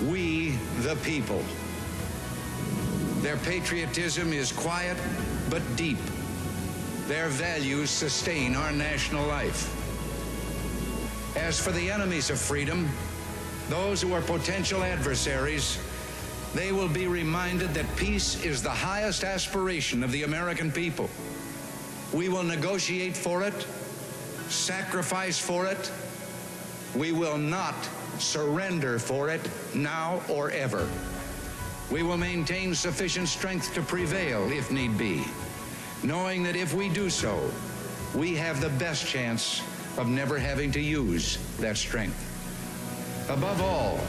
We the people. Their patriotism is quiet but deep. Their values sustain our national life. As for the enemies of freedom, those who are potential adversaries, they will be reminded that peace is the highest aspiration of the American people. We will negotiate for it, sacrifice for it. We will not surrender for it now or ever. We will maintain sufficient strength to prevail if need be, knowing that if we do so, we have the best chance of never having to use that strength. Above all,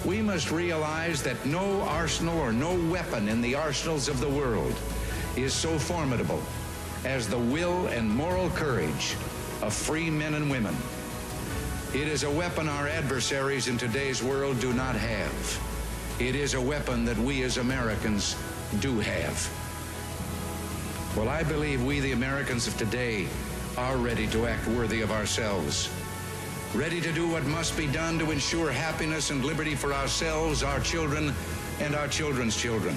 we must realize that no arsenal or no weapon in the arsenals of the world is so formidable as the will and moral courage of free men and women. It is a weapon our adversaries in today's world do not have. It is a weapon that we as Americans do have. Well, I believe we, the Americans of today, are ready to act worthy of ourselves. Ready to do what must be done to ensure happiness and liberty for ourselves, our children, and our children's children.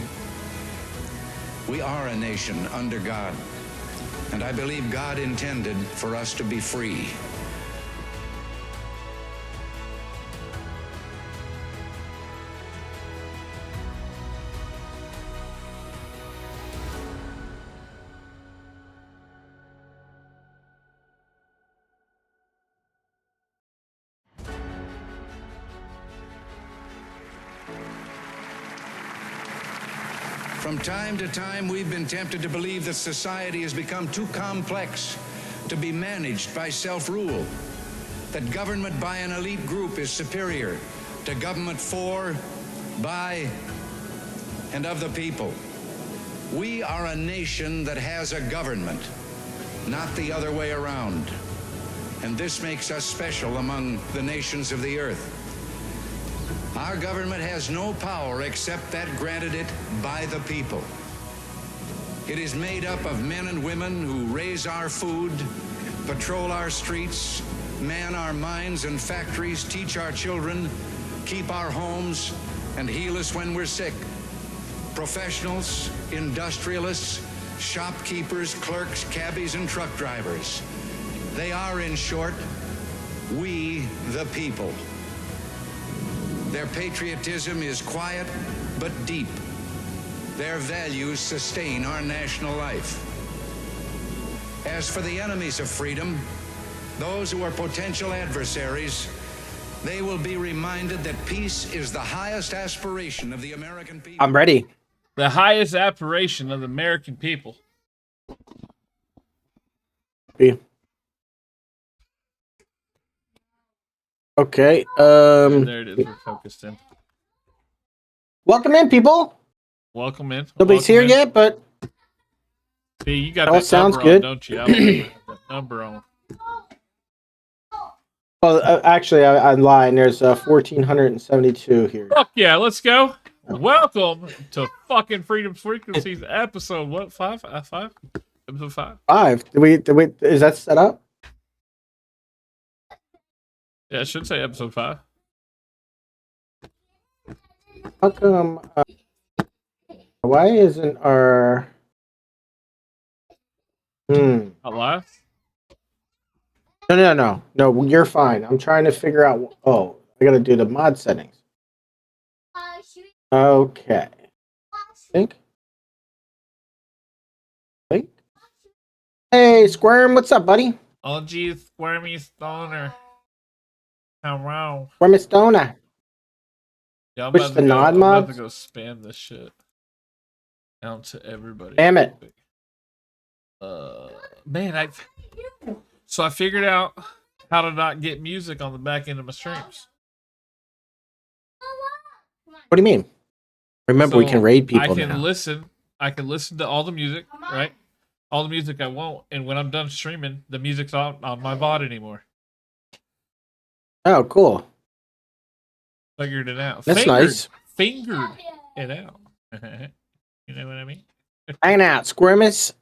We are a nation under God, and I believe God intended for us to be free. From time to time, we've been tempted to believe that society has become too complex to be managed by self-rule, that government by an elite group is superior to government for, by, and of the people. We are a nation that has a government, not the other way around. And this makes us special among the nations of the earth. Our government has no power except that granted it by the people. It is made up of men and women who raise our food, patrol our streets, man our mines and factories, teach our children, keep our homes, and heal us when we're sick. Professionals, industrialists, shopkeepers, clerks, cabbies, and truck drivers. They are, in short, we the people. Their patriotism is quiet but deep. Their values sustain our national life. As for the enemies of freedom, those who are potential adversaries, they will be reminded that peace is the highest aspiration of the American people. I'm ready. The highest aspiration of the American people. Yeah. Okay. There it is. We're focused in. Welcome in, people. Welcome in. Nobody's Welcome here in. yet, but See, you got all that sounds number good. on, don't you? I don't have that number on. well, actually, I'm lying. There's 1,472 here. Fuck yeah, let's go. Welcome to fucking Freedom Frequencies episode what? 5? 5? Episode 5? 5. Did we? Is that set up? Yeah, it should say episode 5. How come? Why isn't our? Not live? No. You're fine. I'm trying to figure out. Oh, I gotta do the mod settings. Okay. Think. Hey, Squirm, what's up, buddy? Oh, geez, Squirmy Stoner. Hello. Squirmy Stoner. Yeah, I'm Push about the to go, nod I'm about to mods? go spam this shit out to everybody. Damn it. Man, I figured out how to not get music on the back end of my streams. What do you mean? Remember, we So, can raid people I can now. listen to all the music, right? All the music I want, and when I'm done streaming, the music's not on my VOD anymore. Oh, cool. Figured it out. That's nice. Fingered it out. You know what I mean? Hanging out, Squirmus.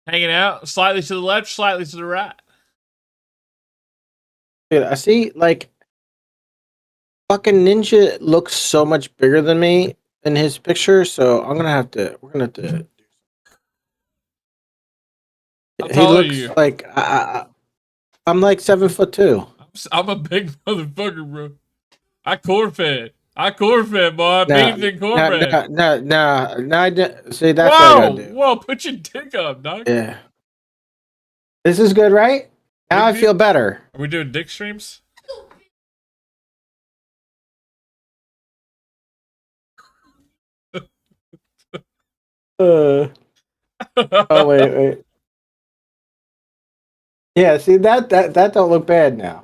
Hanging out, slightly to the left, slightly to the right. Dude, I see like fucking Ninja looks so much bigger than me in his picture, so I'm gonna have to. We're gonna have to. How He tall are looks you? like I'm like 7'2". I'm a big motherfucker, bro. I corn fed, boy. No, Beans and no, cornbread. no, no, no, no. See, that's what I gotta Whoa, do. whoa, put your dick up, dog. Yeah, this is good, right? Now I feel better. Are we doing dick streams? Oh wait. Yeah, see that don't look bad now.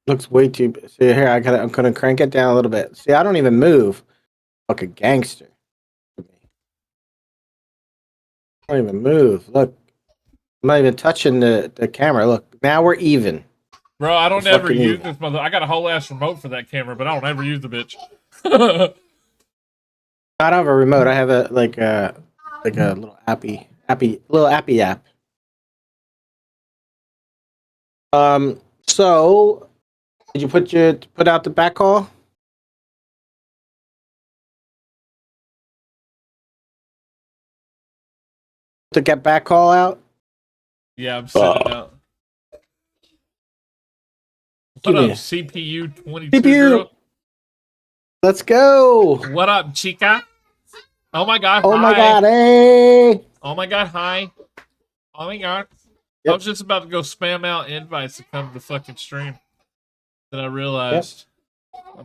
Looks way too. See here, I'm gonna crank it down a little bit. See, I don't even move. Fucking gangster. I don't even move. Look, I'm not even touching the camera. Look, now we're even. Bro, I don't We're ever fucking use even. this mother. I got a whole ass remote for that camera, but I don't ever use the bitch. I don't have a remote. I have a little little appy app. So did you put out the back call? To get back call out? Yeah, I'm sitting out. What Give me up, a CPU 22 CPU. girl? Let's go. What up, chica? Oh my god, Oh hi. my god, hey. Oh my god, hi. Oh my god. Yep. I was just about to go spam out invites to come to the fucking stream. Then I realized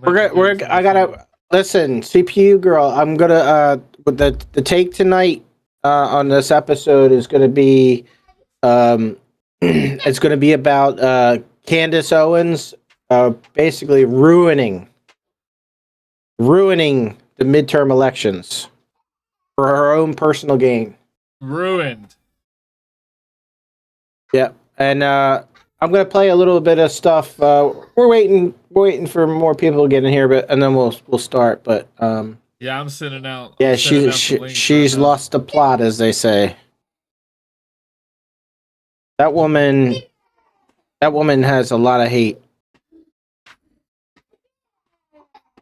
I gotta listen, CPU girl. I'm gonna with the take tonight on this episode is gonna be it's gonna be about Candace Owens basically ruining the midterm elections for her own personal gain. ruined. Yep. And I'm gonna play a little bit of stuff. We're waiting for more people to get in here, and then we'll start. But Yeah, I'm sending out. yeah, I'm sending out the links she's right now. lost the plot, as they say. That woman has a lot of hate.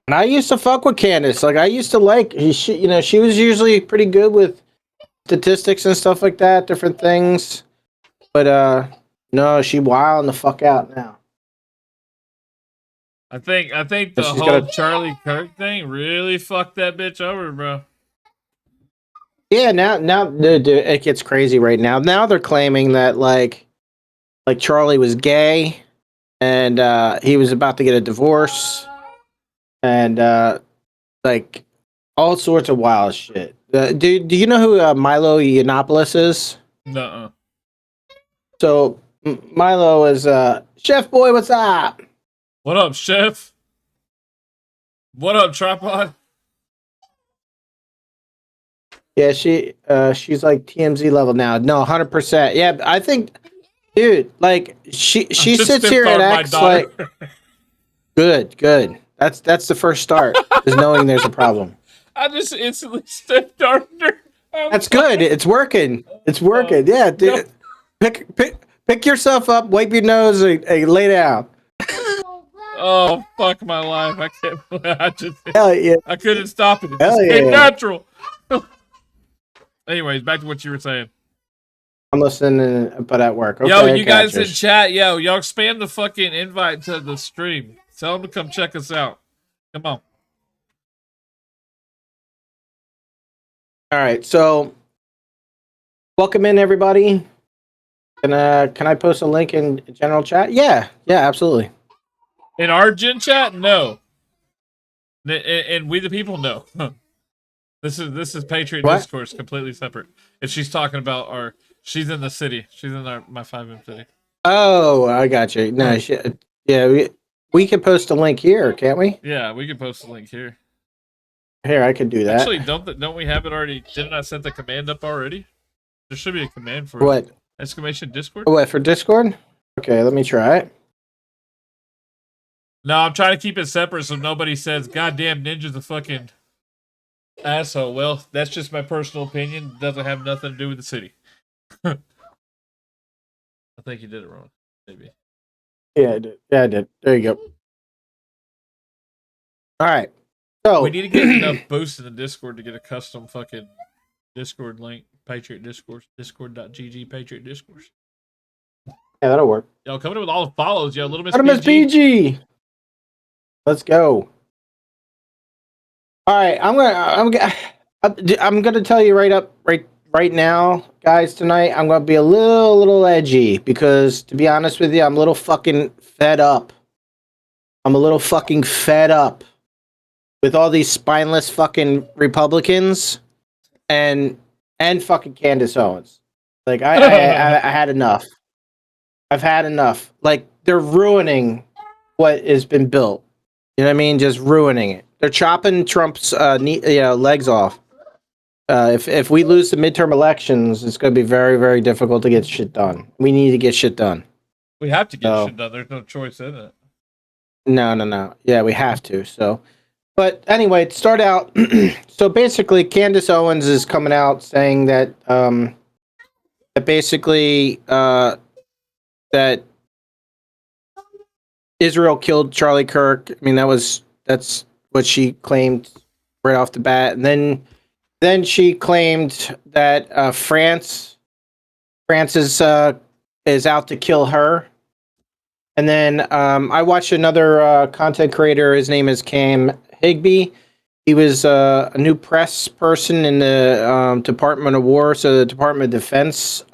And I used to fuck with Candace. Like I used to like she was usually pretty good with statistics and stuff like that, different things. But no, she wilding the fuck out now. I think the She's whole got a Charlie Kirk thing really fucked that bitch over, bro. Yeah, now dude, it gets crazy right now. Now they're claiming that like Charlie was gay and he was about to get a divorce and like all sorts of wild shit. Do you know who Milo Yiannopoulos is? Nuh-uh. So Milo is Chef Boy, what's up? What up, chef? What up, tripod? Yeah, she's like TMZ level now. No, 100%. Yeah, I think, dude, like she Just sits here and fifth-armed my acts daughter. like good. That's the first start is knowing there's a problem. I just instantly stepped on her. That's good. It's working. It's working. Yeah, dude. Pick yourself up, wipe your nose, and lay down. Oh fuck my life! I can't. Hell yeah. I couldn't stop it. It Hell just came yeah. natural. Anyways, back to what you were saying. I'm listening, but at work. Okay, Yo, you guys gotcha. in chat, y'all spam the fucking invite to the stream. Tell them to come check us out. Come on. All right, so welcome in everybody. Can I post a link in general chat? Yeah, absolutely. In our gen chat, no. And we the people, no. This is Patriot What? Discourse, completely separate. And she's talking about she's in the city. She's in my 5M city. Oh, I got you. No, yeah, we can post a link here, can't we? Yeah, we can post the link here. Here, I could do that. Actually, don't we have it already? Didn't I set the command up already? There should be a command for What? Exclamation Discord? What, for Discord? Okay, let me try it. No, I'm trying to keep it separate so nobody says, "Goddamn, Ninja's a fucking asshole." Well, that's just my personal opinion. It doesn't have nothing to do with the city. I think you did it wrong. Maybe. Yeah, I did. Yeah, I did. There you go. All right. So We need to get enough boosts in the Discord to get a custom fucking Discord link. Patriot Discourse. Discord.gg Patriot Discourse. Yeah, that'll work. Yo, coming in with all the follows, yo. Little Miss Miss PG. PG. Let's go. All right, I'm gonna tell you right now, guys. Tonight, I'm gonna be a little edgy because, to be honest with you, I'm a little fucking fed up. I'm a little fucking fed up with all these spineless fucking Republicans and fucking Candace Owens. Like I had enough. I've had enough. Like they're ruining what has been built. You know what I mean? Just ruining it. They're chopping Trump's legs off. If we lose the midterm elections, it's going to be very, very difficult to get shit done. We need to get shit done. We have to get shit done. There's no choice in it. No. Yeah, we have to. So, but anyway, to start out, so basically, Candace Owens is coming out saying that that basically that Israel killed Charlie Kirk. I mean, that's what she claimed right off the bat, and then she claimed that France is out to kill her. And then I watched another content creator. His name is Cam Higby. He was a new press person in the Department of War, so the Department of Defense.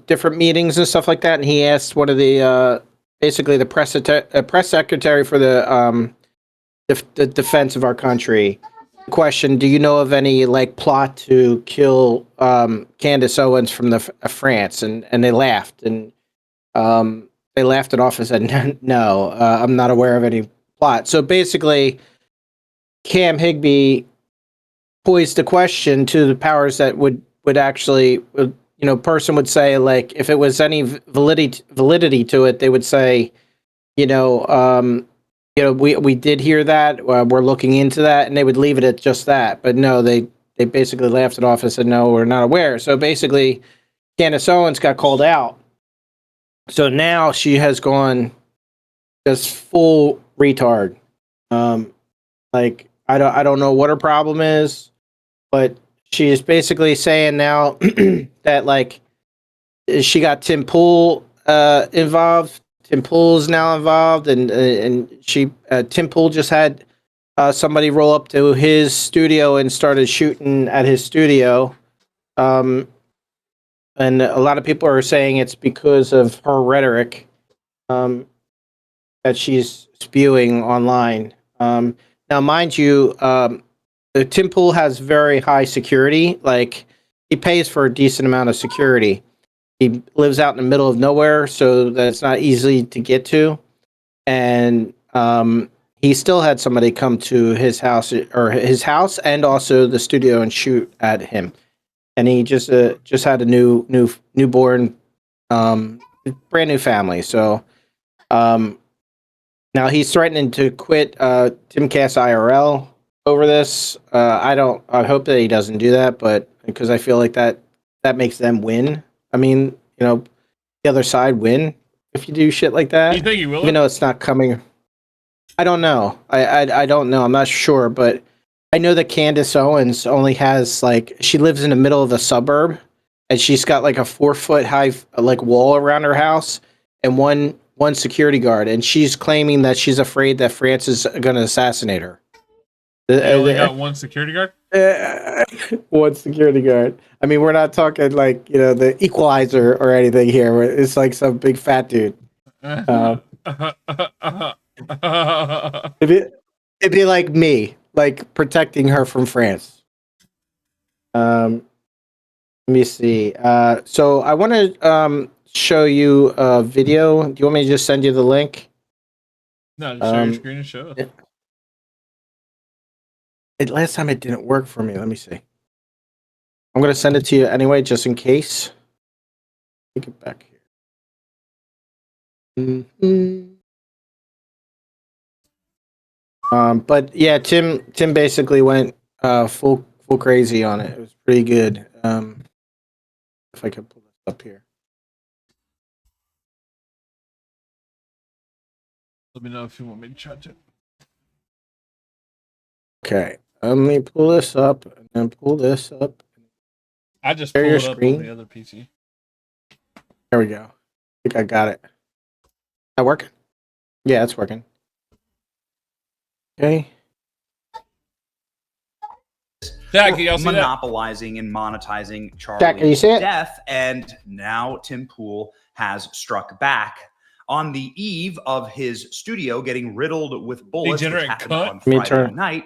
Different meetings and stuff like that. And he asked one of the basically the press secretary for the defense of our country. Question: do you know of any plot to kill Candace Owens from the France? And they laughed and they laughed it off and said no, I'm not aware of any plot. So basically, Cam Higby posed a question to the powers that would actually person would say if it was any validity to it, they would say we did hear that. We're looking into that, and they would leave it at just that. But no, they basically laughed it off and said, no, we're not aware. So basically, Candace Owens got called out. So now she has gone just full retard. I don't know what her problem is, but she is basically saying now that she got Tim Pool involved. Tim Pool's now involved, and Tim Pool just had somebody roll up to his studio and started shooting at his studio. And a lot of people are saying it's because of her rhetoric that she's spewing online. Now, mind you, Tim Pool has very high security. He pays for a decent amount of security. He lives out in the middle of nowhere, so that it's not easy to get to. And he still had somebody come to his house and also the studio and shoot at him. And he just had a newborn, brand new family. So now he's threatening to quit Timcast IRL over this. I hope that he doesn't do that, but because I feel like that makes them win. I mean, the other side win if you do shit like that. You think he will? Even though it's not coming. I don't know. I don't know. I'm not sure, but I know that Candace Owens only has she lives in the middle of a suburb, and she's got a 4-foot high wall around her house and one security guard, and she's claiming that she's afraid that France is going to assassinate her. They only got one security guard? One security guard. I mean, we're not talking the Equalizer or anything here. It's some big fat dude. It'd be like me, protecting her from France. Let me see. So I want to show you a video. Do you want me to just send you the link? No, just share your screen and show us. Last time it didn't work for me. Let me see. I'm going to send it to you anyway, just in case. Take it back here. But yeah, Tim basically went full crazy on it. It was pretty good. If I could pull this up here. Let me know if you want me to charge it. Okay, let me pull this up and then pull this up. I just Share pulled your it up screen. on the other PC. There we go. I think I got it. That working? Yeah, it's working. Okay. Jack, can y'all see that? Monopolizing and monetizing Jack, can you see Charlie's it? death, and now Tim Pool has struck back on the eve of his studio getting riddled with bullets, which Degenerate happened cunt. on Me Friday turn. night.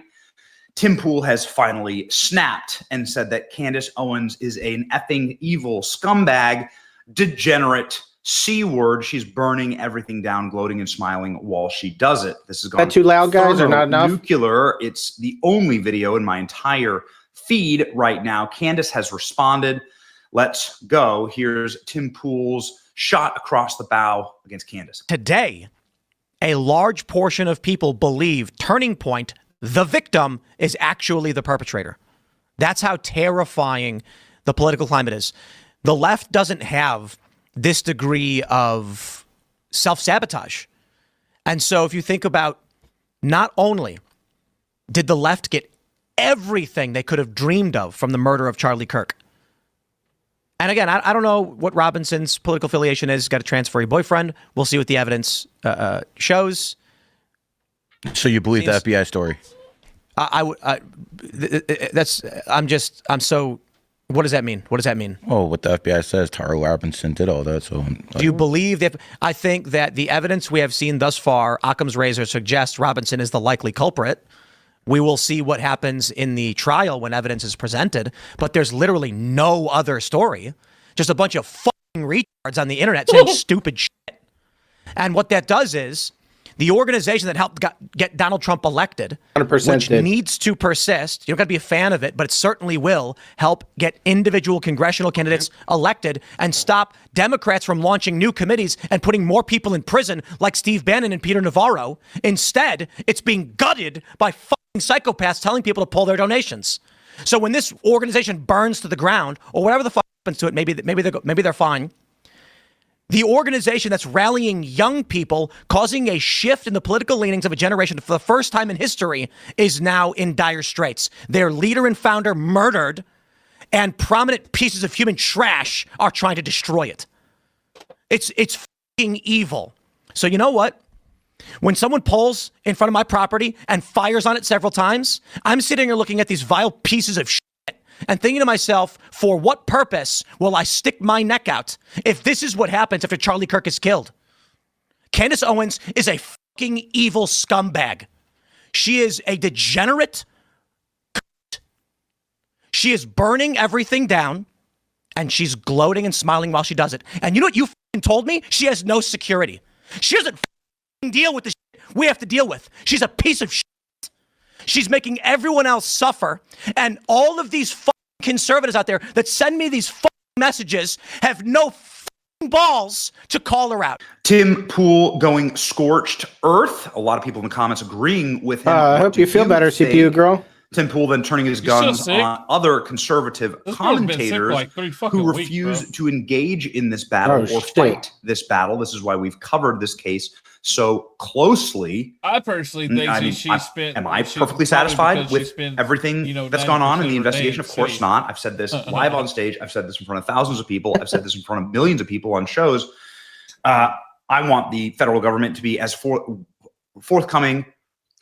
Tim Pool has finally snapped and said that Candace Owens is an effing evil scumbag, degenerate C-word. She's burning everything down, gloating and smiling while she does it. This has gone That too loud, guys, or not enough? nuclear. It's the only video in my entire feed right now. Candace has responded. Let's go. Here's Tim Pool's shot across the bow against Candace. Today, a large portion of people believe Turning Point, the victim, is actually the perpetrator. That's how terrifying the political climate is. The left doesn't have this degree of self-sabotage. And so if you think about, not only did the left get everything they could have dreamed of from the murder of Charlie Kirk. And again, I don't know what Robinson's political affiliation is. He's got a transferee boyfriend. We'll see what the evidence shows. So you believe the FBI story? What does that mean? What does that mean? Oh, what the FBI says, Tara Robinson did all that. So Do you believe that? I think that the evidence we have seen thus far, Occam's razor, suggests Robinson is the likely culprit. We will see what happens in the trial when evidence is presented, but there's literally no other story. Just a bunch of fucking retards on the internet saying stupid shit. And what that does is the organization that helped get Donald Trump elected, 100% which did. needs to persist. You don't got to be a fan of it, but it certainly will help get individual congressional candidates elected and stop Democrats from launching new committees and putting more people in prison like Steve Bannon and Peter Navarro. Instead, it's being gutted by fucking psychopaths telling people to pull their donations. So when this organization burns to the ground or whatever the fuck happens to it, maybe they're fine. The organization that's rallying young people, causing a shift in the political leanings of a generation for the first time in history, is now in dire straits. Their leader and founder murdered, and prominent pieces of human trash are trying to destroy it. It's fucking evil. So you know what? When someone pulls in front of my property and fires on it several times, I'm sitting here looking at these vile pieces of shit and thinking to myself, for what purpose will I stick my neck out if this is what happens after Charlie Kirk is killed? Candace Owens is a fucking evil scumbag. She is a degenerate cunt. She is burning everything down, and she's gloating and smiling while she does it. And you know what you fucking told me? She has no security. She doesn't fucking deal with the shit we have to deal with. She's a piece of shit. She's making everyone else suffer. And all of these fucking conservatives out there that send me these fucking messages have no fucking balls to call her out. Tim Pool going scorched earth. A lot of people in the comments agreeing with him. I hope you feel better, CPU girl. Tim Pool then turning his You still guns sick? on other conservative This girl's been sick for commentators like 3 fucking who weeks, refuse bro. to engage in this battle Oh, or shit. fight this battle. This is why we've covered this case so closely. I personally think I mean, she spent. am I she- perfectly probably satisfied because with she spent, everything you know, that's gone on in 90% the of her investigation? day Of course safe. not. I've said this live on stage. I've said this in front of thousands of people. I've said this in front of millions of people on shows. I want the federal government to be as forthcoming,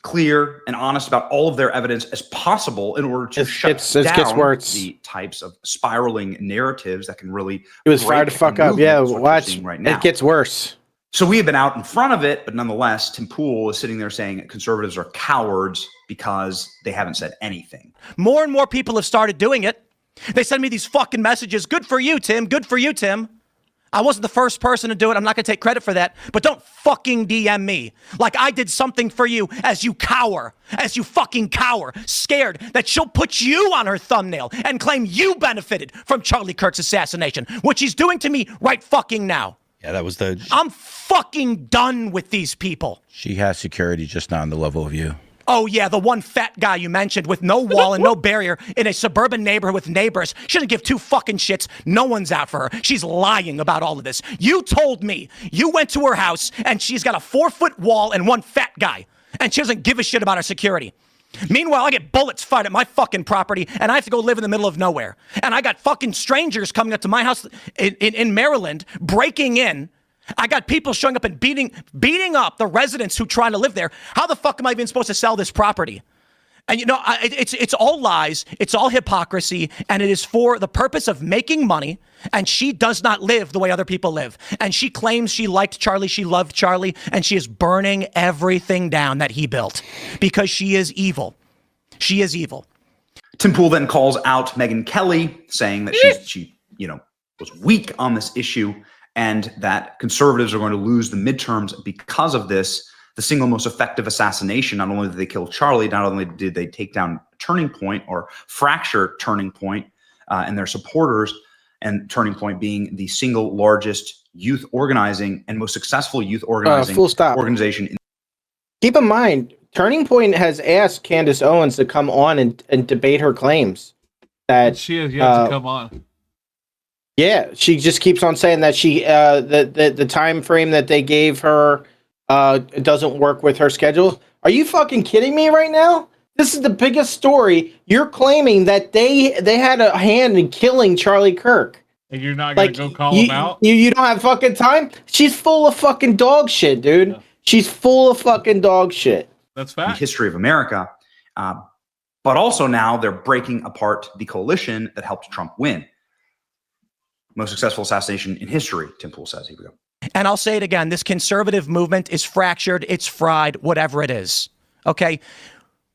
clear, and honest about all of their evidence as possible in order to shut it gets down worse. the types of spiraling narratives that can really He was fired to break fuck a up. Yeah, movement, is what you're watch. seeing right now. It gets worse. So we have been out in front of it, but nonetheless, Tim Pool is sitting there saying conservatives are cowards because they haven't said anything. More and more people have started doing it. They send me these fucking messages. Good for you, Tim. Good for you, Tim. I wasn't the first person to do it. I'm not going to take credit for that. But don't fucking DM me like I did something for you as you cower, as you fucking cower, scared that she'll put you on her thumbnail and claim you benefited from Charlie Kirk's assassination, which he's doing to me right fucking now. yeah, that was I'm fucking done with these people. she has security, just not on the level of you. Oh, yeah, the one fat guy you mentioned with no wall and no barrier in a suburban neighborhood with neighbors. She doesn't give two fucking shits. No one's out for her. She's lying about all of this. You told me you went to her house and she's got a 4-foot wall and one fat guy, and she doesn't give a shit about her security. Meanwhile, I get bullets fired at my fucking property and I have to go live in the middle of nowhere. And I got fucking strangers coming up to my house in Maryland, breaking in. I got people showing up and beating up the residents who try to live there. How the fuck am I even supposed to sell this property? And it's all lies. It's all hypocrisy. And it is for the purpose of making money. And she does not live the way other people live. And she claims she liked Charlie. She loved Charlie. And she is burning everything down that he built because she is evil. She is evil. Tim Pool then calls out Megyn Kelly, saying that she was weak on this issue, and that conservatives are going to lose the midterms because of this. The single most effective assassination, not only did they kill Charlie, not only did they take down Turning Point or fracture Turning Point and their supporters, and Turning Point being the single largest youth organizing and most successful youth organizing organization. Keep in mind, Turning Point has asked Candace Owens to come on and debate her claims. That she has yet to come on. Yeah, she just keeps on saying that she the time frame that they gave her doesn't work with her schedule. Are you fucking kidding me right now? This is the biggest story. You're claiming that they had a hand in killing Charlie Kirk. And you're not gonna go call him out? You don't have fucking time? She's full of fucking dog shit, dude. Yeah. She's full of fucking dog shit. That's fact. The history of America. But also now they're breaking apart the coalition that helped Trump win. Most successful assassination in history, Tim Pool says. Here we go. And I'll say it again. This conservative movement is fractured. It's fried, whatever it is. Okay?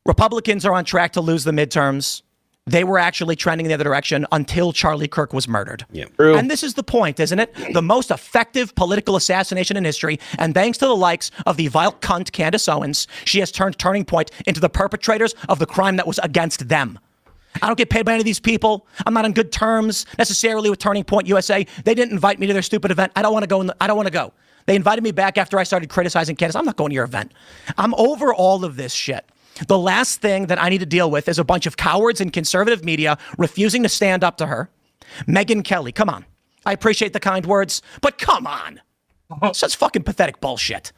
Republicans are on track to lose the midterms. They were actually trending in the other direction until Charlie Kirk was murdered. Yeah. True. And this is the point, isn't it? The most effective political assassination in history. And thanks to the likes of the vile cunt Candace Owens, she has turned Turning Point into the perpetrators of the crime that was against them. I don't get paid by any of these people. I'm not on good terms necessarily with Turning Point USA. They didn't invite me to their stupid event. I don't want to go. I don't want to go. They invited me back after I started criticizing Candace. I'm not going to your event. I'm over all of this shit. The last thing that I need to deal with is a bunch of cowards in conservative media refusing to stand up to her. Megyn Kelly, come on. I appreciate the kind words, but come on. Such fucking pathetic bullshit.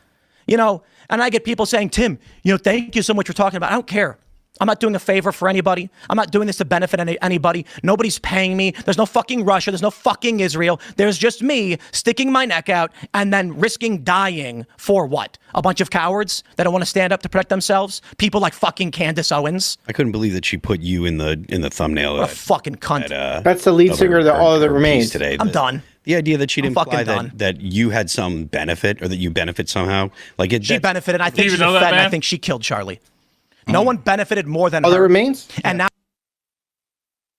And I get people saying, Tim, thank you so much for talking about it. I don't care. I'm not doing a favor for anybody. I'm not doing this to benefit anybody. Nobody's paying me. There's no fucking Russia. There's no fucking Israel. There's just me sticking my neck out and then risking dying for what? A bunch of cowards that don't want to stand up to protect themselves? People like fucking Candace Owens? I couldn't believe that she put you in the thumbnail. What a fucking cunt. That's the lead singer of All That Remains. Today. I'm done. The idea that she'd imply done. that you had some benefit or that you benefit somehow. She benefited. I think she's a fed, and I think she killed Charlie. No one benefited more than All her. That Remains? And now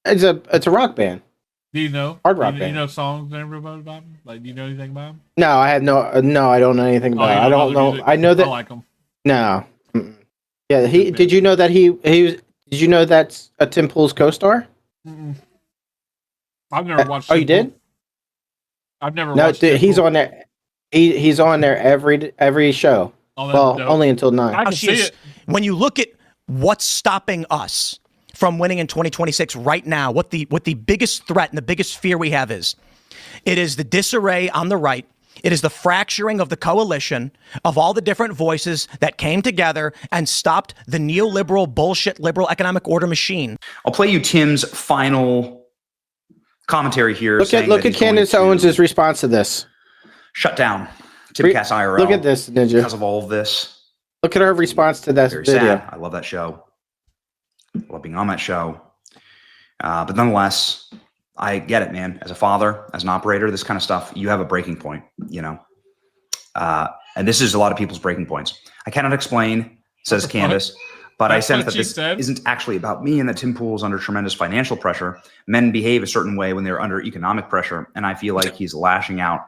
it's a rock band. Do you know? Hard rock band. You know songs and everybody about them? Like, do you know anything about them? No, I have no. I don't know anything about it. I don't know. I know that. I like them. No. Mm-mm. Yeah. Did you know that he was? Did you know that's a Tim Pool's co-star? Mm-mm. I've never watched. Oh, you did? I've never. No, watched he's on there. He's on there every show. Oh, well, dope. only until 9. I can see it. When you look at what's stopping us from winning in 2026 right now, what the biggest threat and the biggest fear we have is, it is the disarray on the right. It is the fracturing of the coalition of all the different voices that came together and stopped the neoliberal bullshit liberal economic order machine. I'll play you Tim's final commentary here. Look at Candace Owens' response to this. Shut down Timcast IRL. Look at this, Ninja. Because of all of this. Look at her response to that Very video. sad. I love that show. I love being on that show. But nonetheless, I get it, man. As a father, as an operator, this kind of stuff, you have a breaking point, and this is a lot of people's breaking points. I cannot explain, says Candace, but I sense that this isn't actually about me and that Tim Pool is under tremendous financial pressure. Men behave a certain way when they're under economic pressure, and I feel like he's lashing out,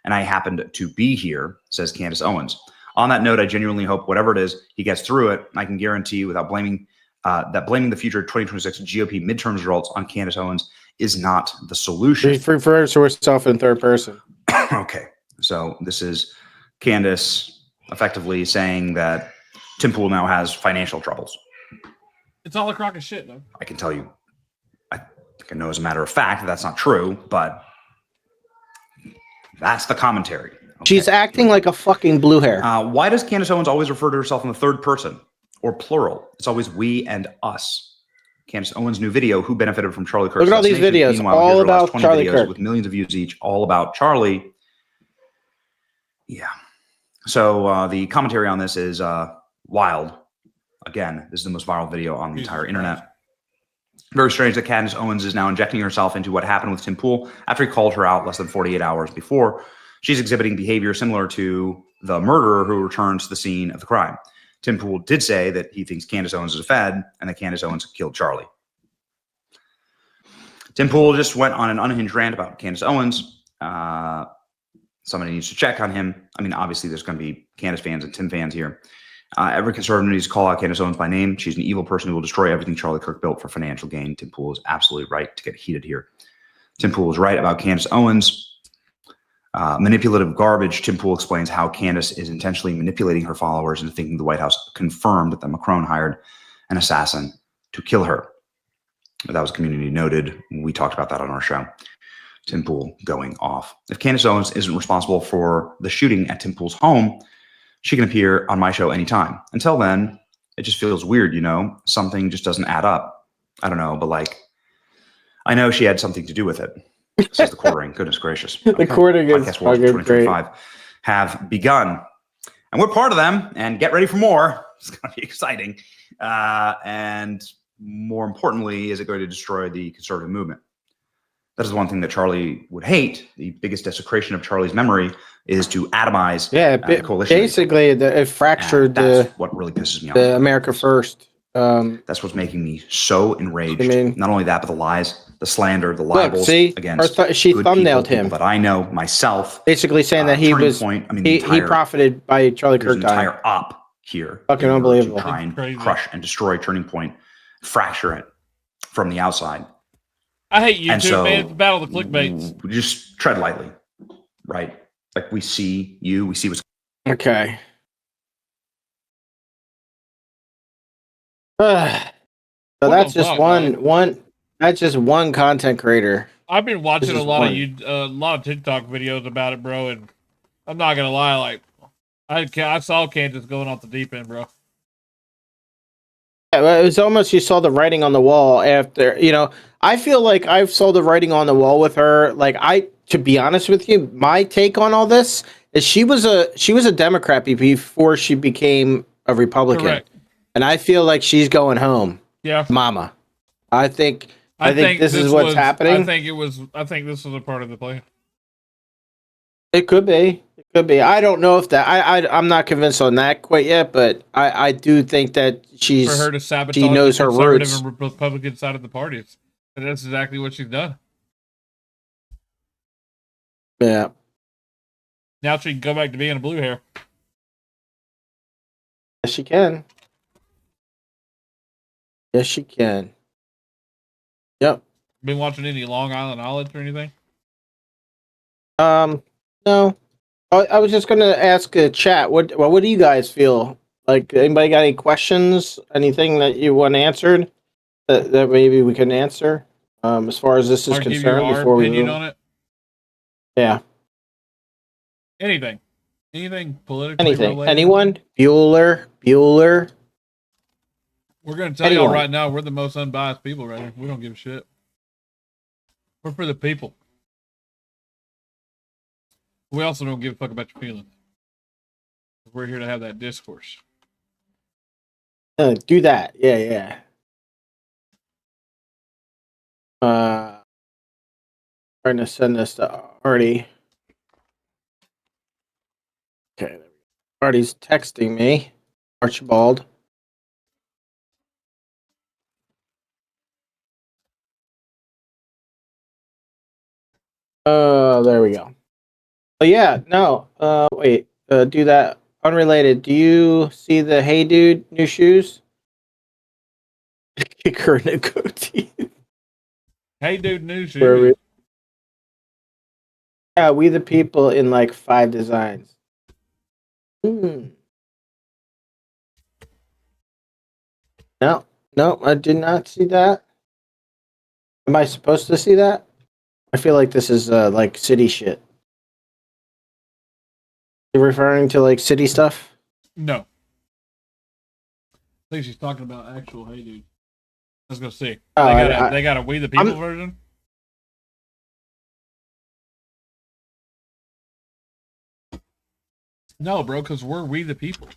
and I happened to be here, says Candace Owens. On that note, I genuinely hope whatever it is, he gets through it. I can guarantee you without blaming the future 2026 GOP midterm results on Candace Owens is not the solution. She refers to herself in third person. Okay. So this is Candace effectively saying that Tim Pool now has financial troubles. It's all a crock of shit, though. I can tell you, I think I know as a matter of fact that that's not true, but that's the commentary. Okay? She's acting like a fucking blue hair. Why does Candace Owens always refer to herself in the third person or plural? It's always we and us. Candace Owens' new video, Who Benefited from Charlie Kirk's Look at all these assassination? videos, Meanwhile, all here's her last about 20 Charlie videos Kirk. with millions of views each, all about Charlie. Yeah. So the commentary on this is wild. Again, this is the most viral video on the entire internet. Very strange that Candace Owens is now injecting herself into what happened with Tim Pool after he called her out less than 48 hours before. She's exhibiting behavior similar to the murderer who returned to the scene of the crime. Tim Pool did say that he thinks Candace Owens is a Fed and that Candace Owens killed Charlie. Tim Pool just went on an unhinged rant about Candace Owens. Somebody needs to check on him. I mean, obviously, there's going to be Candace fans and Tim fans here. Every conservative needs to call out Candace Owens by name. She's an evil person who will destroy everything Charlie Kirk built for financial gain. Tim Pool is absolutely right to get heated here. Tim Pool is right about Candace Owens. Manipulative garbage. Tim Pool explains how Candace is intentionally manipulating her followers into thinking the White House confirmed that Macron hired an assassin to kill her. That was community noted. We talked about that on our show. Tim Pool going off. If Candace Owens isn't responsible for the shooting at Tim Pool's home, she can appear on my show anytime. Until then, it just feels weird, you know? Something just doesn't add up. I don't know, but like, I know she had something to do with it. Says the quartering. Goodness gracious. The quartering is Podcast Wars fucking great. 2025 have begun. And we're part of them. And get ready for more. It's going to be exciting. And more importantly, is it going to destroy the conservative movement? That is the one thing that Charlie would hate. The biggest desecration of Charlie's memory is to atomize the coalition. Basically, it fractured that's what really pisses me off. the America First. That's what's making me so enraged. I mean, not only that, but the lies, the slander, the libels see, against she good thumbnailed people him. that I know myself. Basically saying that he Turning was Point, I mean, he profited by Charlie there's Kirk an dying. entire op here. Fucking in order unbelievable. To try and Crazy. crush and destroy Turning Point, fracture it from the outside. I hate YouTube, And so- man. It's the battle of the clickbaits. We just tread lightly, right? Like we see you, we see what's Okay. So that's just one. That's just one content creator. I've been watching This a is lot fun. of lot of TikTok videos about it, bro, and I'm not gonna lie, like I saw Kansas going off the deep end, bro. Yeah, well, it was almost you saw the writing on the wall after. You know, I feel like I saw the writing on the wall with her. Like to be honest with you, my take on all this is she was a Democrat before she became a Republican, Correct. and I feel like she's going home, Yeah. Mama. I think this is what's was, happening. I think this was a part of the plan. It could be. It could be. I don't know if that. I'm not convinced on that quite yet, but I do think that For her to sabotage she knows the her conservative roots. and Republican side of the parties. And that's exactly what she's done. Yeah. Now she can go back to being a blue hair. Yes, she can. Yes, she can. Yep. Been watching any Long Island Olives or anything? No. I was just gonna ask a chat. What do you guys feel? Like, anybody got any questions? Anything that you want answered that maybe we can answer? As far as this is Or give concerned, your before we opinion move. on it? Yeah. Anything politically Anything. related? Anyone? Bueller. We're going to tell y'all Anyone. right now, we're the most unbiased people right here. We don't give a shit. We're for the people. We also don't give a fuck about your feelings. We're here to have that discourse. Do that. Yeah. Trying to send this to Artie. Okay. Artie's texting me. Archibald. There we go. Oh yeah, no. Wait. Do that. Unrelated. Do you see the Hey Dude new shoes? Kick her in the goatee. Hey, dude, news. Where we- Yeah, we the people in like 5 designs. No, no, I did not see that. Am I supposed to see that? I feel like this is like city shit. You're referring to like city stuff? No. I think she's talking about actual Hey Dude. Let's go see. Oh, They got a We the People I'm- version? No, bro, because we're We the People.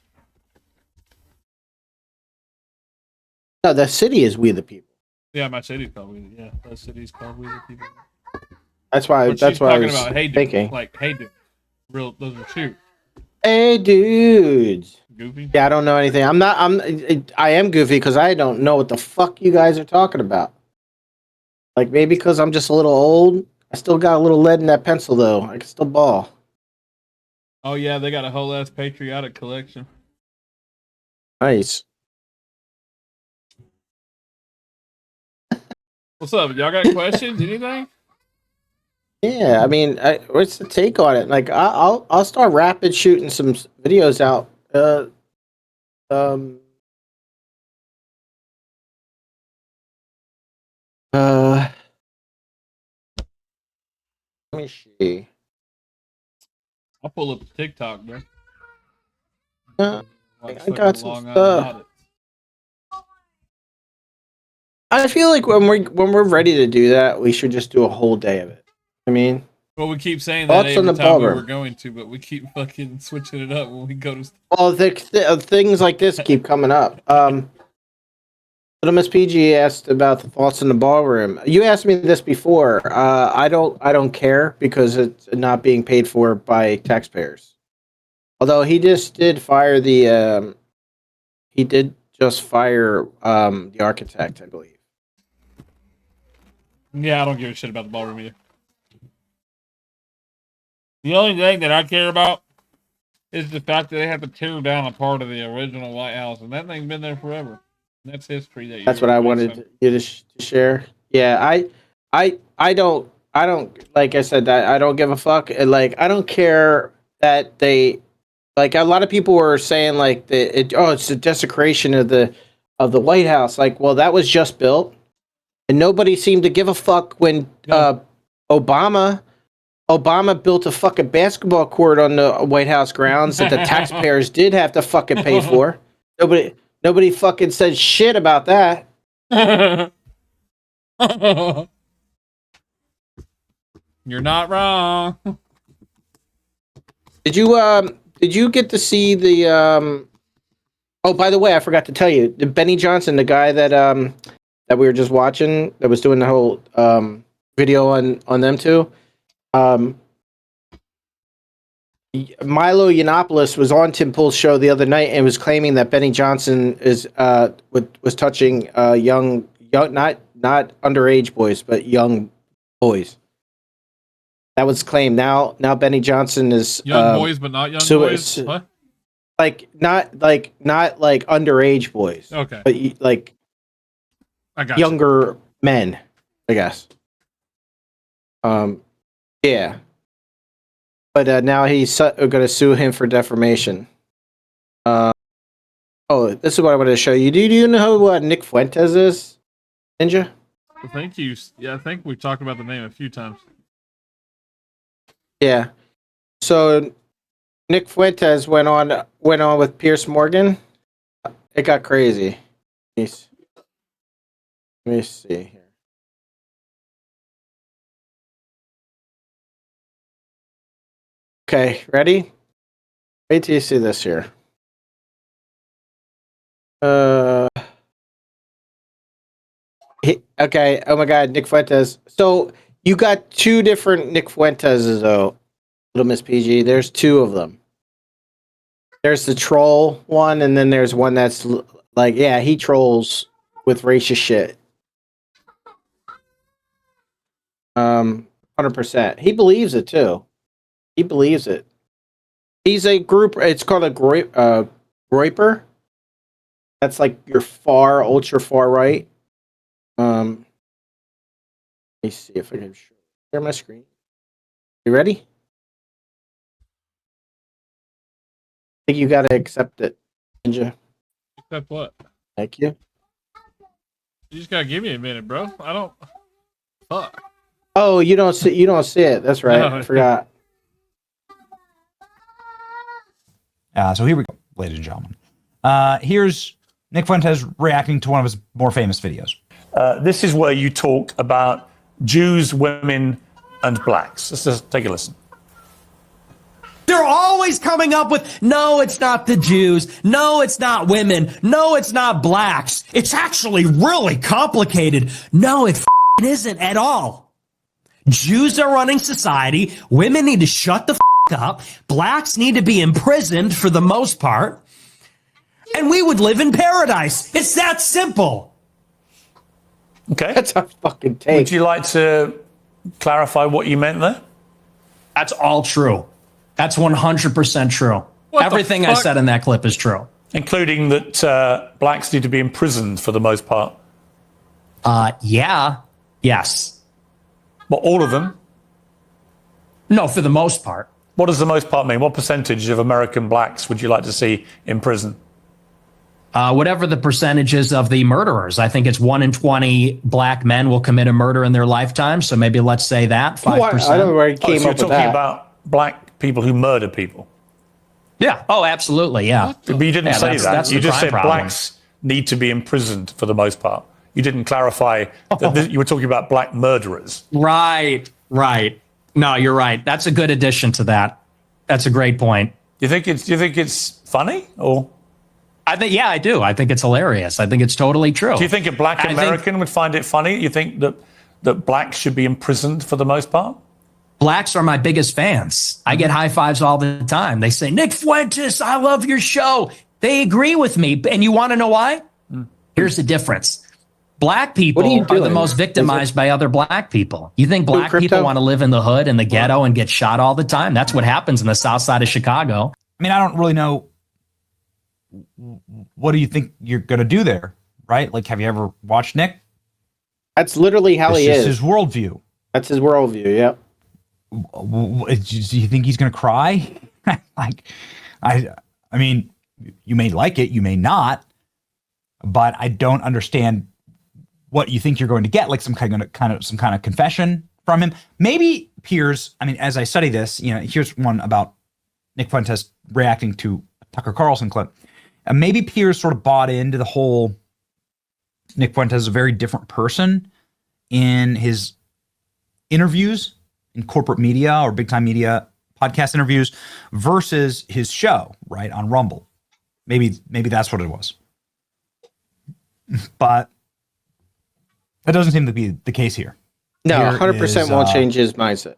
No, the city is We the People. Yeah, my city's called We the Yeah, that city's called We the People. That's why. But That's she's why I talking was about Hey Dude. thinking. Like Hey Dude. Real, those are shoot. Hey, dudes. Goofy. Yeah, I don't know anything. I am goofy because I don't know what the fuck you guys are talking about. Like maybe because I'm just a little old. I still got a little lead in that pencil though. I can still ball. Oh yeah, they got a whole ass patriotic collection. Nice. What's up? Y'all got questions? Anything? Yeah, I mean, what's the take on it? Like, I'll start rapid shooting some videos out. Um. Let me see. I'll pull up TikTok, bro. Uh, Watch I got fucking some Long Island stuff. Audit. I feel like when we're ready to do that, we should just do a whole day of it. I mean, Well, we keep saying that Thoughts on every the time we ballroom? were going to, but we keep fucking switching it up when we go to. well, things like this keep coming up. Little Miss PG asked about the thoughts in the ballroom. You asked me this before. I don't care because it's not being paid for by taxpayers. Although he just did fire the he did just fire the architect, I believe. Yeah, I don't give a shit about the ballroom either. The only thing that I care about is the fact that they have to tear down a part of the original White House, and that thing's been there forever. And that's history. That's what I wanted you to share. Yeah, I don't like I said that I don't give a fuck. Like I don't care that they like a lot of people were saying like it's a desecration of the White House. Like, well, that was just built, and nobody seemed to give a fuck when No. Obama built a fucking basketball court on the White House grounds that the taxpayers did have to fucking pay for. Nobody fucking said shit about that. You're not wrong. Did you get to see the oh, by the way, I forgot to tell you, the Benny Johnson, the guy that that we were just watching that was doing the whole video on them two. Milo Yiannopoulos was on Tim Pool's show the other night and was claiming that Benny Johnson is was touching young not underage boys but young boys. That was claimed. Now Benny Johnson is Young boys, but not young so boys. it's- What? like not underage boys, Okay, but like I got you. younger men, I guess. Yeah. But now he's going to sue him for defamation. Oh, this is what I wanted to show you. Do you know who Nick Fuentes is, Ninja? I think we've talked about the name a few times. Yeah. So Nick Fuentes went on with Pierce Morgan. It got crazy. Let me see here. Okay, ready? Wait till you see this here. Okay. Oh my God, Nick Fuentes. So you got two different Nick Fuentes, though. Little Miss PG. There's two of them. There's the troll one, and then there's one that's like, yeah, he trolls with racist shit. 100%. He believes it too. He believes it. He's a group. It's called a Groiper. That's like your ultra far right. Let me see if I can share my screen. You ready? I think you gotta accept it, Ninja. Except what? Thank you. You just gotta give me a minute, bro. I don't. Fuck. Oh, you don't see it. That's right. No. I forgot. So here we go, ladies and gentlemen. Here's Nick Fuentes reacting to one of his more famous videos. This is where you talk about Jews, women, and blacks. Let's just take a listen. They're always coming up with, no, it's not the Jews. No, it's not women. No, it's not blacks. It's actually really complicated. No, it isn't at all. Jews are running society. Women need to shut the up. Blacks need to be imprisoned for the most part. And we would live in paradise. It's that simple. Okay. That's a fucking take. Would you like to clarify what you meant there? That's all true. That's 100% true. What the Everything I fuck? said in that clip is true. Including that blacks need to be imprisoned for the most part. Yeah. Yes. But all of them? No, for the most part. What does the most part mean? What percentage of American blacks would you like to see in prison? Whatever the percentages of the murderers. I think it's 1 in 20 black men will commit a murder in their lifetime. So maybe let's say that 5%. I don't know where he came So you're up with talking that. about black people who murder people. Yeah. Oh, absolutely. Yeah. But you didn't Yeah, say that's- that. that's You the just crime said problem. blacks need to be imprisoned for the most part. You didn't clarify that you were talking about black murderers. Right. No, you're right. That's a good addition to that. That's a great point. Do you think it's funny, or I do. I think it's hilarious. I think it's totally true. do you think a black I think- American would find it funny? You think that blacks should be imprisoned for the most part? Blacks are my biggest fans. I get high fives all the time. They say, Nick Fuentes, I love your show. They agree with me. And you want to know why? Here's the difference. Black people What are you are the doing? most victimized by other black people. You think black crypto? people want to live in the hood and the ghetto and get shot all the time? That's what happens in the south side of Chicago. I mean, I don't really know. What do you think you're going to do there, right? Like, have you ever watched Nick? That's literally how It's he just is. his worldview. That's his worldview. Yep. Do you think he's going to cry? Like, I mean, you may like it, you may not, but I don't understand what you think you're going to get. Like some kind of confession from him. Maybe Piers. I mean, as I study this, here's one about Nick Fuentes reacting to a Tucker Carlson clip. And maybe Piers sort of bought into the whole Nick Fuentes is a very different person in his interviews in corporate media or big time media podcast interviews versus his show, right, on Rumble. Maybe that's what it was. But that doesn't seem to be the case here. No, Here 100% is, won't change his mindset.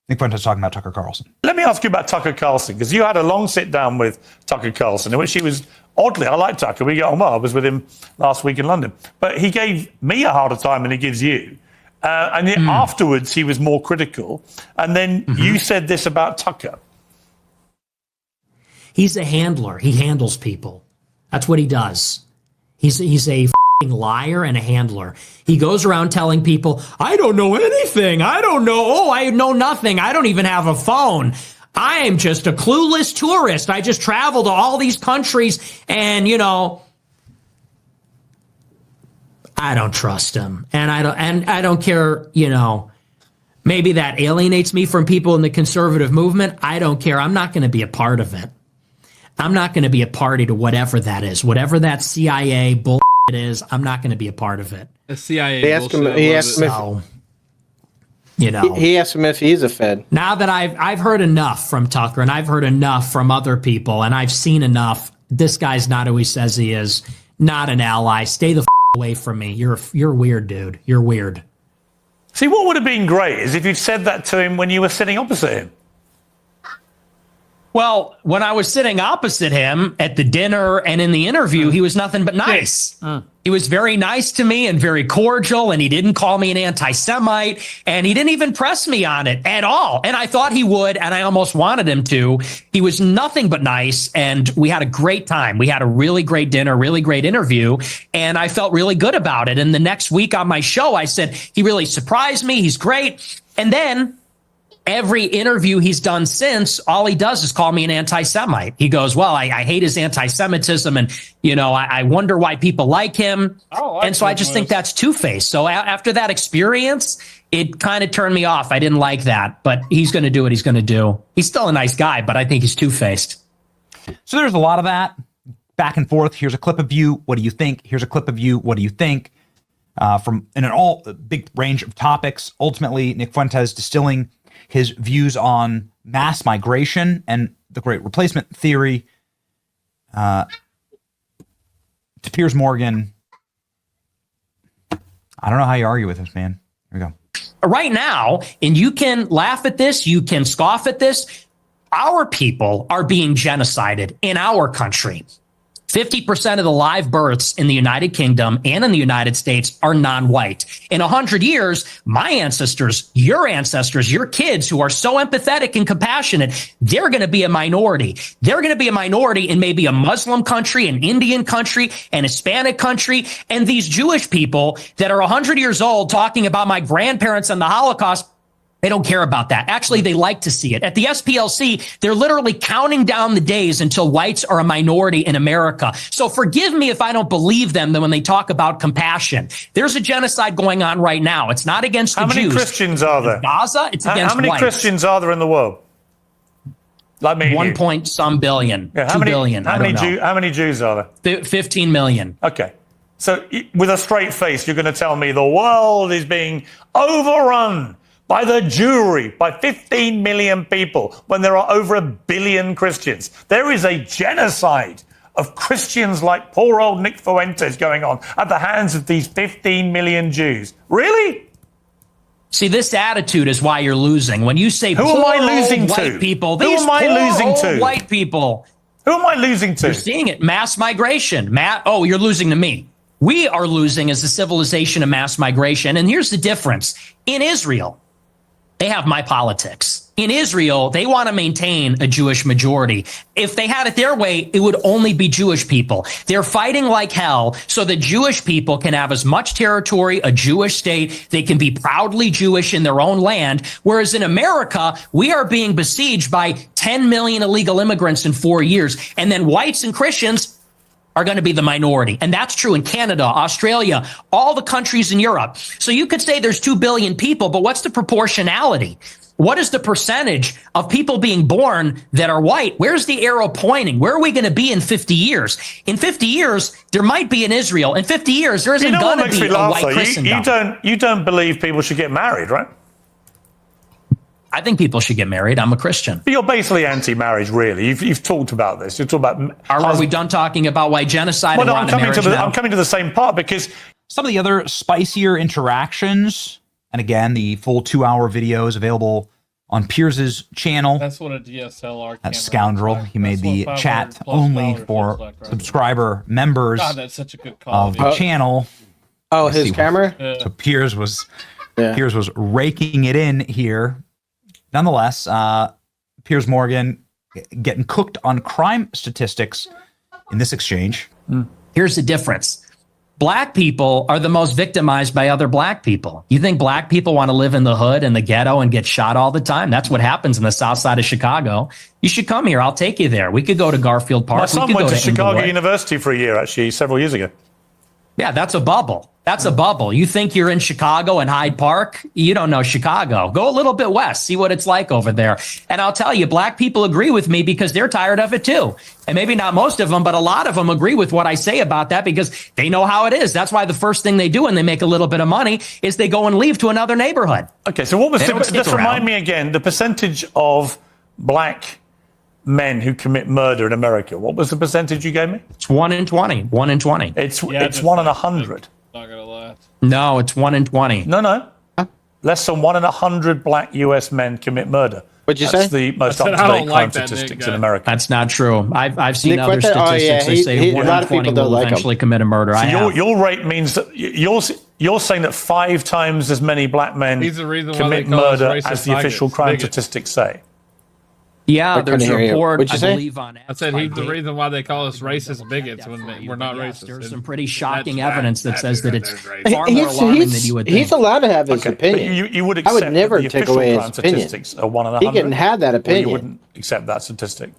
Nick Fuentes talking about Tucker Carlson. Let me ask you about Tucker Carlson, because you had a long sit down with Tucker Carlson, in which he was oddly, I like Tucker, we get on well. I was with him last week in London, but he gave me a harder time than he gives you. And then afterwards, he was more critical. And then you said this about Tucker. He's a handler. He handles people. That's what he does. He's a f***ing liar and a handler. He goes around telling people, I don't know anything. I don't know. Oh, I know nothing. I don't even have a phone. I am just a clueless tourist. I just travel to all these countries and, I don't trust him. And I don't care, maybe that alienates me from people in the conservative movement. I don't care. I'm not going to be a part of it. I'm not going to be a party to whatever that is. Whatever that CIA bullshit is, I'm not going to be a part of it. The CIA. He asked him. bullshit, He was asked it? him if he asked him if he's a Fed. Now that I've heard enough from Tucker and I've heard enough from other people and I've seen enough, this guy's not who he says he is. Not an ally. Stay the away from me. You're weird, dude. You're weird. See, what would have been great is if you'd said that to him when you were sitting opposite him. Well, when I was sitting opposite him at the dinner and in the interview, he was nothing but nice. He was very nice to me and very cordial, and he didn't call me an anti-Semite, and he didn't even press me on it at all. And I thought he would, and I almost wanted him to. He was nothing but nice, and we had a great time. We had a really great dinner, really great interview, and I felt really good about it. And the next week on my show, I said, he really surprised me. He's great. And then every interview he's done since, all he does is call me an anti-Semite. He goes, well, I hate his anti-Semitism, and I wonder why people like him. And so I just think that's two-faced. So after that experience, it kind of turned me off. I didn't like that, but he's going to do what he's going to do. He's still a nice guy, but I think he's two-faced. So there's a lot of that back and forth. Here's a clip of you. What do you think? Here's a clip of you. What do you think? From in a big range of topics. Ultimately, Nick Fuentes distilling his views on mass migration and the Great Replacement theory to Piers Morgan. I don't know how you argue with this, man. Here we go. Right now, and you can laugh at this, you can scoff at this, our people are being genocided in our country. 50% of the live births in the United Kingdom and in the United States are non-white. In 100 years, my ancestors, your kids who are so empathetic and compassionate, they're going to be a minority. They're going to be a minority in maybe a Muslim country, an Indian country, an Hispanic country. And these Jewish people that are 100 years old talking about my grandparents and the Holocaust, they don't care about that. Actually, they like to see it. At the SPLC, they're literally counting down the days until whites are a minority in America. So forgive me if I don't believe them when they talk about compassion. There's a genocide going on right now. It's not against the Jews. How many Christians are there? In Gaza, it's against whites. How many Christians are there in the world? Like me, 1 point some billion, yeah, 2 billion. How many Jews are there? 15 million. Okay. So with a straight face, you're going to tell me the world is being overrun by the Jewry, by 15 million people, when there are over 1 billion Christians. There is a genocide of Christians like poor old Nick Fuentes going on at the hands of these 15 million Jews. Really? See, this attitude is why you're losing. When you say, who am I losing to? White people, who am I losing to? White people. Who am I losing to? You're seeing it. Mass migration. You're losing to me. We are losing as a civilization of mass migration. And here's the difference. In Israel, they have my politics. In Israel, they want to maintain a Jewish majority. If they had it their way, it would only be Jewish people. They're fighting like hell so that Jewish people can have as much territory, a Jewish state. They can be proudly Jewish in their own land. Whereas in America, we are being besieged by 10 million illegal immigrants in 4 years. And then whites and Christians are going to be the minority. And that's true in Canada, Australia, all the countries in Europe. So you could say there's 2 billion people, but what's the proportionality? What is the percentage of people being born that are white? Where's the arrow pointing? Where are we going to be in 50 years? In 50 years, there might be in Israel. In 50 years, there isn't going to be a white Christendom. You don't believe people should get married, right? I think people should get married. I'm a Christian. But you're basically anti-marriage, really. You've talked about this. You've talked about. Are we done talking about white genocide? Well, no, I'm coming to the same part because some of the other spicier interactions, and again, the full 2-hour video is available on Piers's channel. That's what a DSLR. That scoundrel. He made the chat only for subscriber members such a good of the channel. Oh, his camera. So Piers was raking it in here. Nonetheless, Piers Morgan getting cooked on crime statistics in this exchange. Here's the difference. Black people are the most victimized by other black people. You think black people want to live in the hood and the ghetto and get shot all the time? That's what happens in the south side of Chicago. You should come here. I'll take you there. We could go to Garfield Park. My son went to Chicago University for a year, actually, several years ago. Yeah, that's a bubble. That's a bubble. You think you're in Chicago and Hyde Park? You don't know Chicago. Go a little bit west. See what it's like over there. And I'll tell you, black people agree with me because they're tired of it too. And maybe not most of them, but a lot of them agree with what I say about that because they know how it is. That's why the first thing they do when they make a little bit of money is they go and leave to another neighborhood. Okay, so what was just remind me again, the percentage of black men who commit murder in America. What was the percentage you gave me? It's 1 in 20. 1 in 20. It's 1 in 100. Not gonna lie. No, it's 1 in 20. No. Less than 1 in 100 black U.S. men commit murder. What'd you say? That's the most up-to-date crime statistics in America. That's not true. I've seen other statistics. They say 1 in 20 will eventually commit a murder. So your rate means that you're saying that 5 times as many black men commit murder as the official crime statistics say. Yeah, I there's couldn't a hear you. report, What'd you I say? believe, on I said he's the reason why they call us racist bigots when we're not Yes, racist. there's And some pretty shocking that's- evidence that says that it's racist. far more alarming than you would think. He's allowed to have his Okay, opinion. but you would I accept would never that the take official away his crime opinion. statistics are 1 in He 100. can have that Or you opinion. wouldn't accept that statistic.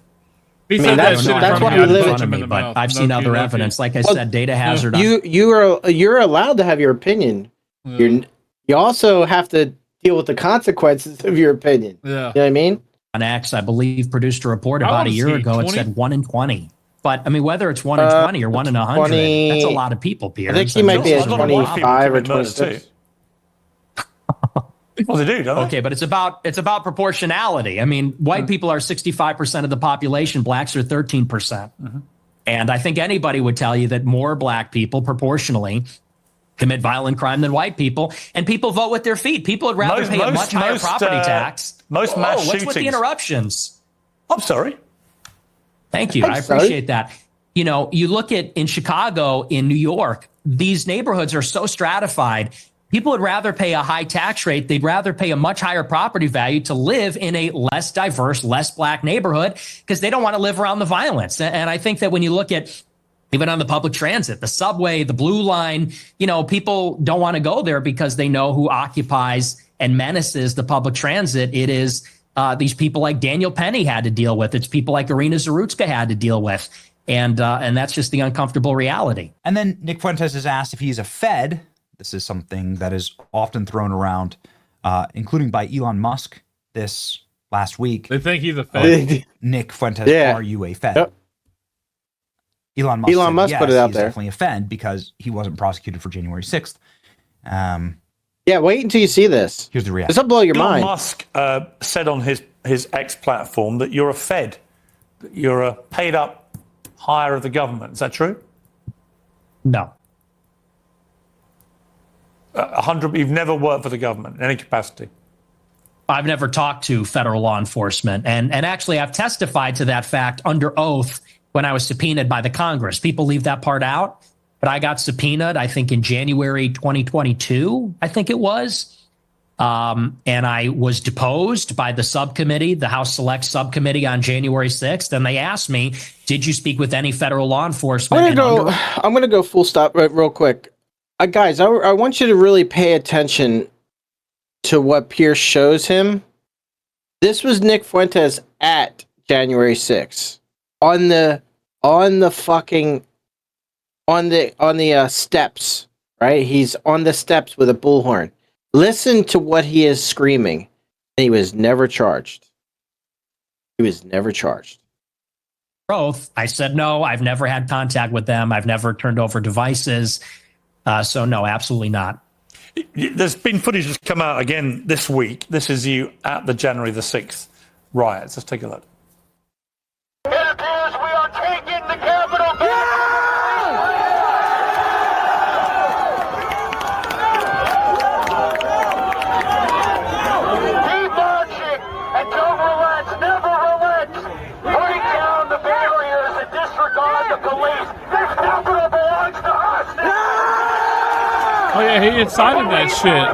He I mean, said that's- that shit that's in why front we of me. live I'd in punch him me, in the but mouth. I've No seen key, other no key. evidence. Like I Well, said, data hazard. You're allowed to have your opinion. Yeah. You also have to deal with the consequences of your opinion. Yeah. You know what I mean? on X, I believe, produced a report How about old a is year he? ago. 20? It said 1 in 20. But I mean, whether it's 1 in 20 or 1 in 100, 20 that's a lot of people, Piers. I think he might be a at lot of white people 25 or commit murder 26. too. Well, they do, don't they? Okay, but it's about proportionality. I mean, white people are 65% of the population, blacks are 13%. And I think anybody would tell you that more black people proportionally commit violent crime than white people, and people vote with their feet. People would rather pay a much higher property tax. Most mass what's with the shootings- interruptions? I'm sorry. Thank you. I appreciate that. You know, you look at in Chicago, in New York, these neighborhoods are so stratified. People would rather pay a high tax rate. They'd rather pay a much higher property value to live in a less diverse, less black neighborhood because they don't want to live around the violence. And I think that when you look at even on the public transit, the subway, the blue line, you know, people don't want to go there because they know who occupies and menaces the public transit. It is these people like Daniel Penny had to deal with. It's people like Irina Zarutska had to deal with. And that's just the uncomfortable reality. And then Nick Fuentes is asked if he's a Fed. This is something that is often thrown around, including by Elon Musk this last week. They think he's a Fed. Nick Fuentes, Yeah. are you a Fed? Yep. Elon Musk, said, Musk yes, put it out he's there. definitely a Fed because he wasn't prosecuted for January 6th. Yeah, wait until you see this. Here's the reaction. This will blow your Elon mind. Musk said on his X platform that you're a Fed, that you're a paid up hire of the government. Is that true? No. 100. You've never worked for the government in any capacity. I've never talked to federal law enforcement. And actually, I've testified to that fact under oath when I was subpoenaed by the Congress. People leave that part out. But I got subpoenaed, I think, in January 2022, I think it was. And I was deposed by the subcommittee, the House Select Subcommittee on January 6th. And they asked me, did you speak with any federal law enforcement? I'm gonna go full stop real quick. Guys, I want you to really pay attention to what Pierce shows him. This was Nick Fuentes at January 6th on the steps, right? He's on the steps with a bullhorn. Listen to what he is screaming. He was never charged. He was never charged. Oath, I said no. I've never had contact with them. I've never turned over devices. So no, absolutely not. There's been footage that's come out again this week. This is you at the January the 6th riots. Let's take a look. It appears we are taking the Capitol back. Keep marching and don't relent, never relent. Break down the barriers and disregard the police. This Capitol belongs to us now. Oh yeah, he incited that shit.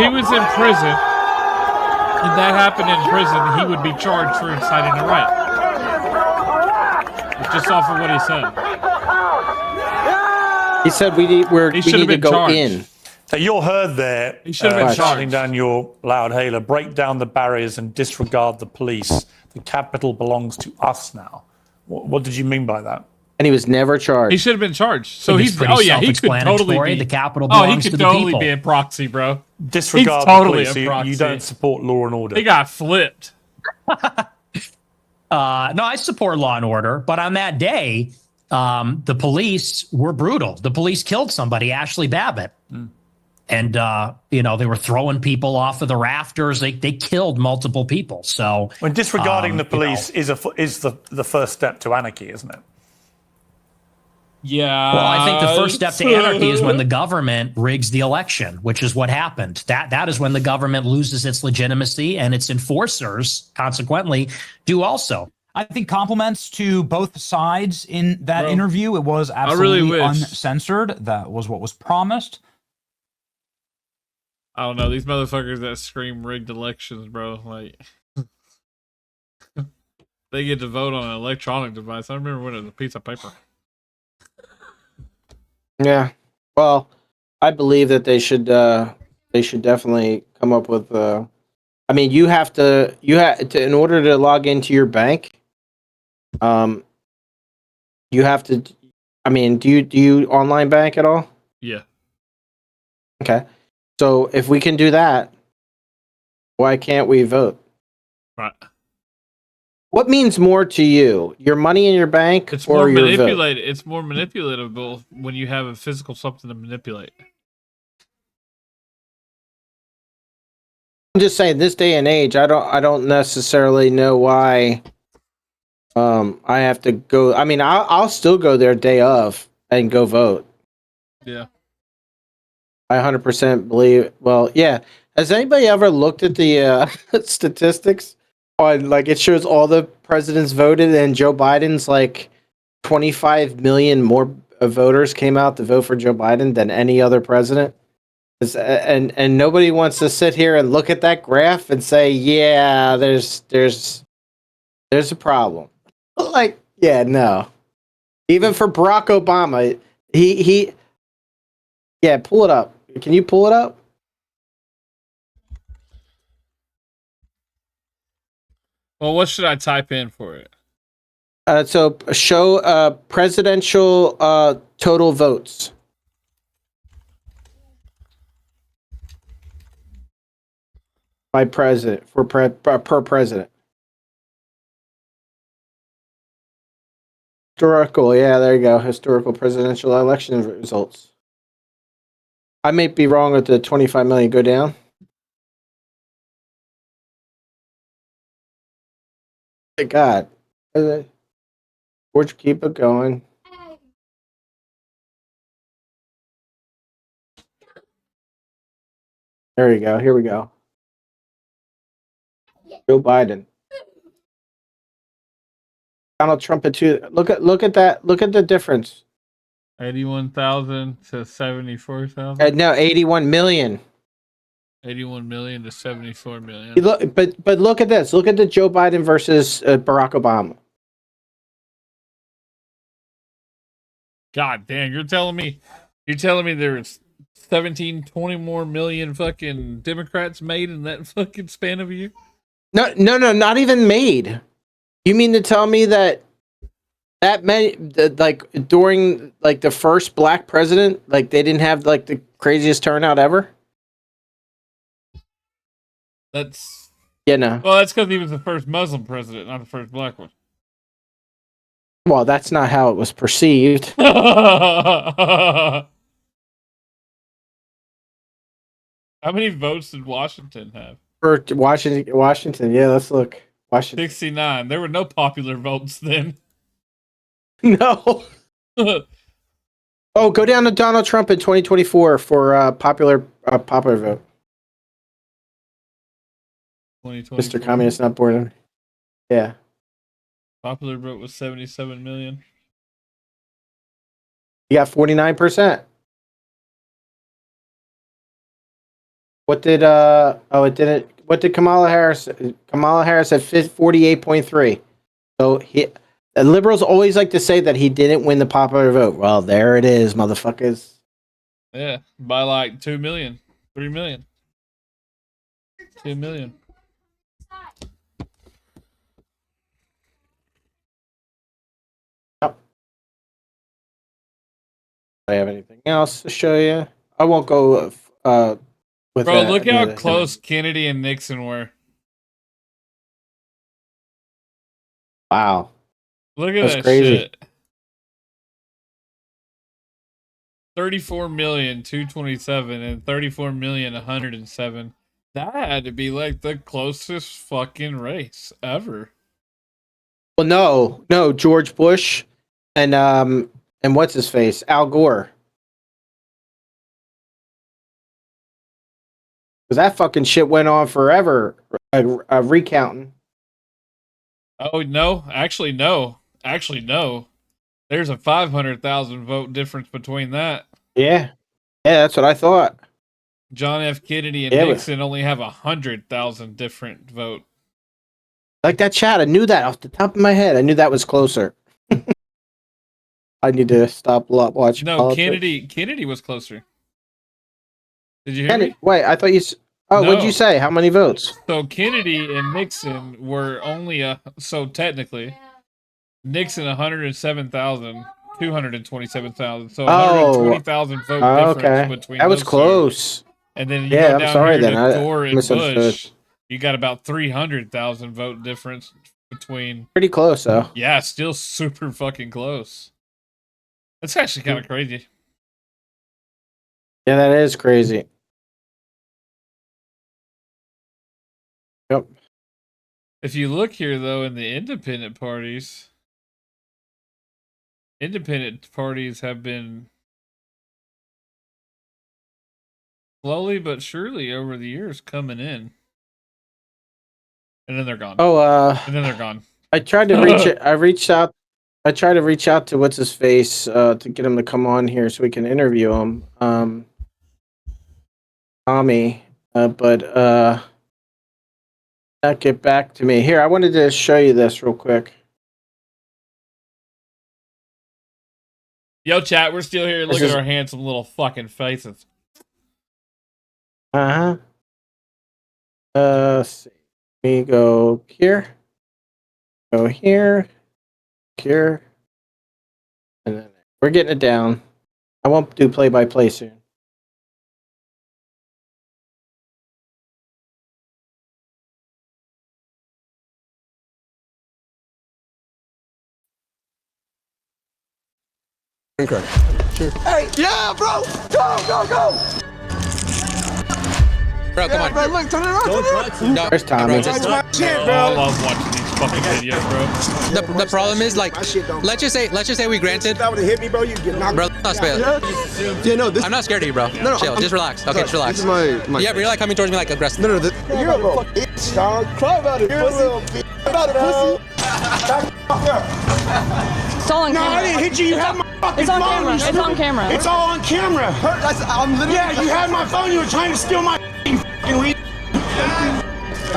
He was in prison. If that happened in prison, he would be charged for inciting a riot. Just off of what he said. He said we need to go charged. in. So you're heard there. He should have been shouting charged. down your loud hailer. Break down the barriers and disregard the police. The Capitol belongs to us now. What did you mean by that? And he was never charged. He should have been charged. So It's he's pretty he could totally self-explanatory. be. The Capitol Oh, he belongs could to the totally people. be a proxy, bro. Disregard He's totally the a police. proxy. You don't support law and order. He got flipped. No, I support law and order, but on that day, the police were brutal. The police killed somebody, Ashley Babbitt. And, they were throwing people off of the rafters. They killed multiple people. So When disregarding the police is the first step to anarchy, isn't it? Yeah. Well, I think the first step to anarchy is when the government rigs the election, which is what happened. That is when the government loses its legitimacy and its enforcers, consequently, do also. I think compliments to both sides in that interview. It was really absolutely wish. uncensored. That was what was promised. I don't know. These motherfuckers that scream rigged elections, bro. Like, they get to vote on an electronic device. I remember when it was a piece of paper. Yeah. Well, I believe that they should definitely come up with I mean, you have to in order to log into your bank, you have to I mean, do you online bank at all? Yeah. Okay. So, if we can do that, why can't we vote? Right. What means more to you? Your money in your bank It's or more your vote? manipulated. It's more manipulatable when you have a physical something to manipulate. I'm just saying, this day and age, I don't necessarily know why. I have to go. I mean, I'll still go there day of and go vote. Yeah. I 100% believe. Well, yeah. Has anybody ever looked at the statistics on like it shows all the presidents voted and Joe Biden's like 25 million more voters came out to vote for Joe Biden than any other president? And nobody wants to sit here and look at that graph and say, yeah, there's a problem. Like, yeah, no. Even for Barack Obama, he yeah, pull it up. Can you pull it up? Well, what should I type in for it? So show presidential total votes. By president for per president. Historical, yeah, there you go. Historical presidential election results. I may be wrong with the 25 million go down. Thank God. George, keep it going. There you go. Here we go. Joe Biden. Donald Trump at 2. Look at that. Look at the difference. 81,000 to 74,000. No, 81 million. 81 million to 74 million. You look, but look at this. Look at the Joe Biden versus Barack Obama. God damn, you're telling me there's 17, 20 more million fucking Democrats made in that fucking span of a year? No, not even made. You mean to tell me that many, like during like the first black president, like they didn't have like the craziest turnout ever? That's Yeah, no. well, that's because he was the first Muslim president, not the first black one. Well, that's not how it was perceived. How many votes did Washington have? For Washington, yeah, let's look. Washington. 69. There were no popular votes then. No. Oh, go down to Donald Trump in 2024 for popular vote. Mr. Communist not born. Yeah. Popular vote was 77 million. You got 49%. What did it didn't. What did Kamala Harris? Kamala Harris had 48.3. So the liberals always like to say that he didn't win the popular vote. Well, there it is, motherfuckers. Yeah, by like 2 million, 3 million, 2 million. Yep. Do I have anything else to show you? I won't go with Bro, look how close Kennedy and Nixon were. Wow. Look at That's that crazy. shit. 34,227,000 and 34,107,000. That had to be like the closest fucking race ever. Well, no, George Bush and what's his face? Al Gore. Because that fucking shit went on forever, recounting. Oh, no. Actually, no. There's a 500,000 vote difference between that. Yeah, that's what I thought. John F. Kennedy and Yeah, Nixon only have 100,000 different vote. Like that chat, I knew that off the top of my head. I knew that was closer. I need to stop watching. No, politics. Kennedy was closer. Did you hear me? Wait, I thought you. Oh, No. what'd you say? How many votes? So Kennedy and Nixon were only so technically Nixon 107,227,000. So 120,000 vote difference between that was those two. close. And then you Yeah, go I'm down sorry here then. to I Gore and misunderstood. Bush. You got about 300,000 vote difference between. Pretty close though. Yeah, still super fucking close. That's actually kind of crazy. Yeah, that is crazy. Yep. If you look here, though, in the independent parties have been slowly but surely over the years coming in. And then they're gone. Oh, And then they're gone. I tried to reach it. I tried to reach out to what's his face to get him to come on here so we can interview him. Tommy, but not get back to me. Here, I wanted to show you this real quick. Yo, chat, we're still here. Look This at is- our handsome little fucking faces. Let's see. We go here. Go here. Here. And then we're getting it down. I won't do play-by-play soon. Okay. Sure. Hey, yeah, bro! Go! Bro, come on. Bro, look, turn it around. No, There's Tommy. That's my shit, I bro. love watching these fucking videos, bro. The problem is, like, let's just say we granted. That would have hit me, bro. You get knocked. Bro, not scared. Yeah, no, this. I'm not scared of you, bro. No, Chill, just relax. Okay, just relax. This is my. Yeah, but you're like coming towards me like aggressive. No, you're a little bitch, dog. Cry about it, pussy. About it, pussy. It's all on No, camera. I didn't hit you. You had my fucking It's on phone. camera. you It's stupid- on camera. It's all on camera. I'm literally. Yeah, you had my phone. You were trying to steal my fucking weed.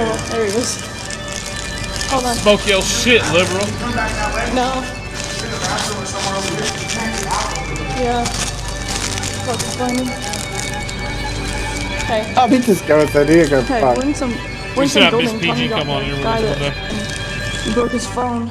Oh, there he is. Hold on. Smoke your shit, liberal. No. Yeah. What's funny? Hey. I'll be just going to here. Go Hey, fuck. we're in some have Miss building. PG Tommy got come on the here with guy us that broke his phone.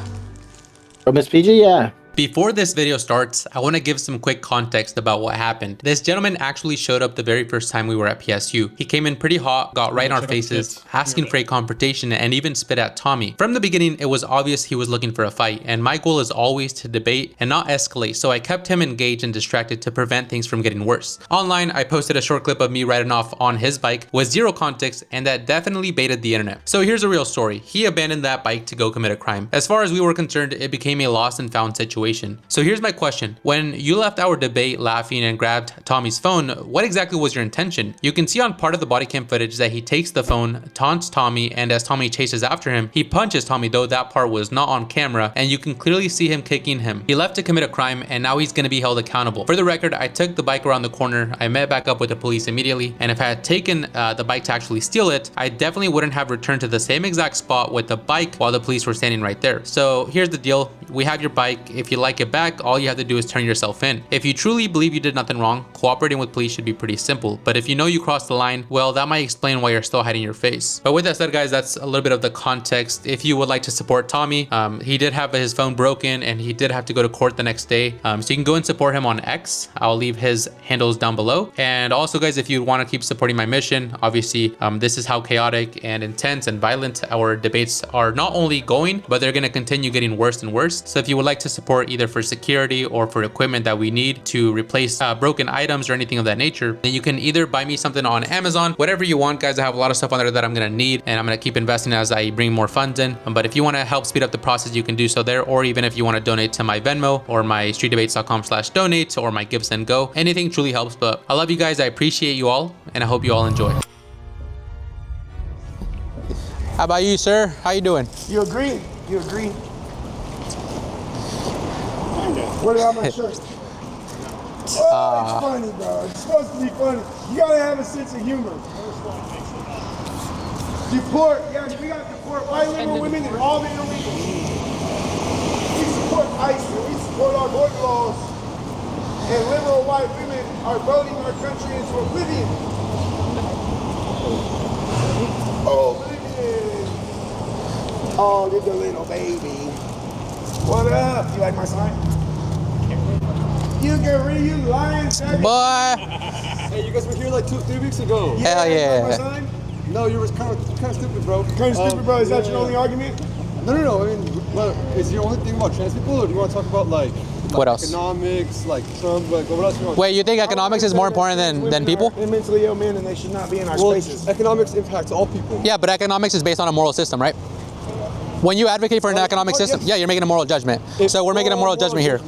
Oh, Miss PG, yeah. Before this video starts, I want to give some quick context about what happened. This gentleman actually showed up the very first time we were at PSU. He came in pretty hot, got right in our faces, asking for a confrontation, and even spit at Tommy. From the beginning, it was obvious he was looking for a fight, and my goal is always to debate and not escalate, so I kept him engaged and distracted to prevent things from getting worse. Online, I posted a short clip of me riding off on his bike with zero context, and that definitely baited the internet. So here's a real story. He abandoned that bike to go commit a crime. As far as we were concerned, it became a lost and found situation. So here's my question. When you left our debate laughing and grabbed Tommy's phone, what exactly was your intention? You can see on part of the body cam footage that he takes the phone, taunts Tommy, and as Tommy chases after him, he punches Tommy, though that part was not on camera, and you can clearly see him kicking him. He left to commit a crime, and now he's gonna be held accountable. For the record, I took the bike around the corner, I met back up with the police immediately, and if I had taken the bike to actually steal it, I definitely wouldn't have returned to the same exact spot with the bike while the police were standing right there. So here's the deal. We have your bike. If you like it back, all you have to do is turn yourself in. If you truly believe you did nothing wrong, cooperating with police should be pretty simple. But if you know you crossed the line, well, that might explain why you're still hiding your face. But with that said, guys, that's a little bit of the context. If you would like to support Tommy, he did have his phone broken and he did have to go to court the next day. So you can go and support him on X. I'll leave his handles down below. And also, guys, if you want to keep supporting my mission, obviously, this is how chaotic and intense and violent our debates are not only going, but they're going to continue getting worse and worse. So if you would like to support either for security or for equipment that we need to replace broken items or anything of that nature, then you can either buy me something on Amazon, whatever you want, guys. I have a lot of stuff on there that I'm gonna need, and I'm gonna keep investing as I bring more funds in. But if you want to help speed up the process, you can do so there, or even if you want to donate to my Venmo or my streetdebates.com/donate or my GiveSendGo, anything truly helps. But I love you guys, I appreciate you all, and I hope you all enjoy. How about you, sir? How you doing? You agree? You agree? What about my shirt? Oh, it's funny, bro. It's supposed to be funny. You gotta have a sense of humor. Deport, yes, we got to deport white liberal women and all the illegals. We support ICE and we support our border laws. And liberal white women are voting our country into oblivion. Oblivion. Oh, this a little baby. What up? You like my sign? You can read, you lying, faggot. Boy. Hey, you guys were here like 2-3 weeks ago. Hell yeah. You like my sign? No, you were kind of stupid, bro. Kind of stupid, bro. Is that your only argument? No. I mean, what, is your only thing about trans people, or do you want to talk about like What else? economics, like Trump, like what else? You want? Wait, you think economics is more important than people? They're mentally ill men, and they should not be in our Well, spaces. economics impacts all people. Yeah, but economics is based on a moral system, right? When you advocate for an economic system, yeah, you're making a moral judgment. So we're making a moral judgment here.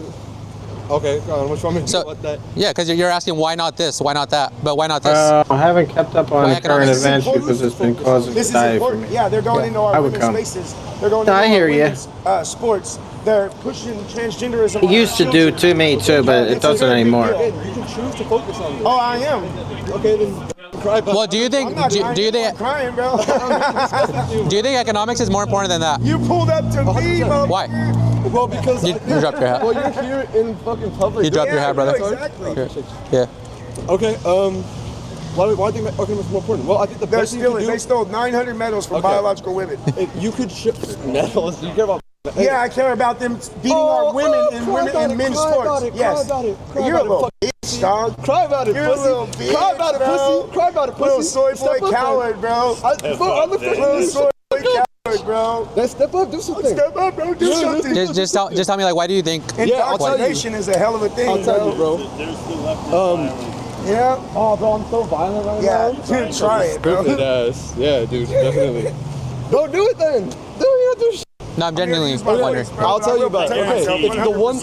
Okay, what you want me to do about that? Yeah, because you're asking why not this, why not that, but why not this? I haven't kept up on Why the current economics? events because it's been causing This is anxiety for important. me. Yeah, they're going into I our would women's come. spaces. They're going No, into I hear our ya. women's sports. They're pushing transgenderism. It used to do to me too, but it doesn't anymore. You can choose to focus on it. Oh, I am. Okay, then cry about Well, do you think do you think crying, bro? do you think economics is more important than that? You pulled up to me, bro. Why? Well, because You dropped your hat. well, you're here in fucking public. You dropped your hat, brother. Exactly. Yeah. Okay, why do you think economics is more important? Well, I think the They're best thing you can stealing. do. They stole 900 medals from Okay. biological women. If you could ship medals, you care about. Yeah, I care about them beating our women in men's sports. Yes. You're a little bitch, dog. Cry about it, You're pussy. a little bitch, Cry about it, bro. pussy. Cry about it, pussy. Little soy Step boy up, coward, bro. I look for Little soy boy coward, bro. Then step up, do something. Step up, bro. Do something. Just tell me like why do you think? Indoctrination is a hell of a thing, I'll tell you, bro. Yeah. Oh, bro, I'm so violent right Yeah, now. dude, try it, bro. Stupid ass. Yeah, dude, definitely. Don't do it then. You don't do shit. No, I'm genuinely wondering. I'll tell you about it. Okay, if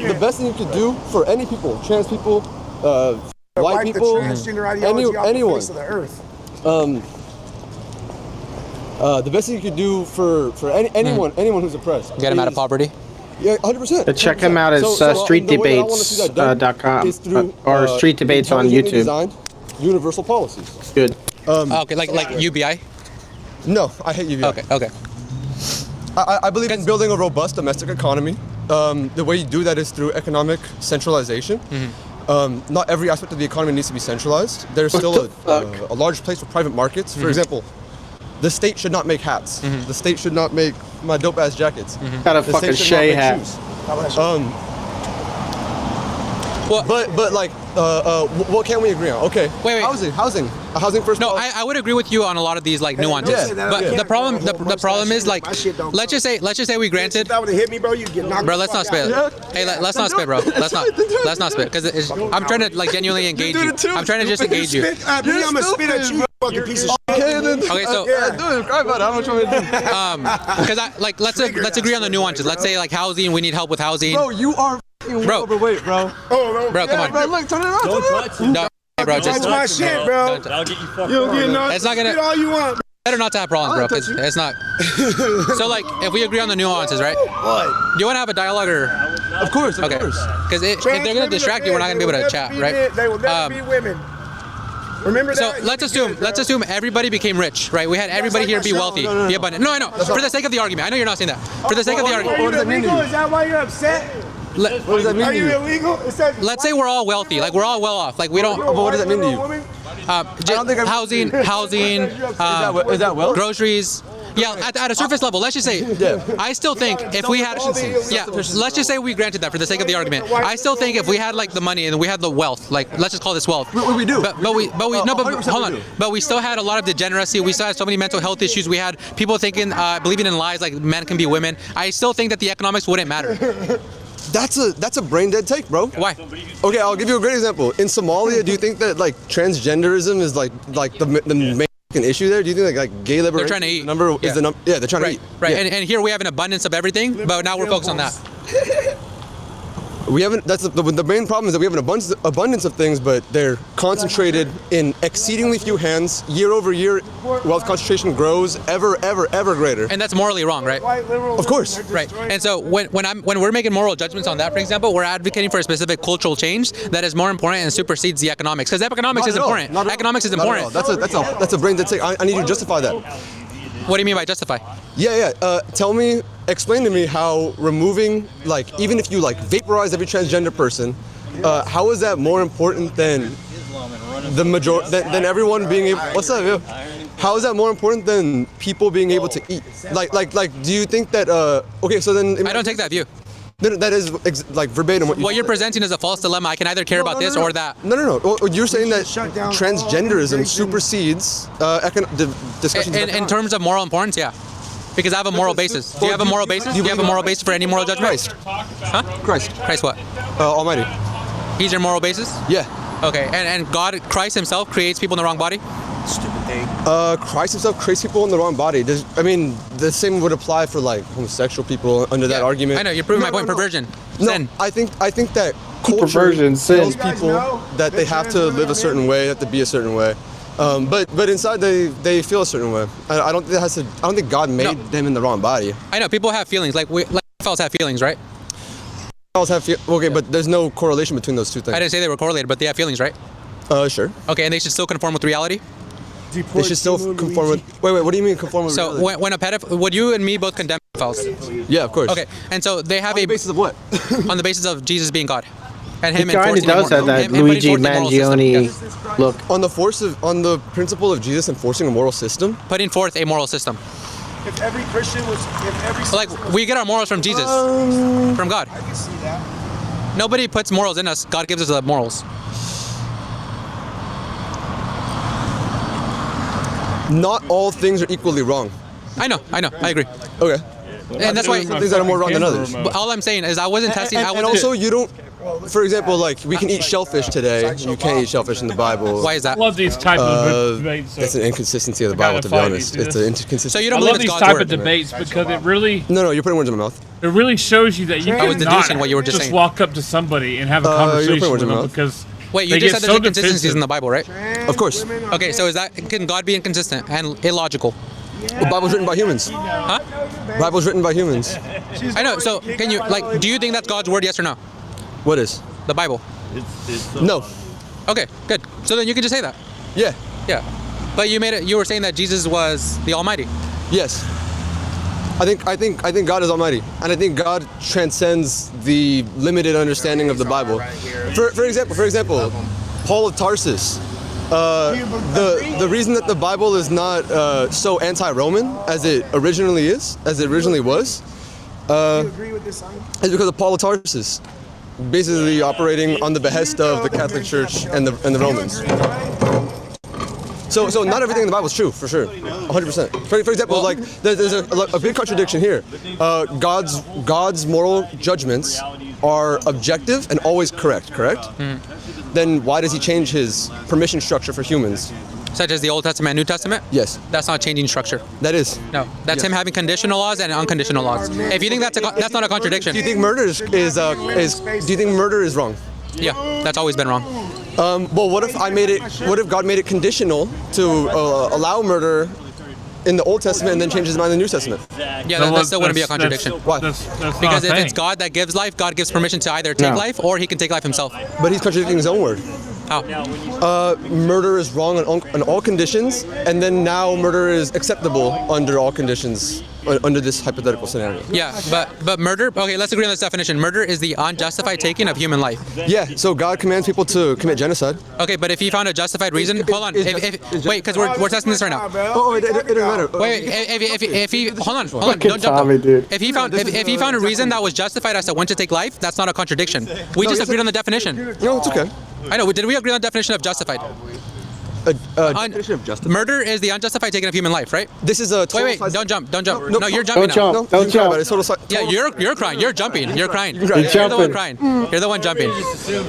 the best thing you could do for any people, trans people, white Wipe people, the transgender ideology off anyone. the face of the earth. The best thing you could do for anyone who's oppressed. Get him out of is- poverty. Yeah, 100%. Check him out at streetdebates.com or Street Debates on YouTube. Designed universal policies. Good. Okay, like UBI. No, I hate UBI. Okay. I believe in building a robust domestic economy. The way you do that is through economic centralization. Not every aspect of the economy needs to be centralized. There's still a large place for private markets. For example, the state should not make hats. The state should not make my dope ass jackets. Got a The fucking state should not Shea make hat. shoes. But like, what can we agree on? Okay. Wait. Housing first. No, I would agree with you on a lot of these like nuances. But the problem is like, let's just say we granted. If that would have hit me, bro, you'd get knocked. Bro, let's not spit. Hey, let's not spit, bro. Let's not spit, because I'm trying to like genuinely engage you. I'm trying to just engage you. I'm gonna spit at you, fucking piece of shit. Okay, so dude, cry about it. I don't know what you want me to do. because let's agree on the nuances. Let's say like housing, we need help with housing. Bro, you are Bro. overweight, bro. Bro, come on. Bro, look, turn it around. No, hey, bro, just That's my shit, bro. You'll get knocked. It's not gonna. Spit all you want. Better not to have problems, bro. 'Cause it's not. So like, if we agree on the nuances, right? What? Do you want to have a dialogue or? Of course, Okay. Because if they're gonna distract you, we're not gonna be able to chat, right? They will never be women. Remember So that? let's assume everybody became rich, right? We had everybody here be wealthy, be abundant. No, I know. For the sake of the argument, I know you're not saying that. For the sake of the Are argument, you illegal? Is that why you're upset? What does that mean Are to you you? illegal? It says let's say we're all wealthy, like we're all well off, like we don't. But what does that mean to you? Housing, Is that well? groceries. Yeah, at a surface level, let's just say, I still think if we had, let's just say we granted that for the sake of the argument. I still think if we had like the money and we had the wealth, like let's just call this wealth. We do. But hold on. But we still had a lot of degeneracy. We still had so many mental health issues. We had people thinking, believing in lies like men can be women. I still think that the economics wouldn't matter. That's a brain dead take, bro. Why? Okay, I'll give you a great example. In Somalia, do you think that like transgenderism is like the main issue there? Do you think like gay liberation? They're trying to eat. Is the number? Yeah, they're trying to eat. Right. Yeah. And here we have an abundance of everything, but now we're focused on that. We haven't. That's the main problem is that we have an abundance of things, but they're concentrated in exceedingly few hands. Year over year, wealth concentration grows ever greater. And that's morally wrong, right? Of course. Right. And so when we're making moral judgments on that, for example, we're advocating for a specific cultural change that is more important and supersedes the economics. Because economics is important. Economics is important. That's a brain dead take. I need you to justify that. What do you mean by justify? Yeah. Explain to me how removing, like, even if you like vaporize every transgender person, how is that more important than the majority, than everyone being able? What's up, yo? How is that more important than people being able to eat? Like, do you think that? Okay, so then I don't take that view. Then that is like verbatim what you. What you're presenting is a false dilemma. I can either care about this or that. No. Well, you're saying that transgenderism supersedes discussions. In terms of moral importance, yeah. Because I have a moral basis. Do you have a moral basis? Do you have a moral basis for any moral judgment? Christ. Huh? Christ. Christ what? Almighty. He's your moral basis? Yeah. Okay, and God, Christ himself creates people in the wrong body? Stupid thing. Christ himself creates people in the wrong body. The same would apply for like homosexual people under that argument. I know, you're proving my point. Perversion. Sin. I think that culture Perversion, tells sin. people that they have to live a certain way, have to be a certain way. But inside they feel a certain way. I don't think I don't think God made them in the wrong body. I know, people have feelings. Like pedophiles have feelings, right? Okay, but there's no correlation between those two things. I didn't say they were correlated, but they have feelings, right? Sure. Okay, and they should still conform with reality? They should still conform with. Wait. What do you mean conform with? So reality? when a pedophile, would you and me both condemn pedophiles? Yeah, of course. Okay, and so they have on the basis of what? On the basis of Jesus being God, and He him kind of enforcing does have that Luigi Mangione look. On the principle of Jesus enforcing a moral system. Putting forth a moral system. If every Christian was, like we get our morals from Jesus, from God. I can see that. Nobody puts morals in us. God gives us the morals. Not all things are equally wrong. I know. I agree. Okay. And that's why some things that are more wrong than others. But all I'm saying is I wasn't testing. And also, you don't. For example, like we can eat shellfish today. You can't eat shellfish in the Bible. Why is that? I love these type of debates. That's an inconsistency of the Bible, to be honest. It's an inconsistency. So you don't I believe love it's these God's type word. of debates because it really. No, you're putting words in my mouth. It really shows you that you I was cannot deducing what you were just saying. walk up to somebody and have a You're conversation putting words with in my them mouth. because. Wait, you they just get said there's so inconsistencies defensive. in the Bible, right? Of course. Okay, so can God be inconsistent and illogical? The Bible's written by humans. Huh? Bible's written by humans. I know. So can you do you think that's God's word? Yes or no? What is? The Bible. No. Okay, good. So then you can just say that. Yeah. Yeah. But you were saying that Jesus was the Almighty. Yes. I think God is Almighty, and I think God transcends the limited understanding of the Bible. For example, Paul of Tarsus. The reason that the Bible is not so anti-Roman as it originally was, is because of Paul of Tarsus, basically operating on the behest of the Catholic Church and the Romans. So not everything in the Bible is true, for sure, 100%. For example, like there's a big contradiction here. God's moral judgments are objective and always correct. Then why does he change his permission structure for humans? Such as the Old Testament and New Testament? Yes. That's not changing structure. That is. No, that's him having conditional laws and unconditional laws. If you think that's not a contradiction. Do you think murder is do you think murder is wrong? Yeah, that's always been wrong. Well, what if God made it conditional to allow murder in the Old Testament and then change his mind in the New Testament? Yeah, that still wouldn't be a contradiction. Why? Because if it's God that gives life, God gives permission to either take life or he can take life himself. But he's contradicting his own word. How? Murder is wrong on all conditions, and then now murder is acceptable under all conditions, under this hypothetical scenario. Yeah, but murder, okay, let's agree on this definition. Murder is the unjustified taking of human life. Yeah, so God commands people to commit genocide. Okay, but if he found a justified reason, hold on. Wait, because we're testing this right now. Oh, it doesn't matter. Wait, if he, hold on, don't jump. Tommy, dude. If he found a reason that was justified as to when to take life, that's not a contradiction. We just agreed on the definition. No, it's okay. I know. Did we agree on the definition of justified? Definition of justified. Murder is the unjustified taking of human life, right? This is a total wait, don't jump. No, you're Don't jumping now. jump. Don't jump. Yeah, you're crying. You're jumping. You're crying. You're You're the one jumping. crying. You're the one jumping.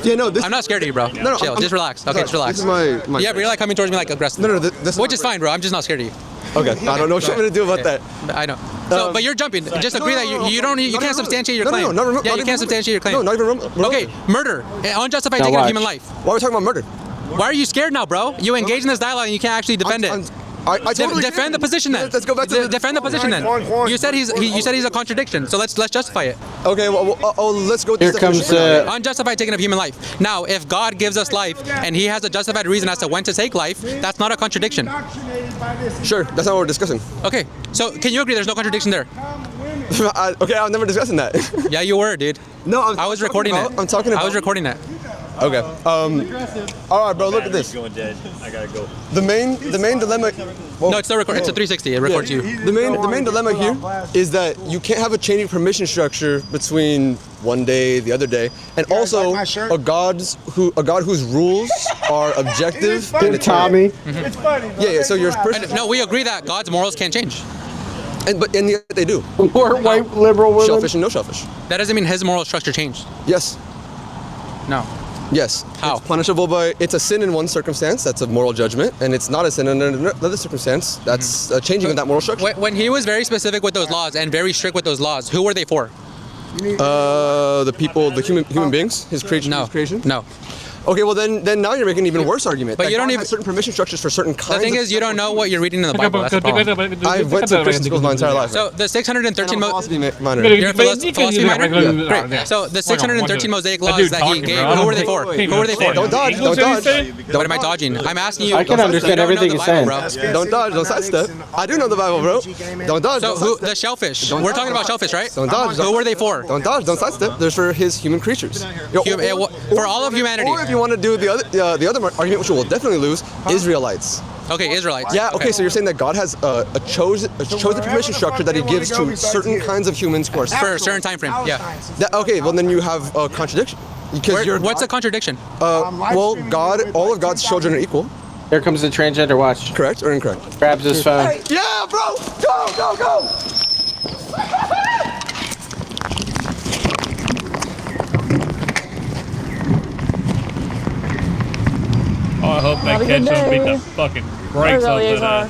Yeah, no, this. I'm not scared of you, bro. No, Chill. Just relax. Okay, just relax. This is my Yeah, but you're like coming towards me like aggressive. No, this Which is fine, bro. I'm just not scared of you. Okay, I don't know what you're gonna do about that. I know. So, but you're jumping. Just agree that you can't substantiate your claim. No, yeah, you can't substantiate your claim. No, not even remotely. Okay, murder, unjustified Now taking of watch. human life. Why are we talking about murder? Why are you scared now, bro? You engage in this dialogue and you can't actually defend it. I totally defend the position then. Let's go back to defend the position then. You said he's a contradiction. So let's justify it. Okay, well, let's go. Here comes unjustified taking of human life. Now, if God gives us life and He has a justified reason as to when to take life, that's not a contradiction. Sure, that's not what we're discussing. Okay, so can you agree there's no contradiction there? Okay, I'm never discussing that. Yeah, you were, dude. No, I was recording it. I'm talking about. I was recording it. Okay. All right, bro. Look at this. I gotta go. The main dilemma. Well, No, it's still recording. It's a 360. It records you. The main dilemma here is that you can't have a changing permission structure between one day, the other day, and also a God whose rules are objective and eternal. It's funny. Yeah. So your person. No, we agree that God's morals can't change. But yet they do. More white liberal women. Shellfish and no shellfish. That doesn't mean his moral structure changed. Yes. No. Yes. How? It's punishable by. It's a sin in one circumstance. That's a moral judgment, and it's not a sin in another circumstance. That's a changing of that moral structure. When he was very specific with those laws and very strict with those laws, who were they for? The people, the human beings, his creation. No. His creation. No. Okay, well then now you're making an even worse argument. But that you don't God even has certain permission structures for certain kinds. The thing is, you don't know what you're reading in the Bible. That's the problem. I went to Christian schools my entire life. So the 613 minor. You're a philosophy minor? Great. So the 613 Mosaic laws that he gave, who were they for? Who were they for? Don't dodge. Don't dodge. What am I dodging? I'm asking you. I can understand everything you're saying. Don't dodge. Don't sidestep. I do know the Bible, bro. Don't dodge. So who? The shellfish. We're talking about shellfish, right? Don't dodge. Who were they for? Don't dodge. Don't sidestep. They're for his human creatures. For all of humanity. Or if you want to do the other argument, which we'll definitely lose, Israelites. Okay, Israelites. Yeah. Okay. So you're saying that God has a chosen permission structure that He gives to certain kinds of humans who are for a certain time frame. Yeah. Okay. Well, then you have a contradiction. Because what's a contradiction? Well, all of God's children are equal. Here comes the transgender. Watch. Correct or incorrect? Grabs his phone. Yeah, bro. Go. Oh, I hope that catch him beat the fucking brakes off of that.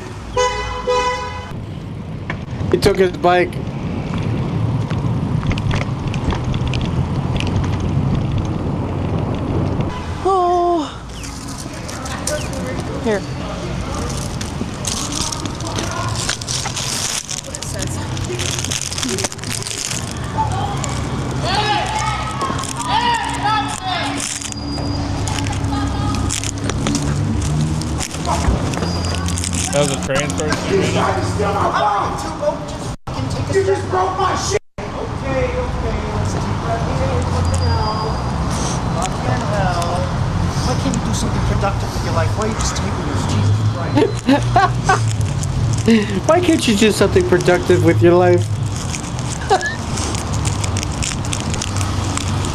He took his bike. Oh. Here. That was a transfer. You just broke my shit. Okay. Let's keep that here. Fucking hell. Why can't you do something productive with your life? Why are you just taking this? Jesus Christ. Why can't you do something productive with your life?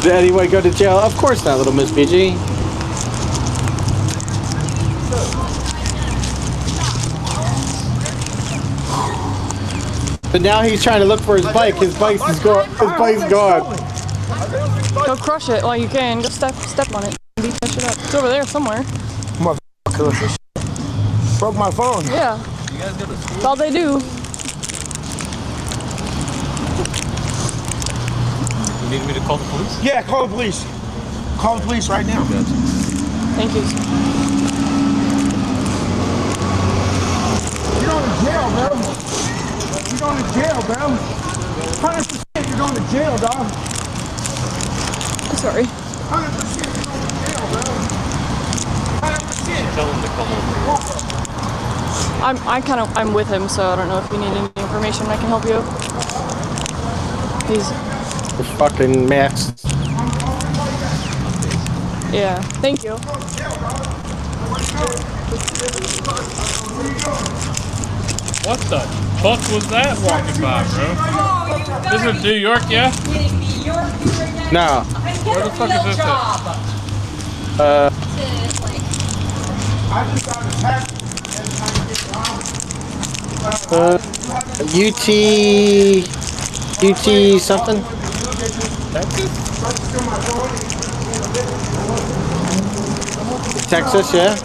Did anyone go to jail? Of course not, little Miss PG. But now he's trying to look for his bike. His bike's gone. His bike's gone. Go crush it while you can. Go step on it. Beat that shit up. It's over there somewhere. Motherfucker. Broke my phone. Yeah. That's all they do. You need me to call the police? Yeah, call the police. Call the police right now. Thank you. You're going to jail, bro. You're going to jail, bro. 100% you're going to jail, dog. I'm sorry. 100% you're going to jail, bro. 100%. Tell him to come over. I'm with him, so I don't know if you need any information. I can help you. He's The fucking masks. Yeah. Thank you. What the fuck was that walking by, bro? This is New York, yeah? No. Where the fuck is this at? UT something? Texas, yeah?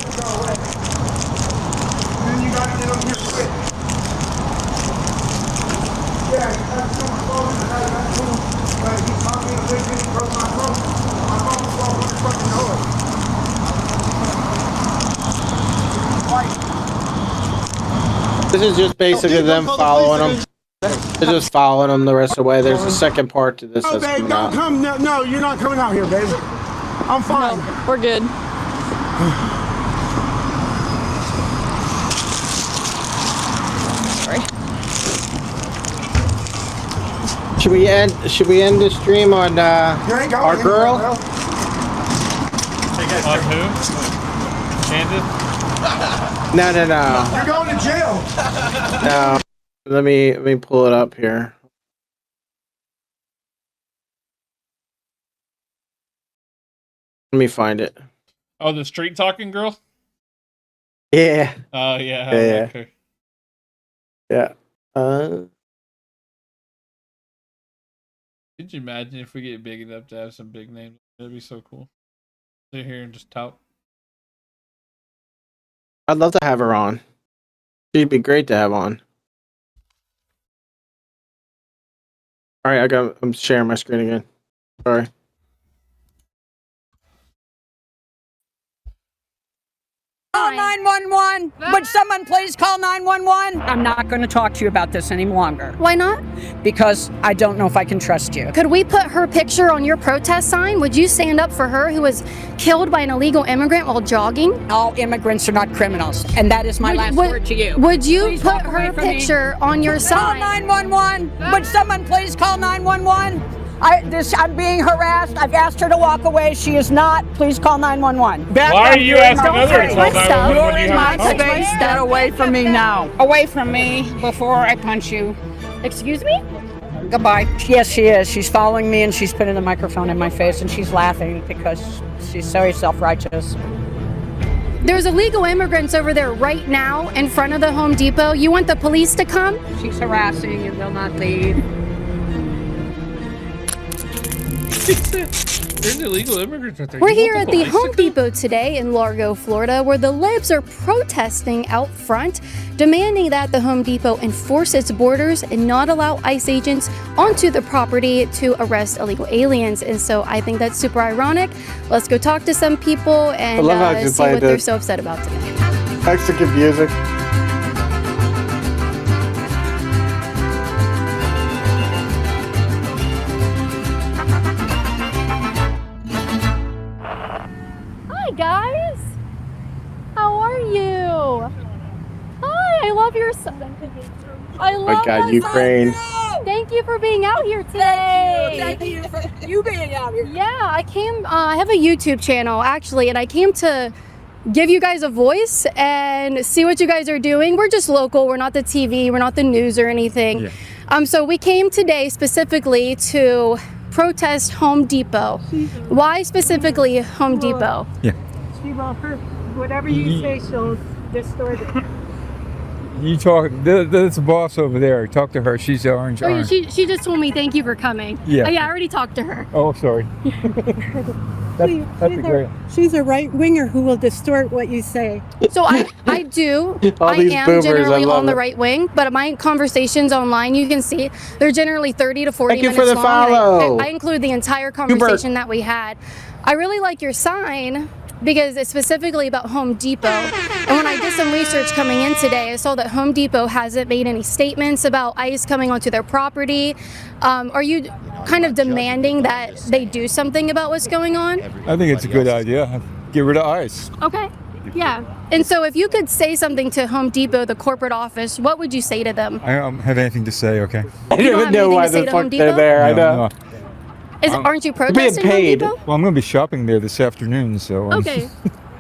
This is just basically them following him. They're just following him the rest of the way. There's a second part to this No, that's babe, coming don't out. come. No, you're not coming out here, baby. I'm fine. No, we're good. Sorry. Should we end the stream on our girl? On who? Candace? No. You're going to jail. No. Let me pull it up here. Let me find it. Oh, the street talking girl? Yeah. Oh, yeah. Yeah. Okay. Yeah. Could you imagine if we get big enough to have some big names? That'd be so cool. Sit here and just tout. I'd love to have her on. She'd be great to have on. All right, I'm sharing my screen again. Sorry. Call 911. Would someone please call 911? I'm not going to talk to you about this any longer. Why not? Because I don't know if I can trust you. Could we put her picture on your protest sign? Would you stand up for her who was killed by an illegal immigrant while jogging? All immigrants are not criminals, and that is my last word to you. Would you Please put walk away her from me. picture on your Call sign? 911. Would someone please call 911? I'm being harassed. I've asked her to walk away. She is not. Please call 911. Why are you asking her to call 911 You're when you in my have a space. Get away from me now. Away from me before I punch you. Excuse me? Goodbye. Yes, she is. She's following me and she's putting the microphone in my face and she's laughing because she's very self-righteous. There's illegal immigrants over there right now in front of the Home Depot. You want the police to come? She's harassing and will not leave. There's illegal immigrants right there. We're You here want at the police Home to come? Depot today in Largo, Florida, where the libs are protesting out front, demanding that the Home Depot enforce its borders and not allow ICE agents onto the property to arrest illegal aliens. And so I think that's super ironic. Let's go talk to some people and love how you see played what they're this. so upset about today. Extra good music. Hi guys, how are you? Hi, I love your son. I love my God, my Ukraine. son. Thank you for being out here today. Thank you for you being out here. Yeah, I came. I have a YouTube channel actually, and I came to give you guys a voice and see what you guys are doing. We're just local. We're not the TV. We're not the news or anything. Yeah. So we came today specifically to protest Home Depot. Why specifically Home Depot? Yeah. She will hurt. Whatever you say, she'll distort it. You talk. There's a boss over there. Talk to her. She's the orange. Oh, yeah, orange. she just told me thank you for coming. Yeah. Oh, yeah, I already talked to her. Oh, sorry. That's great. She's a right winger who will distort what you say. So I do. All I these am boomers, I generally love on the it. right wing, but my conversations online, you can see, they're generally 30 to 40 Thank you minutes for the long. follow. I include the entire conversation that we had. I really like your sign because it's specifically about Home Depot. And when I did some research coming in today, I saw that Home Depot hasn't made any statements about ICE coming onto their property. Are you kind of demanding that they do something about what's going on? I think it's a good idea. Get rid of ICE. Okay. Yeah. And so if you could say something to Home Depot, the corporate office, what would you say to them? I don't have anything to say. Okay. I don't even know why the fuck they're there. I know. Aren't you protesting Home Depot? Well, I'm going to be shopping there this afternoon. So. Okay.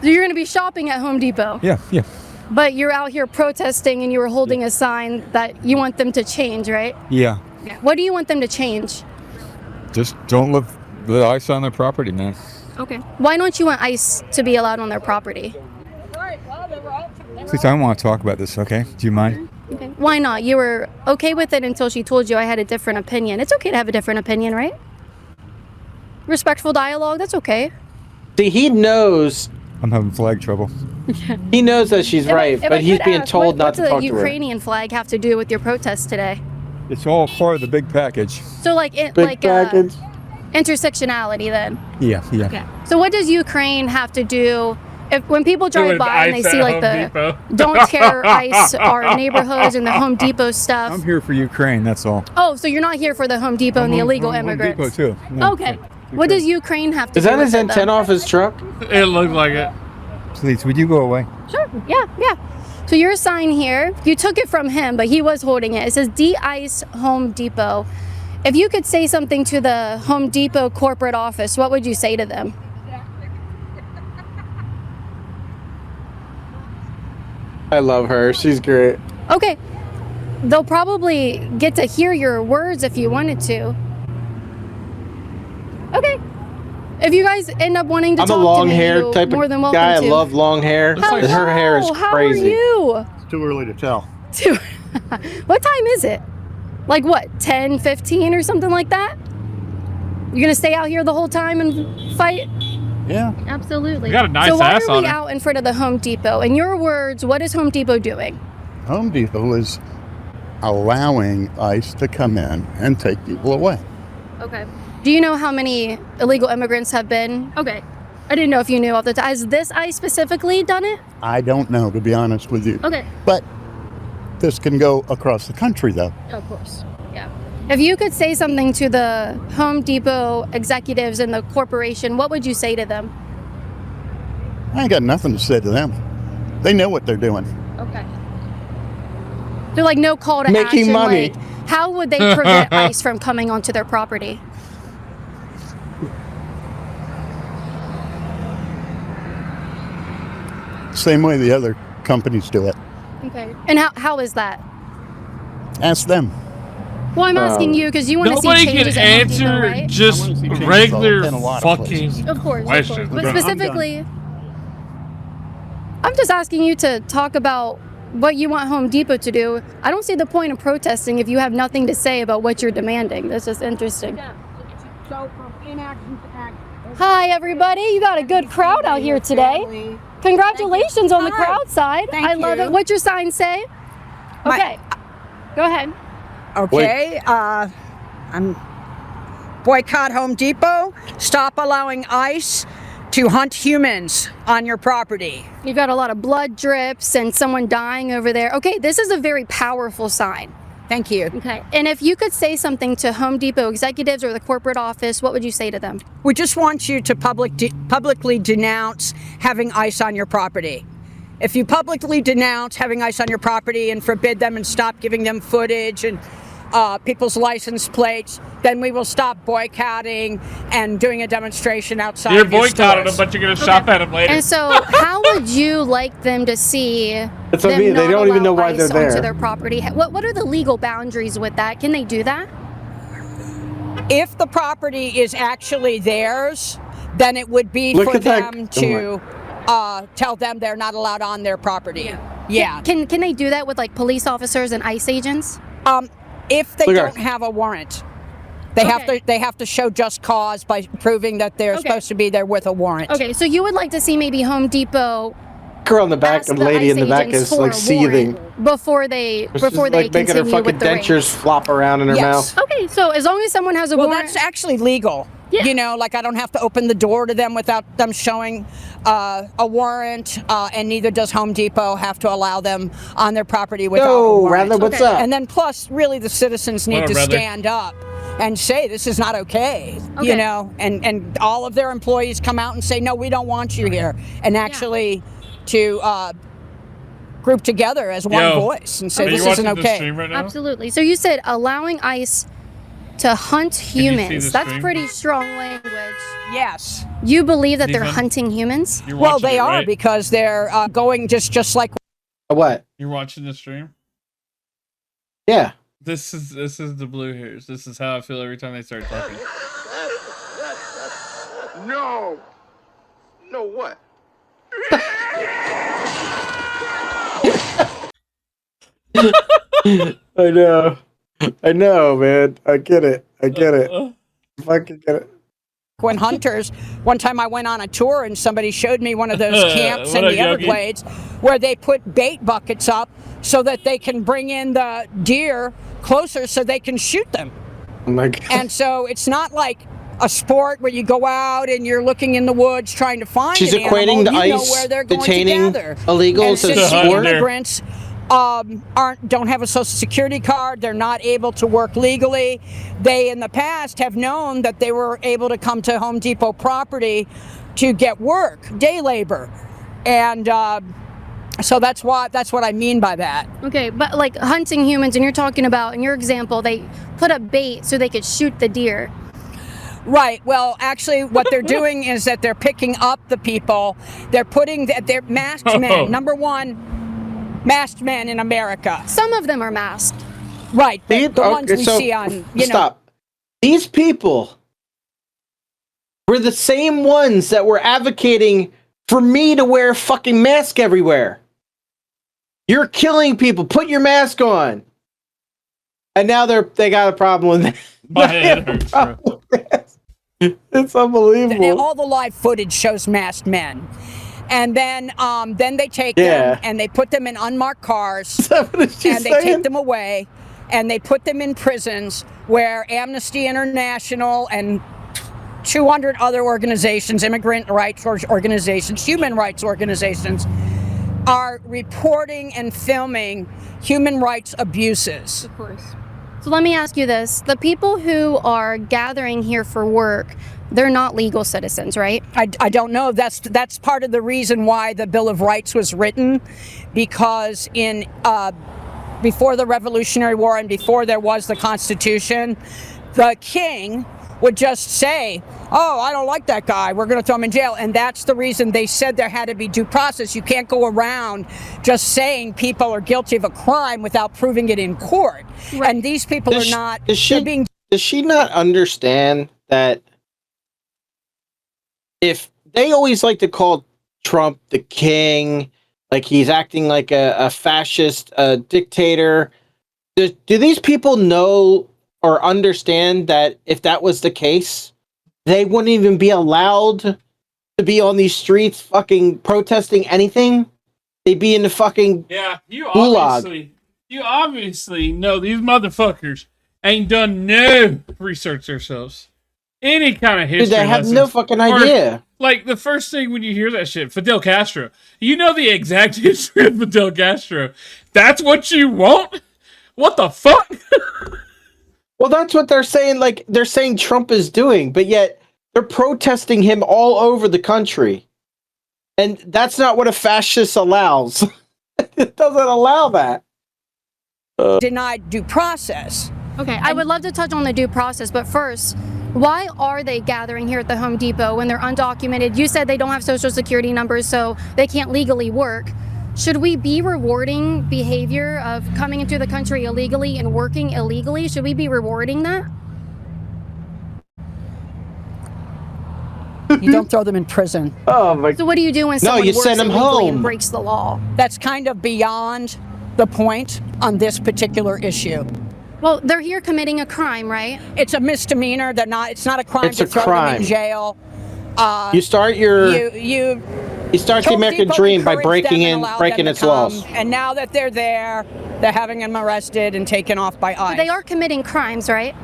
So you're going to be shopping at Home Depot, Yeah. but you're out here protesting and you were holding a sign that you want them to change, right? Yeah. What do you want them to change? Just don't let ICE on their property, man. Okay. Why don't you want ICE to be allowed on their property? Please, I don't want to talk about this. Okay. Do you mind? Okay. Why not? You were okay with it until she told you I had a different opinion. It's okay to have a different opinion, right? Respectful dialogue, that's okay. See, he knows. I'm having flag trouble. He knows that she's right, If I but he's could being ask, told not what's to talk the to her. Ukrainian flag have to do with your protest today? It's all part of the big package. So like intersectionality then. Yeah. Okay. So what does Ukraine have to do when people drive Doing by and they ice see at like Home the Depot. don't terrorize our neighborhoods and the Home Depot stuff. I'm here for Ukraine. That's all. Oh, so you're not here for the Home Depot and the illegal immigrants? Home Depot too. No. Okay. What does Ukraine have to Is do that with his it, antenna though? off his truck? It looked like it. Please, would you go away? Sure. Yeah. So your sign here, you took it from him, but he was holding it. It says De-ice Home Depot. If you could say something to the Home Depot corporate office, what would you say to them? I love her. She's great. Okay. They'll probably get to hear your words if you wanted to. Okay. If you guys end up wanting to I'm a talk long to me, hair you're type more of than welcome guy. I to. love long hair. Hello, Her hair is how crazy. are you? It's too early to tell. What time is it? Like what, 10, 15 or something like that? You're gonna stay out here the whole time and fight? Yeah. Absolutely. You got a nice so why ass are on we her. out in front of the Home Depot? In your words, what is Home Depot doing? Home Depot is allowing ICE to come in and take people away. Okay. Do you know how many illegal immigrants have been? Okay. I didn't know if you knew off the top. Has this ICE specifically done it? I don't know, to be honest with you. Okay. But this can go across the country, though. Of course. Yeah. If you could say something to the Home Depot executives and the corporation, what would you say to them? I ain't got nothing to say to them. They know what they're doing. Okay. They're like no call to Making action. money. Like, how would they prevent ICE from coming onto their property? Same way the other companies do it. Okay. And how is that? Ask them. Well, I'm asking you because you want to see Nobody changes can at Home Depot, answer right? just regular fucking Of course. questions. But specifically, I'm just asking you to talk about what you want Home Depot to do. I don't see the point of protesting if you have nothing to say about what you're demanding. That's just interesting. So from inaction to action. Hi, everybody. You got a good crowd out here today. Congratulations on the crowd side. I love it. What's your sign say? Okay. Go ahead. Okay, I'm boycott Home Depot. Stop allowing ICE to hunt humans on your property. You've got a lot of blood drips and someone dying over there. Okay, this is a very powerful sign. Thank you. Okay, and if you could say something to Home Depot executives or the corporate office, what would you say to them? We just want you to publicly denounce having ICE on your property. If you publicly denounce having ICE on your property and forbid them and stop giving them footage and people's license plates, then we will stop boycotting and doing a demonstration outside. You're of your boycotting them, stores. but you're gonna shop at them later. And so, how would you like them to see That's what I them mean. They not don't even allow know why ICE they're onto there. their property? What are the legal boundaries with that? Can they do that? If the property is actually theirs, then it would be Look for at that- them oh to tell them they're not allowed on their property. Yeah. Can they do that with like police officers and ICE agents? If they Look at don't have a warrant, they have to show just cause by proving that they're supposed to be there with a warrant. Okay, so you would like to see maybe Home Depot Girl in the back, ask the the lady in ICE the back agents is for like a seething. warrant before they She's like making her continue fucking with the raid. dentures flop around in her mouth. Okay, so as long as someone has a Well, warrant, that's actually legal. You know, like I don't have to open the door to them without them showing a warrant, and neither does Home Depot have to allow them on their property without a Yo, warrant. Radler, what's up? And then plus, really, the citizens need What to up, Radler? stand up and say this is not okay. Okay. You know, and all of their employees come out and say no, we don't want you here, and actually to group together as one voice and say are this you isn't watching okay. the stream right now? absolutely. So you said allowing ICE to hunt you see humans. the That's stream? pretty strong language. Yes. You believe that they're Ethan? hunting humans? You're Well, watching they it, are right? because they're going just like. What? You're watching the stream. Yeah. This is the blue hairs. This is how I feel every time they start talking. No. No what? I know, man. I get it. I get it. Fucking get it. When hunters, one time I went on a tour and somebody showed me one of those camps What in up, the Yogi? Everglades where they put bait buckets up so that they can bring in the deer closer so they can shoot them. Oh my God. And so it's not like a sport where you go out and you're looking in the woods trying to find She's an equating animal, the you know ice where they're going detaining to gather. illegals And as since a the sport. immigrants don't have a social security card, they're not able to work legally. They in the past have known that they were able to come to Home Depot property to get work, day labor, and so that's what I mean by that. Okay, but like hunting humans, and you're talking about, in your example, they put up bait so they could shoot the deer. Right. Well, actually, what they're doing is that they're picking up the people. They're putting they're masked men. Number one, masked men in America. Some of them are masked. Right. The ones we see on, Stop. These people were the same ones that were advocating for me to wear a fucking mask everywhere. You're killing people. Put your mask on. And now they got a problem with that. My head hurts, bro. It's unbelievable. All the live footage shows masked men. And then they take them and they put them in unmarked cars and they take them away and they put them in prisons where Amnesty International and 200 other organizations, immigrant rights organizations, human rights organizations, are reporting and filming human rights abuses. Of course. So let me ask you this. The people who are gathering here for work, they're not legal citizens, right? I don't know. That's part of the reason why the Bill of Rights was written, because in before the Revolutionary War and before there was the Constitution, the king would just say, oh, I don't like that guy, we're going to throw him in jail. And that's the reason they said there had to be due process. You can't go around just saying people are guilty of a crime without proving it in court. Right. And these people are not. Does she not understand that if they always like to call Trump the king, like he's acting like a fascist dictator, do these people know or understand that if that was the case, they wouldn't even be allowed to be on these streets fucking protesting anything? They'd be in the fucking gulag. You obviously know these motherfuckers ain't done no research themselves. Any kind of history. Dude, they have lessons. no fucking idea. Like, the first thing when you hear that shit, Fidel Castro. You know the exact history of Fidel Castro. That's what you want? What the fuck? Well, that's what they're saying. Like, they're saying Trump is doing, but yet they're protesting him all over the country. And that's not what a fascist allows. It doesn't allow that. Denied due process. Okay, I would love to touch on the due process, but first, why are they gathering here at the Home Depot when they're undocumented? You said they don't have social security numbers, so they can't legally work. Should we be rewarding behavior of coming into the country illegally and working illegally? Should we be rewarding that? You don't throw them in prison. Oh my! So what do you do when someone you works send them illegally home and breaks the law? That's kind of beyond the point on this particular issue. Well, they're here committing a crime, right? It's a misdemeanor. They're not. It's not a crime It's to a throw crime. them in jail. You start your You start the Home American Depot dream by encouraged them and allowed breaking them its to come, laws. And now that they're there, they're having them arrested and taken off by ICE. They are committing crimes, right?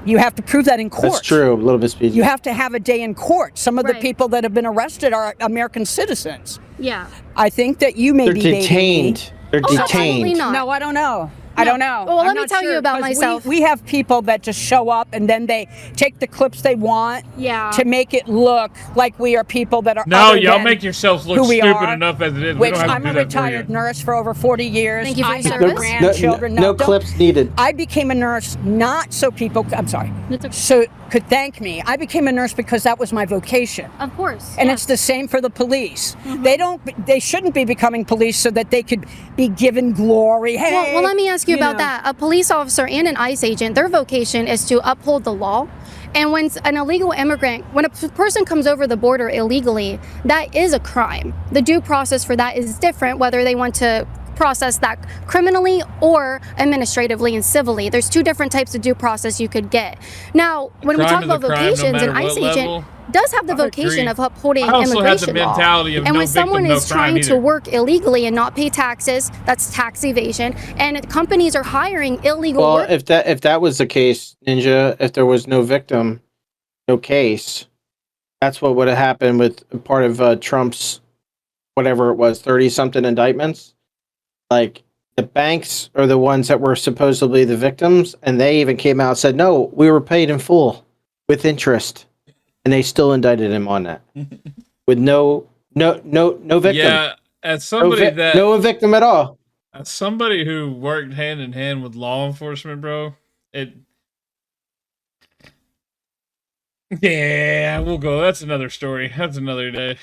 You have to prove that in court. That's true. A little bit speedy. You have to have a day in court. Some of the people that have been arrested are American citizens. Yeah. I think that you may They're be baiting me. detained. They're Oh, absolutely detained. not. No, I don't know. I don't know. Well, I'm let me not tell you sure, about 'cause myself. We have people that just show up and then they take the clips they want to make it look like we are people that are No, other y'all than make yourselves look who we stupid are, enough as it is. We Which don't have to I'm do a that for retired you. nurse for over 40 years. Thank you for I your have service. grandchildren. No don't- clips needed. I became a nurse not so people, I'm sorry, so could thank me. I became a nurse because that was my vocation. Of course. And it's the same for the police. They shouldn't be becoming police so that they could be given glory. Hey, Well, let me ask you about know. that. A police officer and an ICE agent, their vocation is to uphold the law. And when an illegal immigrant, when a person comes over the border illegally, that is a crime. The due process for that is different, whether they want to process that criminally or administratively and civilly. There's two different types of due process you could get. Now, when we Crime talk is a about crime, no vocations, matter an ICE what agent level. does have the I vocation agree. of upholding I also have the immigration law. mentality of And no when someone victim, no is crime trying to either. work illegally and not pay taxes, that's tax evasion. And companies are hiring illegal Well, workers. if that was the case, Ninja, if there was no victim, no case, that's what would have happened with part of Trump's, whatever it was, 30-something indictments. Like, the banks are the ones that were supposedly the victims, and they even came out and said, no, we were paid in full with interest. And they still indicted him on that. With no victim. Yeah, as somebody no victim at all. As somebody who worked hand in hand with law enforcement, bro, yeah, we'll go. That's another story. That's another day.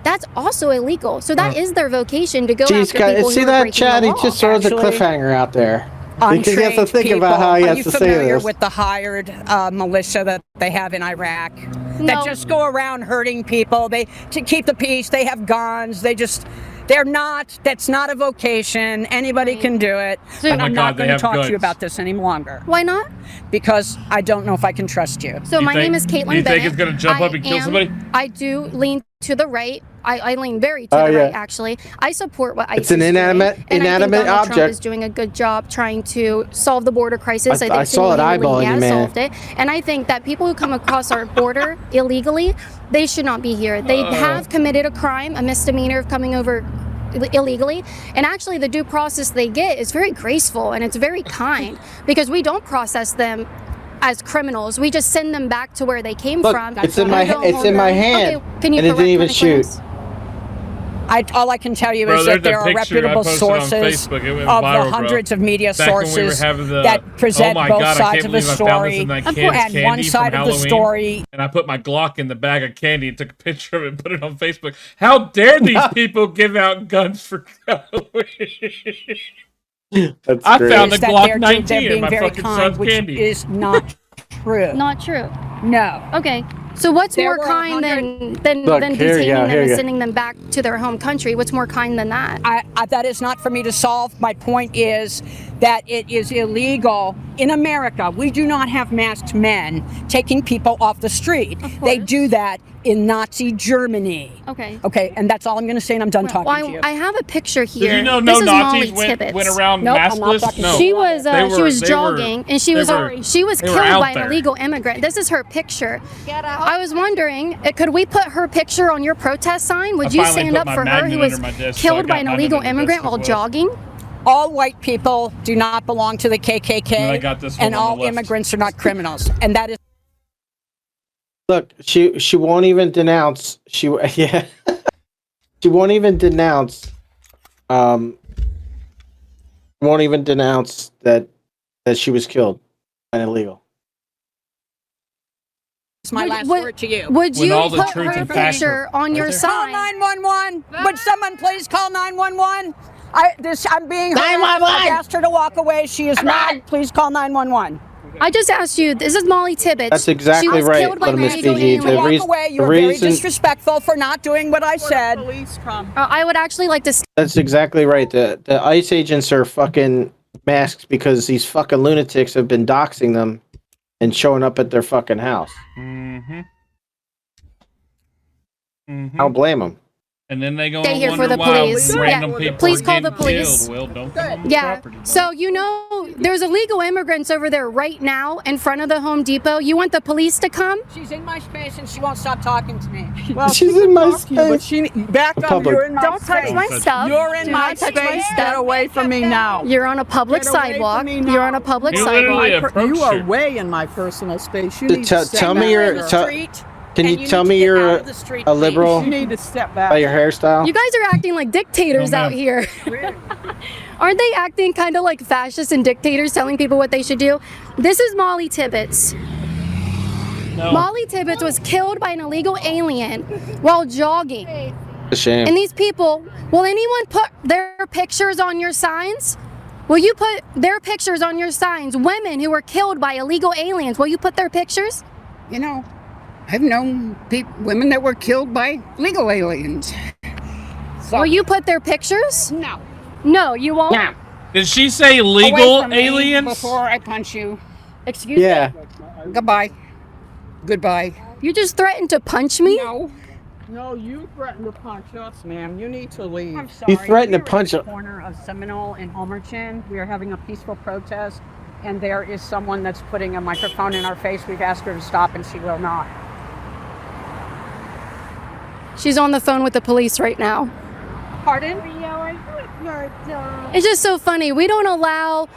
That's also illegal. So that is their vocation to go Jeez, after guys, people see who are that, breaking Chad? the He law. just throws a Actually, cliffhanger out there. Because you have to Untrained think people. about how he Are has you to say familiar this. with the hired militia that they have in Iraq? No. That just go around hurting people. To keep the peace. They have guns. That's not a vocation. Anybody can do it. So- But Oh my I'm God, not they going to have talk to you guns. about this any longer. Why not? Because I don't know if I can trust you. So my name is Caitlin You Bennett. think it's gonna jump up and kill somebody? I do lean to the right. I lean very to Oh, the yeah. right, actually. I support what ICE It's an is doing, inanimate- and I inanimate think Donald Trump object. is doing a good job trying to solve the border crisis. I I think saw it single-handedly eyeballing he you, has man. solved it. And I think that people who come across our border illegally, they should not be here. They have committed a crime, a misdemeanor of coming over illegally, and actually the due process they get is very graceful and it's very kind because we don't process them as criminals. We just send them back to where they came Look, from. it's in We my don't it's hold in my them. hand, Okay, can you and it didn't correct even my shoot. claims? All I can tell you Bro, is there's that there a are picture I reputable posted on sources Facebook. It went of viral, the bro. hundreds of media Back when we were sources having the- that present oh my both God, I sides can't of the believe I found this story. in that And kid's one candy side from of the Halloween. story. And I put my Glock in the bag of candy and took a picture of it and put it on Facebook. How dare these people give out guns for Halloween? I found the Is that Glock they're 19 in being my very fucking kind, son's which candy. is not true. Not true. No. Okay. So what's There more were kind 100 than Look, than here you detaining go, them here and you go. sending them back to their home country? What's more kind than that? That is not for me to solve. My point is that it is illegal in America. We do not have masked men taking people off the street. They do that in Nazi Germany. Okay. Okay, and that's all I'm going to say, and I'm done talking Well, to you. I have a picture here. Did you know This no is Nazis Molly Tibbetts. went around Nope, I'm not maskless? talking No. She was They she was were- jogging and she was they were killed out by an there. illegal immigrant. This is her picture. I was wondering, could we put her picture on your protest sign? Would I you finally stand put up my for her magnet who was under my desk, so I killed got by an mine illegal under the immigrant desk while as well. jogging? All white people do not belong to the KKK, And I got this one and on the all left. immigrants are not criminals. And that is Look, she won't even denounce. She won't even denounce. Won't even denounce that she was killed by an illegal. my last word to you. Would When you all the put truth her and facts picture are on your right there. Call sign? 911. Would someone please call 911? I'm being harassed. 911. I asked her to walk away. She is not. Please call 911. I just asked you. This is Molly Tibbetts. That's exactly she was right, Killed by Little an Miss illegal Piggy. alien. The Walk reason- away. You the were very reason- disrespectful for not doing what I said. I would actually like to. That's exactly right. The ICE agents are fucking masked because these fucking lunatics have been doxing them and showing up at their fucking house. Mm-hmm. I don't blame them. And then they go Stay and here for wonder the why police. random Yeah. people Please are call the getting police. killed. Well, don't come on the Yeah. property. So you know, there's illegal immigrants over there right now in front of the Home Depot. You want the police to come? She's in my space and she won't stop talking to me. She's in my But space. she back up. Public. You're in my Don't touch space. my stuff. You're in Do my not touch my space. stuff. Get away from me now. You're on a public Get away sidewalk. from me now. You're on a public You sidewalk. literally approached You are her. way in my personal space. You T- need tell- to step tell me back. your- Sir. tell- Can And you you tell need me to get you're out of the street, a liberal You need to step back. by your hairstyle? You guys are acting like dictators No, out ma'am. here. Aren't they acting kind of like fascists and dictators telling people what they should do? This is Molly Tibbetts. No. Molly Tibbetts was killed by an illegal alien while jogging. A shame. And these people, will anyone put their pictures on your signs? Will you put their pictures on your signs? Women who were killed by illegal aliens, will you put their pictures? You know, I've known women that were killed by legal aliens. So, Will you put their pictures? no. No, you won't. Yeah. Did she say Away legal from me aliens? before I punch you. Excuse me. Goodbye. Goodbye. You just threatened to punch me? No. No, you threatened to punch us, ma'am. You need to leave. I'm He sorry. threatened to We're punch at a- the corner of Seminole and Homerton. We are having a peaceful protest, and there is someone that's putting a microphone in our face. We've asked her to stop, and she will not. She's on the phone with the police right now. Pardon? It's just so funny. We don't allow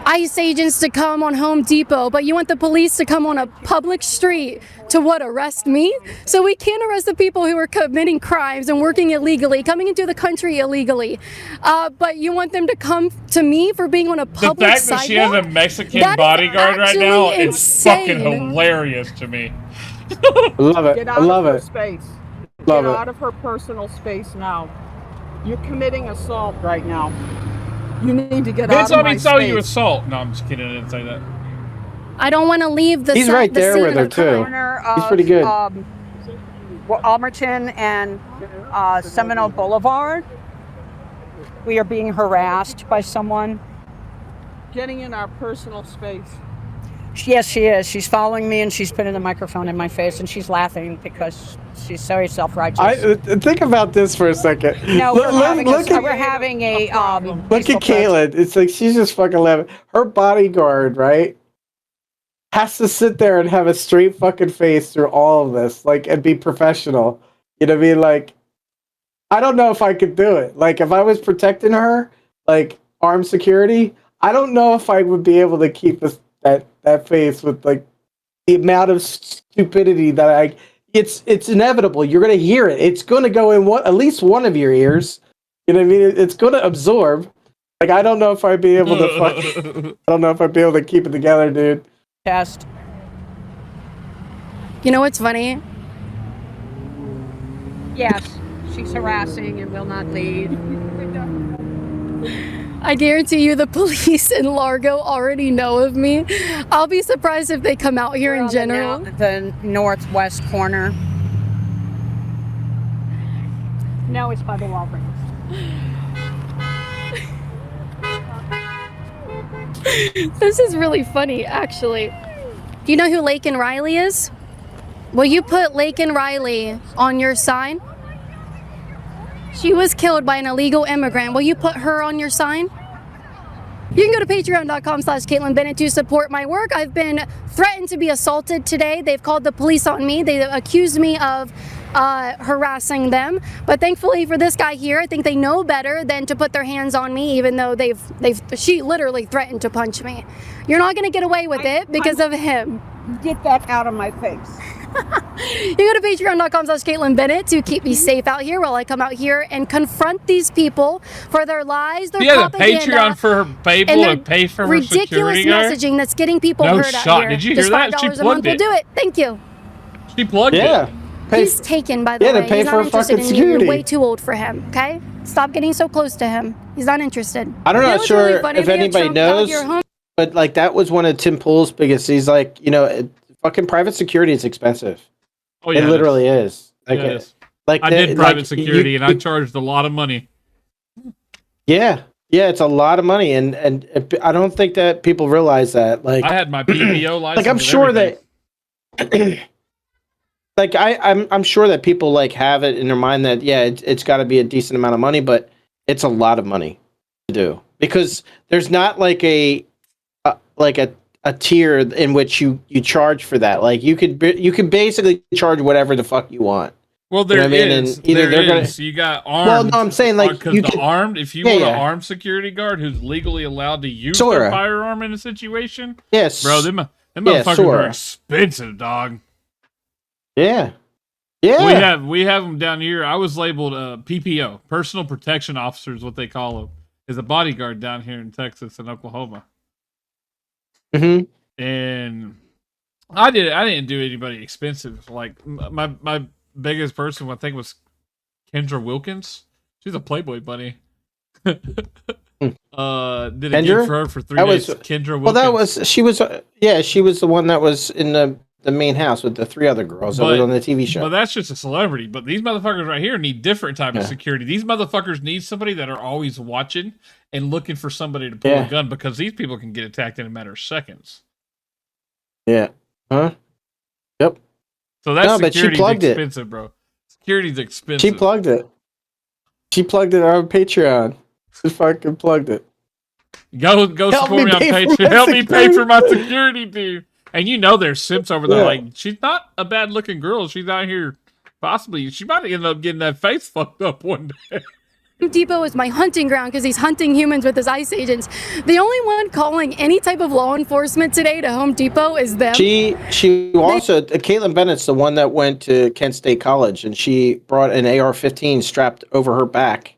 ICE agents to come on Home Depot, but you want the police to come on a public street to what, arrest me? So we can't arrest the people who are committing crimes and working illegally, coming into the country illegally. But you want them to come to me for being on a The public fact that she has a sidewalk? Mexican That is bodyguard right now actually is fucking insane. hilarious to me. Love it. Get I out love of her it. space. Love Get it. out of her personal space now. You're committing assault right now. You need to get Vince out of my already saw you space. assault. No, I'm just kidding. I didn't say that. I don't want to leave the He's si- right the there scene with of her, the too. Corner He's of, pretty good. Almerton and Seminole Boulevard. We are being harassed by someone. Getting in our personal space. Yes, she is. She's following me, and she's putting the microphone in my face, and she's laughing because she's very self-righteous. Think about this for a second. No, Look- we're having look a, at- we're having a Look at Caitlin. It's like she's just fucking laughing. Her bodyguard, right, has to sit there and have a straight fucking face through all of this, like, and be professional. You know what I mean? Like, I don't know if I could do it. Like, if I was protecting her, like armed security, I don't know if I would be able to keep that face with like the amount of stupidity that I. It's inevitable. You're gonna hear it. It's gonna go in at least one of your ears. You know what I mean? It's gonna absorb. Like, I don't know if I'd be able to I don't know if I'd be able to keep it together, dude. Test. You know what's funny? Yes, she's harassing and will not leave. I guarantee you the police in Largo already know of me. I'll be surprised if they come out here We're in on general. the northwest corner. No, it's by the Walgreens. This is really funny, actually. Do you know who Laken Riley is? Will you put Laken Riley on your sign? She was killed by an illegal immigrant. Will you put her on your sign? You can go to patreon.com/Caitlin Bennett to support my work. I've been threatened to be assaulted today. They've called the police on me. They accused me of harassing them. But thankfully for this guy here, I think they know better than to put their hands on me, even though she literally threatened to punch me. You're not going to get away with it because of him. Get that out of my face. You go to patreon.com/Caitlin Bennett to keep me safe out here while I come out here and confront these people for their lies, their She has a propaganda, Patreon for her Babel and to their pay for her ridiculous security guard. messaging that's getting people No hurt out shot. here. Did you Just hear that? She $5 a month plugged will it. do it. Thank you. She plugged Yeah. it. He's taken, by the yeah, to way. pay He's for not interested fucking in you. You're security. way too old for him. Okay, stop getting so close to him. He's not interested. I'm You know not what's sure really funny? if We had anybody Trump out knows, here home- but like that was one of Tim Pool's biggest. He's like, fucking private security is expensive. Oh yeah, it literally is. Like, Yeah, it is. like I the- did private like, security and I charged a lot of money. Yeah, it's a lot of money, and I don't think that people realize that. Like, I had my PPO license. like I'm and sure everything. that. Like I'm sure that people like have it in their mind that it's got to be a decent amount of money, but it's a lot of money to do because there's not like a tier in which you charge for that. Like you could basically charge whatever the fuck you want. Well, there You know what I mean? is. And either There they're is. You got Well, armed. no, I'm saying like because you the can, armed. If you Yeah, want yeah. an armed security guard who's legally allowed to use Sora. their firearm in a situation, Yes, bro, them Yeah, motherfuckers Sora. are expensive, dog. Yeah. We have them down here. I was labeled PPO, personal protection officer is what they call them. Is a bodyguard down here in Texas and Oklahoma. Mm-hmm. And I didn't do anybody expensive. Like my biggest person I think was Kendra Wilkins. She's a Playboy bunny. Did a Kendra? gig for her for 3 That days. was- Kendra Wilkins. Well, she was the one that was in the the main house with the 3 other girls that were on the TV show. But that's just a celebrity. But these motherfuckers right here need different type of Yeah. security. These motherfuckers need somebody that are always watching and looking for somebody to pull Yeah. a gun, because these people can get attacked in a matter of seconds. Yeah. Huh? Yep. So that No, but she security's plugged it. expensive, bro. Security's expensive. She plugged it. She plugged it on Patreon. She fucking plugged it. Go Help support me me on pay for Patreon. my Help me pay security. for my security, dude. And you know there's simps over there. Yeah. Like, she's not a bad looking girl. She's out here possibly. She might end up getting that face fucked up one day. Home Depot is my hunting ground because he's hunting humans with his ICE agents. The only one calling any type of law enforcement today to Home Depot is them. She also Caitlin Bennett's the one that went to Kent State College, and she brought an AR-15 strapped over her back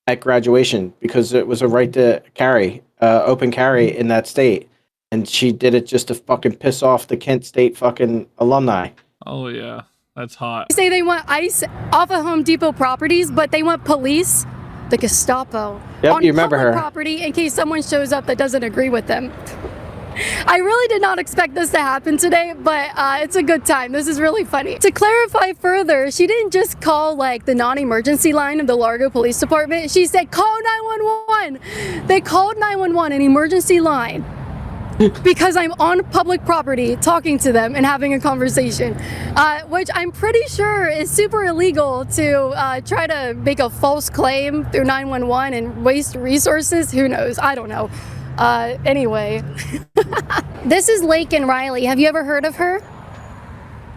at graduation because it was a right to carry, open carry in that state, and she did it just to fucking piss off the Kent State fucking alumni. Oh yeah, that's hot. They say they want ICE off of Home Depot properties, but they want police, the Gestapo, Yep, on you remember public her. property in case someone shows up that doesn't agree with them. I really did not expect this to happen today, but it's a good time. This is really funny. To clarify further, she didn't just call like the non-emergency line of the Largo Police Department. She said, call 911. They called 911, an emergency line, because I'm on public property talking to them and having a conversation, which I'm pretty sure is super illegal to try to make a false claim through 911 and waste resources. Who knows? I don't know. Anyway, this is Laken Riley. Have you ever heard of her?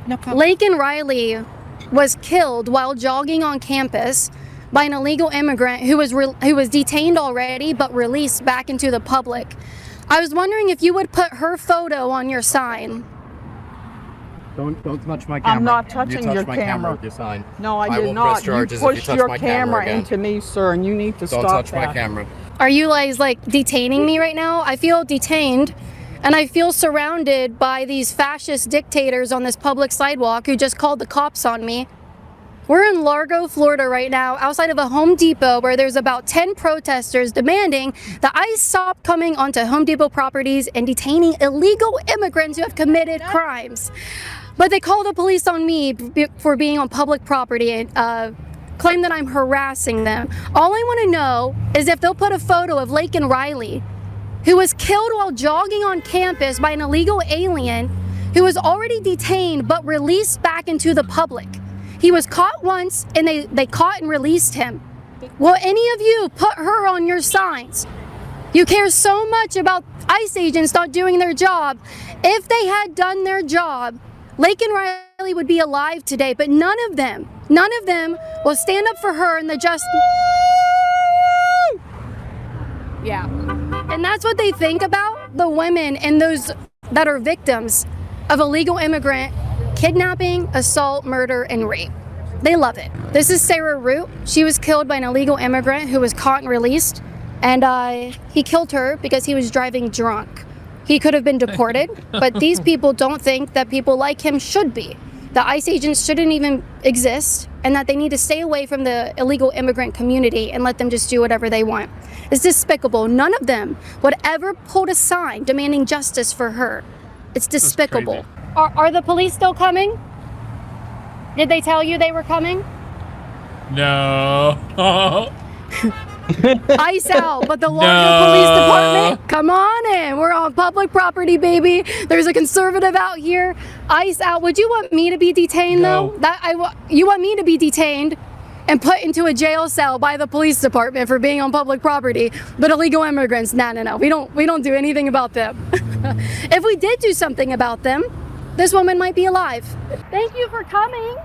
No problem. Laken Riley was killed while jogging on campus by an illegal immigrant who was detained already but released back into the public. I was wondering if you would put her photo on your sign. Don't touch my camera. I'm not touching you touch your my camera. with your sign. No, I I did will not. press charges You if you pushed touch your my camera again. into me, sir, and you need to Don't stop touch that. my camera. Are you guys like detaining me right now? I feel detained and I feel surrounded by these fascist dictators on this public sidewalk who just called the cops on me. We're in Largo, Florida right now, outside of a Home Depot where there's about 10 protesters demanding that ICE stop coming onto Home Depot properties and detaining illegal immigrants who have committed crimes. But they call the police on me for being on public property and claim that I'm harassing them. All I want to know is if they'll put a photo of Laken Riley, who was killed while jogging on campus by an illegal alien who was already detained but released back into the public. He was caught once and they caught and released him. Will any of you put her on your signs? You care so much about ICE agents not doing their job. If they had done their job, Laken Riley would be alive today, but none of them will stand up for her and the justice. Yeah. And that's what they think about the women and those that are victims of illegal immigrant kidnapping, assault, murder, and rape. They love it. This is Sarah Root. She was killed by an illegal immigrant who was caught and released, and he killed her because he was driving drunk. He could have been deported, but these people don't think that people like him should be. The ICE agents shouldn't even exist, and that they need to stay away from the illegal immigrant community and let them just do whatever they want. It's despicable. None of them would ever hold a sign demanding justice for her. It's despicable. Are the police still coming? Did they tell you they were coming? No. ICE out, but the Largo Police Department, come on in. We're on public property, baby. There's a conservative out here. ICE out. Would you want me to be detained though? You want me to be detained and put into a jail cell by the police department for being on public property, but illegal immigrants? No. We don't do anything about them. If we did do something about them, this woman might be alive. Thank you for coming.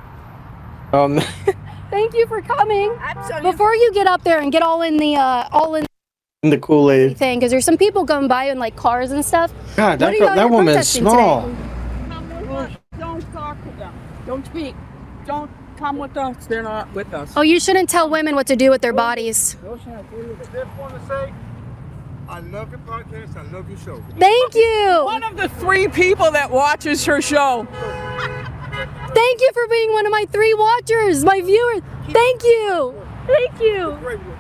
Thank you for coming. Before you get up there and get all in the Kool-Aid thing, because there's some people going by in like cars and stuff. God, What are y'all that here woman is protesting small. today? Don't talk to them. Don't speak. Don't come with us. They're not with us. Oh, you shouldn't tell women what to do with their bodies. I just want to say, I love your podcast. I love your show. Thank you. One of the 3 people that watches her show. Thank you for being one of my 3 watchers, my viewers. Thank you. Thank you.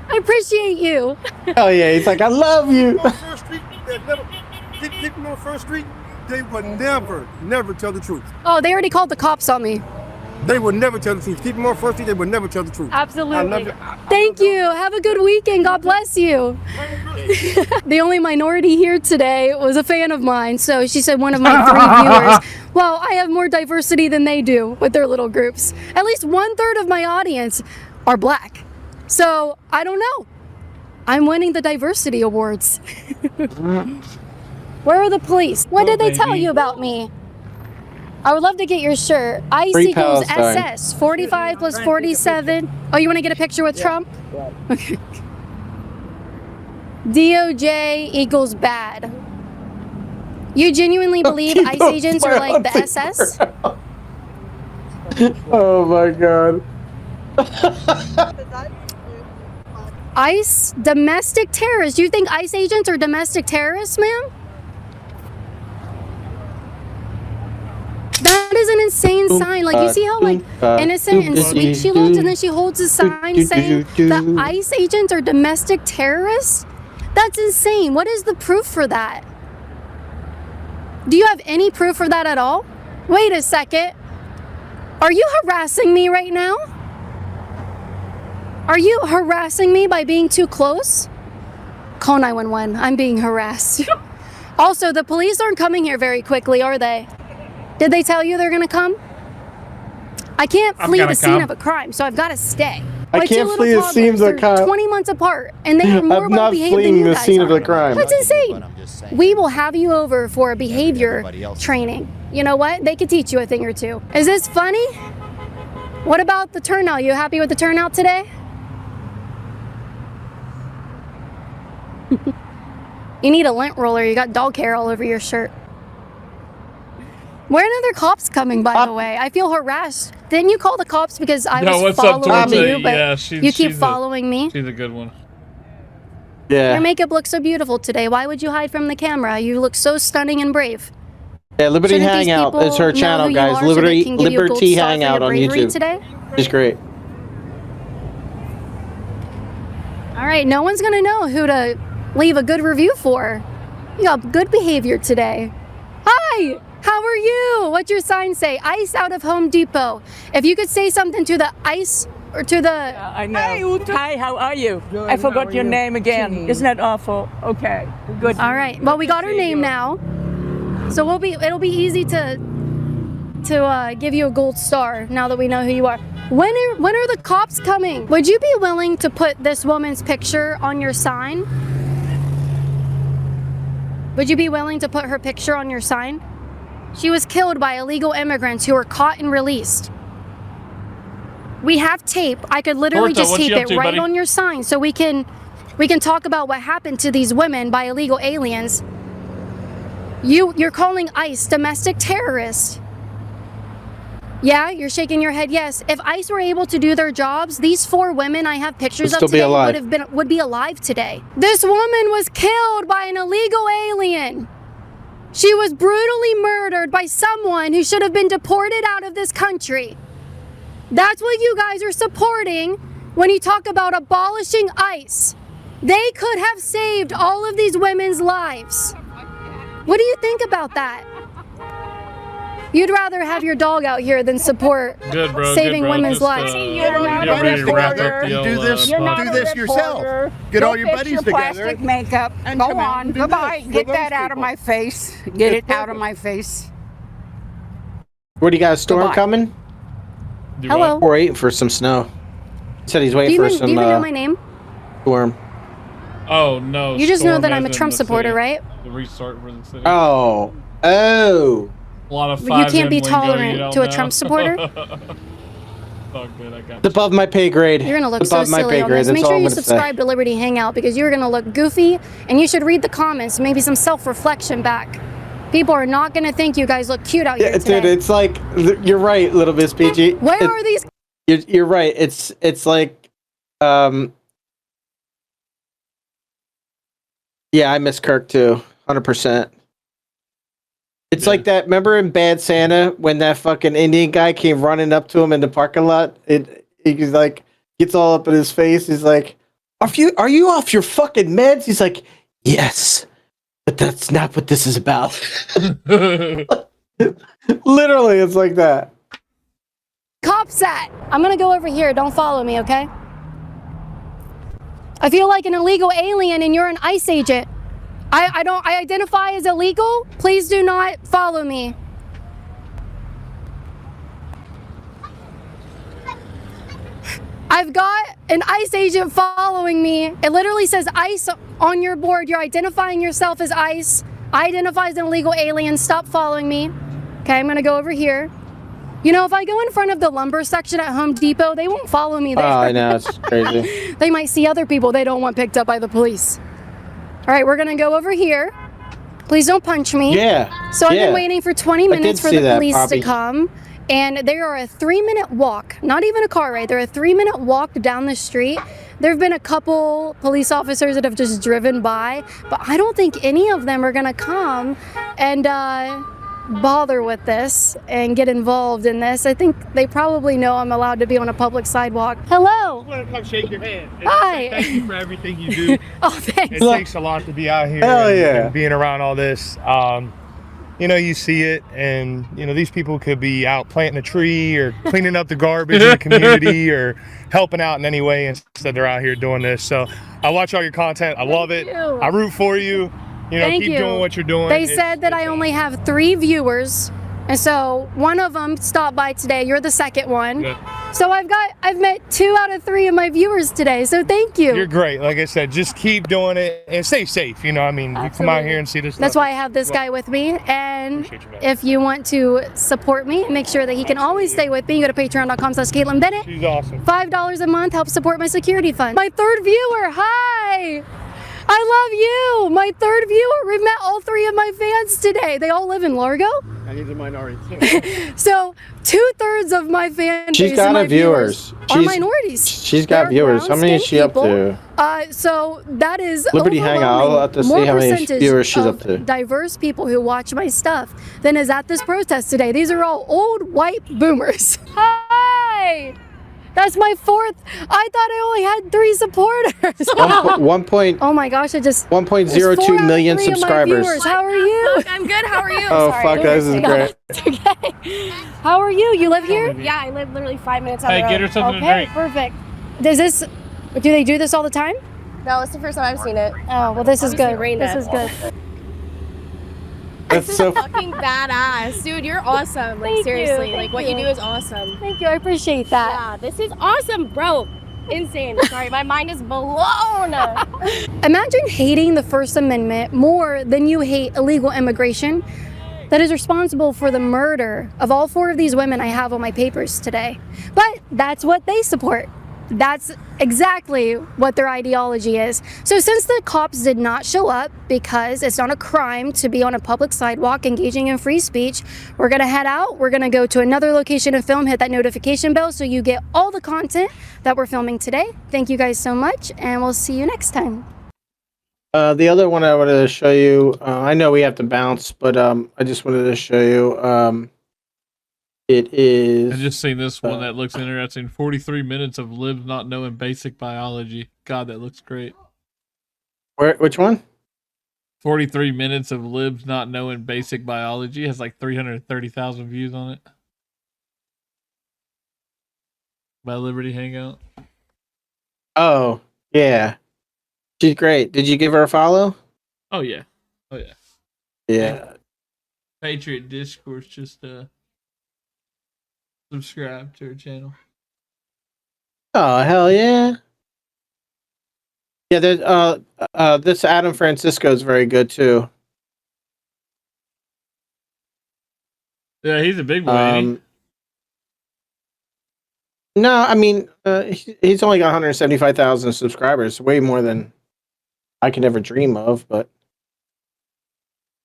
I appreciate you. Oh yeah, he's like, I love you. On First Street, that never people on First Street they would never tell the truth. Oh, they already called the cops on me. They would never tell the truth. Keep them on first thing, they would never tell the truth. Absolutely. Thank you. Have a good weekend. God bless you. The only minority here today was a fan of mine. So she said one of my 3 viewers. Well, I have more diversity than they do with their little groups. At least 1/3 of my audience are black. So I don't know. I'm winning the diversity awards. Where are the police? What did they tell you about me? I would love to get your shirt. ICE Free equals Palestine. SS. 45 plus 47. Oh, you want to get a picture with Trump? Okay. DOJ equals bad. You genuinely believe ICE agents are like the SS? Oh my god. ICE domestic terrorists. You think ICE agents are domestic terrorists, ma'am? That is an insane sign. Like, you see how like innocent and sweet she looks, and then she holds a sign saying that ICE agents are domestic terrorists? That's insane. What is the proof for that? Do you have any proof for that at all? Wait a second. Are you harassing me right now? Are you harassing me by being too close? Call 911. I'm being harassed. Also, the police aren't coming here very quickly, are they? Did they tell you they're gonna come? I can't flee the scene of a crime, so I've got to stay. I can't flee the scene of a crime. 20 months apart, and they are more I'm not well-behaved than fleeing you the guys scene of are. the crime. That's insane. We will have you over for a behavior training. You know what? They could teach you a thing or two. Is this funny? What about the turnout? You happy with the turnout today? You need a lint roller. You got dog hair all over your shirt. When are there cops coming, by the way? I feel harassed. Didn't you call the cops because I was following you, but Yeah, you keep following me? She's a good one. Yeah. Your makeup looks so beautiful today. Why would you hide from the camera? You look so stunning and brave. Yeah, Liberty Shouldn't these Hangout. people It's her know channel, who you guys. are so they can give you a gold Liberty star for Hangout your on bravery YouTube. today? She's great. All right, no one's gonna know who to leave a good review for. You got good behavior today. Hi, how are you? What's your sign say? ICE out of Home Depot. If you could say something to the ICE or to the... I know. Hi, how are you? I forgot your name again. Isn't that awful? Okay, good. All right, well, we got her name now. So it'll be easy to give you a gold star now that we know who you are. When are the cops coming? Would you be willing to put this woman's picture on your sign? Would you be willing to put her picture on your sign? She was killed by illegal immigrants who were caught and released. We have tape. I could literally Horta, just what tape you up it to, right buddy? on your sign so we can talk about what happened to these women by illegal aliens. You're calling ICE domestic terrorists. Yeah, you're shaking your head yes. If ICE were able to do their jobs, these 4 women I have pictures Would of still be today alive. would be alive today. This woman was killed by an illegal alien. She was brutally murdered by someone who should have been deported out of this country. That's what you guys are supporting when you talk about abolishing ICE. They could have saved all of these women's lives. What do you think about that? You'd rather have your dog out here than support Good, bro. saving good, bro. women's Just, lives. get ready to wrap up the old, Do this. You're not Do a this yourself. reporter. Get Go all your fix buddies your together. plastic makeup. and Go come out on. and do Goodbye. this for Get those that out of people. my face. Get it out of my face. Where do you got a storm Goodbye. coming? Hello. We're waiting for some snow. He said he's Do waiting you for even, some do you even know my name? storm. Oh no. You just know Storm that I'm a as in Trump the supporter, city. right? The restart for the city. Oh. A lot of Well, you 5M can't be lingo tolerant you don't to a know. Trump supporter. Oh, good, I got It's above my pay grade. You're gonna look It's so above my silly pay on grade. this. That's Make all sure I'm you gonna say. subscribe to Liberty Hangout because you're gonna look goofy, and you should read the comments. Maybe some self-reflection back. People are not gonna think you guys look cute out here Yeah, today. dude, it's like you're right, little Miss Peachy. Where are these? You're right. It's like, yeah, I miss Kirk too, 100%. It's like that. Remember in Bad Santa when that fucking Indian guy came running up to him in the parking lot? He's like, gets all up in his face. He's like, "Are you off your fucking meds?" He's like, "Yes, But that's not what this is about. Literally, it's like that. Cops at? I'm gonna go over here. Don't follow me, okay? I feel like an illegal alien and you're an ICE agent. I identify as illegal. Please do not follow me. I've got an ICE agent following me. It literally says ICE on your board. You're identifying yourself as ICE. I identify as an illegal alien. Stop following me. Okay, I'm gonna go over here. You know, if I go in front of the lumber section at Home Depot, they won't follow me there. Oh, I know, it's crazy. They might see other people they don't want picked up by the police. All right, we're gonna go over here. Please don't punch me. Yeah. So I've been waiting for 20 minutes for the police to Poppy. come. And they are a 3-minute walk, not even a car ride. They're a 3-minute walk down the street. There have been a couple police officers that have just driven by, but I don't think any of them are gonna come and bother with this and get involved in this. I think they probably know I'm allowed to be on a public sidewalk. Hello. I want to come shake your hand. And Hi. Thank you for everything you do. Oh, thanks. It takes a lot to be out here Hell and, yeah. and being around all this. You know, you see it, and you know these people could be out planting a tree or cleaning up the garbage in the community or helping out in any way. Instead, they're out here doing this. So I watch all your content. I love it. you. I root for you. You know, Thank keep you. doing what you're doing. They It's- said that I only have 3 viewers, and so one of them stopped by today. You're the second one. Good. So I've met 2 out of 3 of my viewers today. So thank you. You're great. Like I said, just keep doing it and stay safe. You know, I mean, you come out here and see this. That's stuff. why I have this guy with me. And if you want to support me and make sure that he can always stay with me, you go to patreon.com/Caitlin Bennett. She's awesome. $5 a month helps support my security fund. My 3rd viewer, hi! I love you! My 3rd viewer. We've met all 3 of my fans today. They all live in Largo. And he's a minority too. So 2/3 of my fan She's base got and my a viewers. are She's- minorities. She's got They're viewers. How many is she up brown-skinned to? people. So that is Liberty Hangout. I'll have to see more how many percentage viewers she's of up to. diverse people who watch my stuff than is at this protest today. These are all old white boomers. Hi! That's my 4th. I thought I only had 3 supporters. One point. Oh my gosh! I just 1.02 million Three of my subscribers. viewers. How are you? I'm good. How are you? Oh Sorry. fuck, this is great. Okay. How are you? You live here? Yeah, I live literally 5 minutes out Hey, the road. get her something to Okay, drink. perfect. Do they do this all the time? No, it's the first time I've seen it. Oh, well, this is Obviously good. Rain This Man. is good. That's so. Fucking badass, dude. You're awesome. Like Thank you, seriously, thank like what you you. do is awesome. Thank you. I appreciate that. Yeah, this is awesome, bro. Insane. Sorry, my mind is blown. Imagine hating the First Amendment more than you hate illegal immigration that is responsible for the murder of all 4 of these women I have on my papers today. But that's what they support. That's exactly what their ideology is. So since the cops did not show up because it's not a crime to be on a public sidewalk engaging in free speech, we're gonna head out. We're gonna go to another location to film, hit that notification bell so you get all the content that we're filming today. Thank you guys so much, and we'll see you next time. The other one I wanted to show you. I know we have to bounce, but I just wanted to show you. It is. I just seen this one that looks interesting. 43 minutes of libs not knowing basic biology. God, that looks great. Which one? 43 minutes of libs not knowing basic biology has like 330,000 views on it. By Liberty Hangout. Oh yeah, she's great. Did you give her a follow? Oh yeah. Oh yeah. Yeah. Patriot Discourse just subscribe to her channel. Oh hell yeah. Yeah, this Adam Francisco is very good too. Yeah, he's a big boy. ain't he? No, I mean he's only got 175,000 subscribers, way more than I could ever dream of. But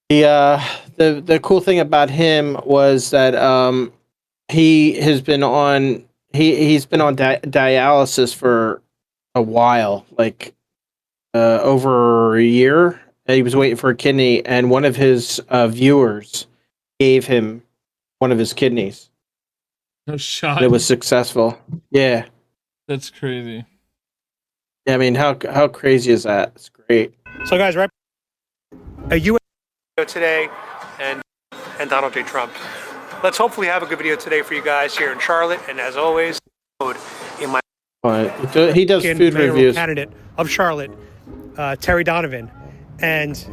the cool thing about him was that he has been on he's been on dialysis for a while, like over a year. He was waiting for a kidney, and one of his viewers gave him one of his kidneys. No shot. And it was successful. Yeah. That's crazy. Yeah, I mean, how crazy is that? It's great. So, guys, right. a U.S. video today and Donald J. Trump. Let's hopefully have a good video today for you guys here in Charlotte. And as always, in my he does food mayoral reviews. candidate of Charlotte, Terry Donovan, and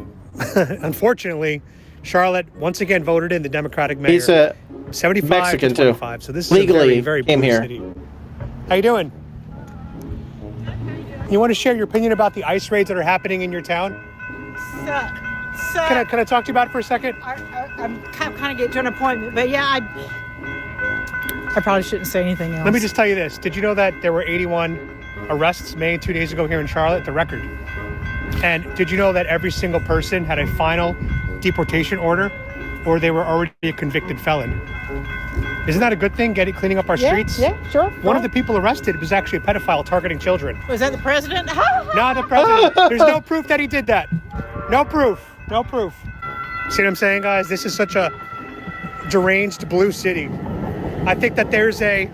unfortunately, Charlotte once again voted in the Democratic mayor. He's a 75 Mexican to too. 25. So this is Legally a very came blue here. city. How you doing? You want to share your opinion about the ICE raids that are happening in your town? Can I talk to you about it for a second? I'm kind of getting to an appointment, but yeah, I probably shouldn't say anything else. Let me just tell you this. Did you know that there were 81 arrests made 2 days ago here in Charlotte? The record. And did you know that every single person had a final deportation order or they were already a convicted felon? Isn't that a good thing, cleaning up our streets? Yeah, sure. One of the people arrested was actually a pedophile targeting children. Was that the president? Not the president. There's no proof that he did that. No proof. No proof. See what I'm saying, guys? This is such a deranged blue city. I think that there's a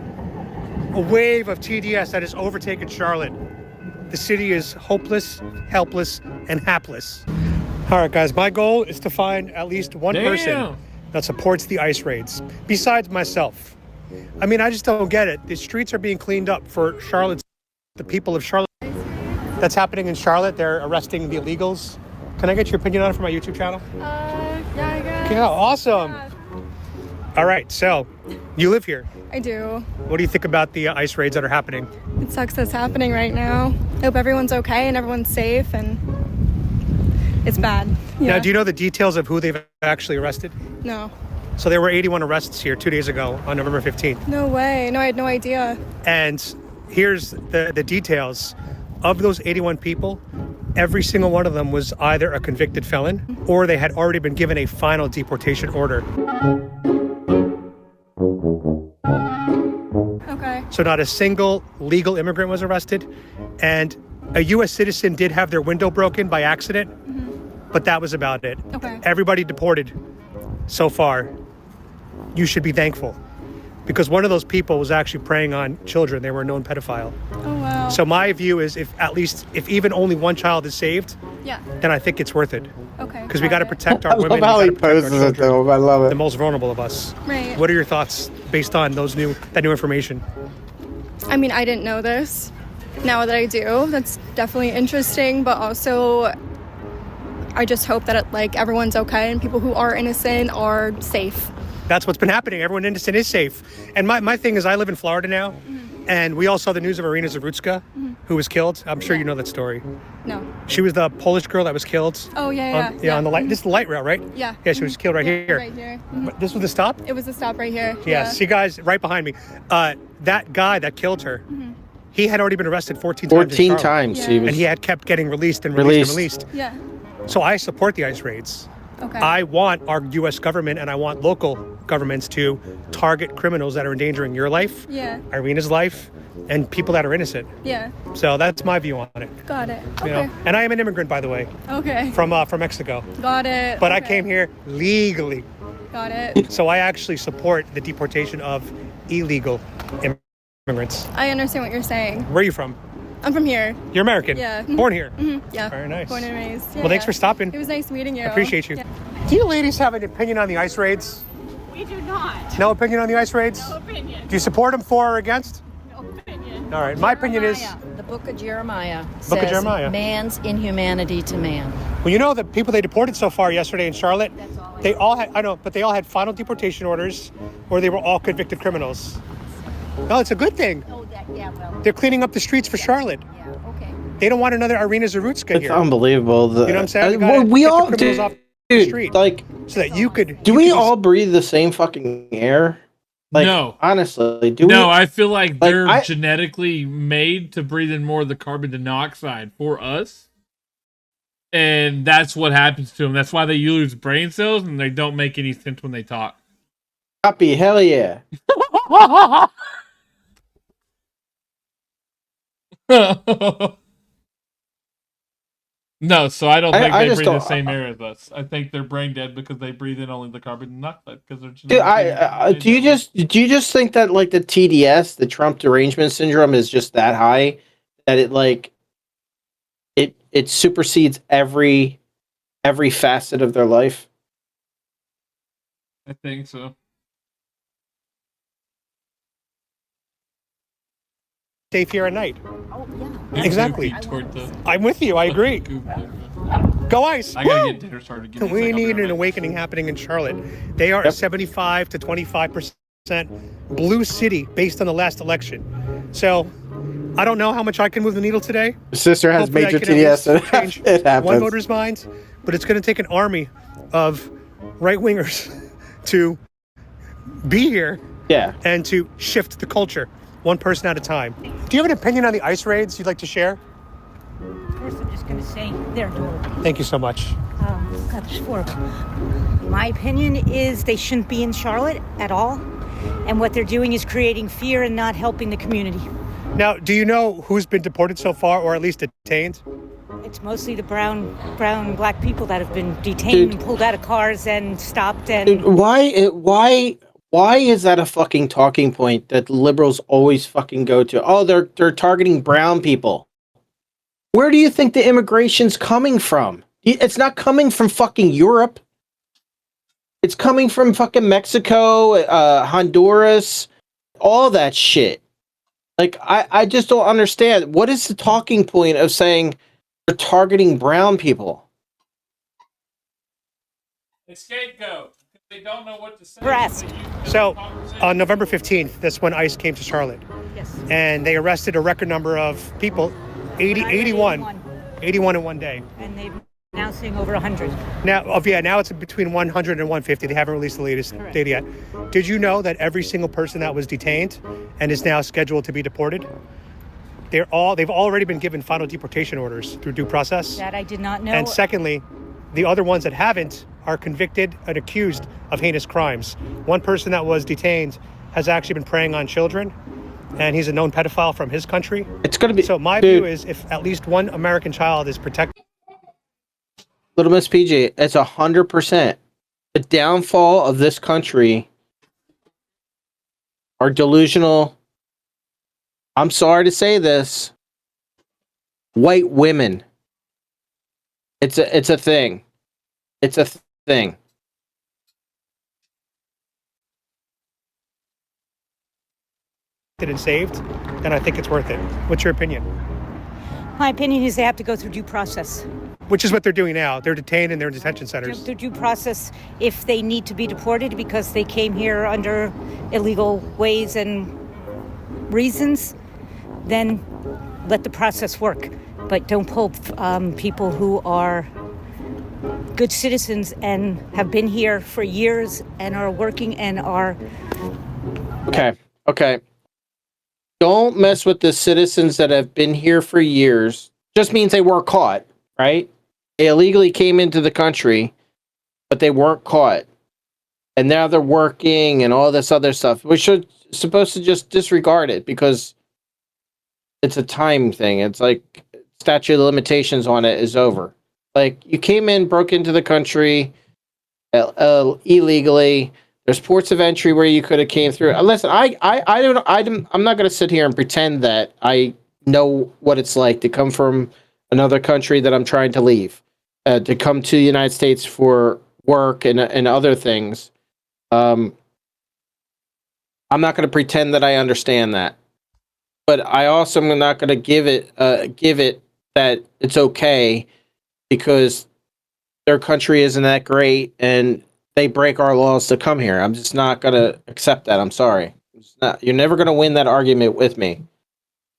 wave of TDS that has overtaken Charlotte. The city is hopeless, helpless, and hapless. All right, guys, my goal is to find at least one person that supports the ICE raids, besides myself. I mean, I just don't get it. The streets are being cleaned up for Charlotte, the people of Charlotte. That's happening in Charlotte. They're arresting the illegals. Can I get your opinion on it for my YouTube channel? Yeah, I guess. Yeah, awesome. All right, so you live here. I do. What do you think about the ICE raids that are happening? It sucks that's happening right now. I hope everyone's okay and everyone's safe, and it's bad. Yeah. Now, do you know the details of who they've actually arrested? No. So there were 81 arrests here 2 days ago on November 15th. No way. No, I had no idea. And here's the details. Of those 81 people, every single one of them was either a convicted felon or they had already been given a final deportation order. Okay. So not a single legal immigrant was arrested. And a U.S. citizen did have their window broken by accident, but that was about it. Okay. Everybody deported so far. You should be thankful. Because one of those people was actually preying on children. They were a known pedophile. Oh, wow. So my view is if even only one child is saved, Yeah. then I think it's worth it. Okay. Because we got to protect I our love women. how we he gotta protect our poses it, children, though. I love it. the most vulnerable of us. Right. What are your thoughts based on that new information? I mean, I didn't know this. Now that I do, that's definitely interesting, but also I just hope that everyone's okay and people who are innocent are safe. That's what's been happening. Everyone innocent is safe. And my thing is I live in Florida now, and we all saw the news of Irina Zarutska, who was killed. I'm sure you know that story. No. She was the Polish girl that was killed. Oh, yeah. On the light. This is the light rail, right? Yeah. Yeah, she was killed right here. Right here. But this was the stop? It was the stop right here. Yeah. See, guys, right behind me. That guy that killed her, he had already been arrested 14 times. 14 times. Yeah. And he had kept getting released and released and released. Yeah. So I support the ICE raids. Okay. I want our U.S. government and I want local governments to target criminals that are endangering your life, Yeah. Irina's life, and people that are innocent. Yeah. So that's my view on it. Got it. You Okay. know? And I am an immigrant, by the way, Okay. from Mexico. Got it. But I Okay. came here legally. Got it. So I actually support the deportation of illegal immigrants. I understand what you're saying. Where are you from? I'm from here. You're American? Yeah. Born here? Yeah. Very nice. Born and raised. Well, thanks for stopping. It was nice meeting you. I appreciate you. Yeah. Do you ladies have an opinion on the ICE raids? We do not. No opinion on the ICE raids? No opinion. Do you support them, for or against? No opinion. All right, my opinion is, The book of Jeremiah Book of says Jeremiah. man's inhumanity to man. well, you know the people they deported so far yesterday in Charlotte, they all had final deportation orders, or they were all convicted criminals. No, it's a good thing. They're cleaning up the streets for Charlotte. They don't want another Irina Zarutska It's here. unbelievable. You know what I'm saying? You gotta we get the all criminals do. off the street Like, so that you could. do we all breathe the same fucking air? Like, No. honestly, do No, we? I feel like Like, they're genetically made to breathe in more of the carbon dioxide for us. And that's what happens to them. That's why they lose brain cells and they don't make any sense when they talk. Copy, hell yeah. No, so I don't think I they just breathe the don't- same air as us. I think they're brain dead because they breathe in only the carbon dioxide because they're Dude, genetically do you just think that like the TDS, the Trump derangement syndrome, is just that high that it supersedes every every facet of their life? I think so. Safe here at night. Oh, yeah. Exactly. I'm with you. I agree. Go Ice! I gotta Woo! get dinner started. Give me a We second, I'll be need right an back. awakening happening in Charlotte. They are a 75 to 25% blue city based on the last election. So I don't know how much I can move the needle today. Sister has Hopefully I major can at least TDS. change It happens. one voter's mind, but it's going to take an army of right-wingers to be here and to shift the culture one person at a time. Do you have an opinion on the ICE raids you'd like to share? First, I'm just going to say they're adorable. Thank you so much. God, there's 4 of them. My opinion is they shouldn't be in Charlotte at all. And what they're doing is creating fear and not helping the community. Now, do you know who's been deported so far, or at least detained? It's mostly the brown and black people that have been detained and pulled out of cars and stopped. And Dude, why is that a fucking talking point that liberals always fucking go to? Oh, they're targeting brown people. Where do you think the immigration's coming from? It's not coming from fucking Europe. It's coming from fucking Mexico, Honduras, all that shit. Like, I just don't understand. What is the talking point of saying they're targeting brown people? They scapegoat. They don't know what to say. Arrest. So, on November 15th, that's when ICE came to Charlotte. Yes. And they arrested a record number of people, 81 in one day. And they're now saying over 100. Now it's between 100 and 150. They haven't released the latest data yet. Did you know that every single person that was detained and is now scheduled to be deported, they've already been given final deportation orders through due process? That I did not know. And secondly, the other ones that haven't are convicted and accused of heinous crimes. One person that was detained has actually been preying on children, and he's a known pedophile from his country. It's going to be. So my view is, if at least one American child is protected. Little Miss PJ, it's 100%. The downfall of this country are delusional. I'm sorry to say this. White women. It's a thing. It's a thing. And saved, then I think it's worth it. What's your opinion? My opinion is they have to go through due process. Which is what they're doing now. They're detained in their detention centers. Through due process, if they need to be deported because they came here under illegal ways and reasons, then let the process work. But don't pull people who are good citizens and have been here for years and are working and are... Okay. Don't mess with the citizens that have been here for years. Just means they weren't caught, right? They illegally came into the country, but they weren't caught. And now they're working and all this other stuff. We should supposed to just disregard it because it's a time thing. It's like statute of limitations on it is over. Like, you came in, broke into the country illegally. There's ports of entry where you could have came through. Listen, I'm not going to sit here and pretend that I know what it's like to come from another country that I'm trying to leave, to come to the United States for work and other things. I'm not going to pretend that I understand that, but I also am not going to give it that it's okay because their country isn't that great and they break our laws to come here. I'm just not going to accept that. I'm sorry. You're never going to win that argument with me.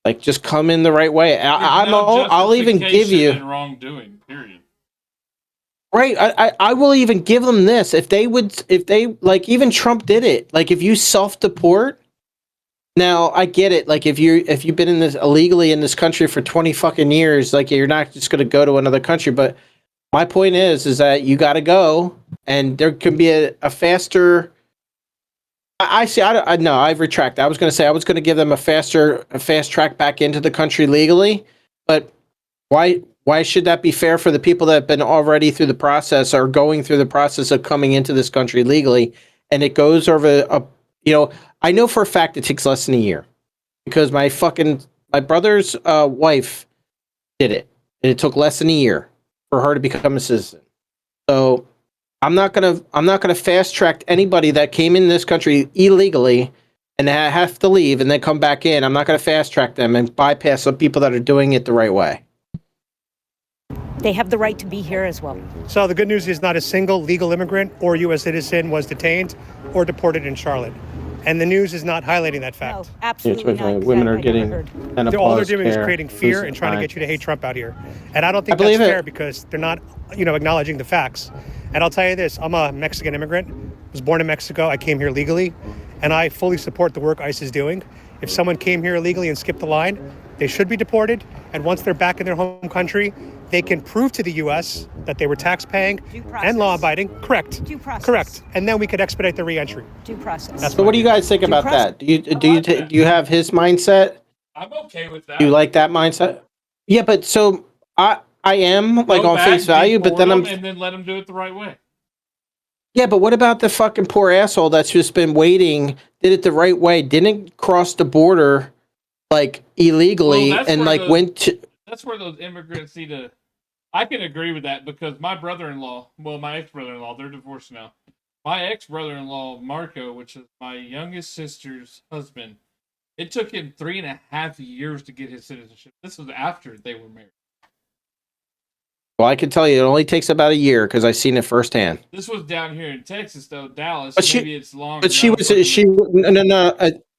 Like, just come in the right way. I'll even give you in wrongdoing. Period. Right. I will even give them this. If they like, even Trump did it. Like, if you self-deport, now I get it. Like, if you've been in this illegally in this country for 20 fucking years, like, you're not just going to go to another country. But my point is that you got to go, and there can be a faster. I retract. I was going to say I was going to give them a fast track back into the country legally, but why should that be fair for the people that have been already through the process or going through the process of coming into this country legally? And it goes over I know for a fact it takes less than a year because my brother's wife did it, and it took less than a year for her to become a citizen. So I'm not gonna fast track anybody that came in this country illegally and have to leave and then come back in. I'm not gonna fast track them and bypass some people that are doing it the right way. They have the right to be here as well. So the good news is not a single legal immigrant or U.S. citizen was detained or deported in Charlotte. And the news is not highlighting that fact. No, absolutely not. Women are getting All they're doing is creating fear and trying to get you to hate Trump out here. And I don't think that's fair because they're not, acknowledging the facts. And I'll tell you this, I'm a Mexican immigrant, was born in Mexico, I came here legally, and I fully support the work ICE is doing. If someone came here illegally and skipped the line, they should be deported. And once they're back in their home country, they can prove to the U.S. that they were tax-paying and law-abiding. Correct. Due process. Correct. And then we could expedite the re-entry. Due process. So what do you guys think about that? Do you have his mindset? I'm okay with that. Do you like that mindset? Yeah, but so I am like Go on back, face value, but then I'm and then let them do it the right way. yeah, but what about the fucking poor asshole that's just been waiting, did it the right way, didn't cross the border like illegally and like went to That's where those immigrants need to. I can agree with that because my brother-in-law, my ex-brother-in-law, they're divorced now. My ex-brother-in-law, Marco, which is my youngest sister's husband, it took him 3.5 years to get his citizenship. This was after they were married. Well, I can tell you it only takes about a year because I've seen it firsthand. This was down here in Texas, though, Dallas. But Maybe it's longer.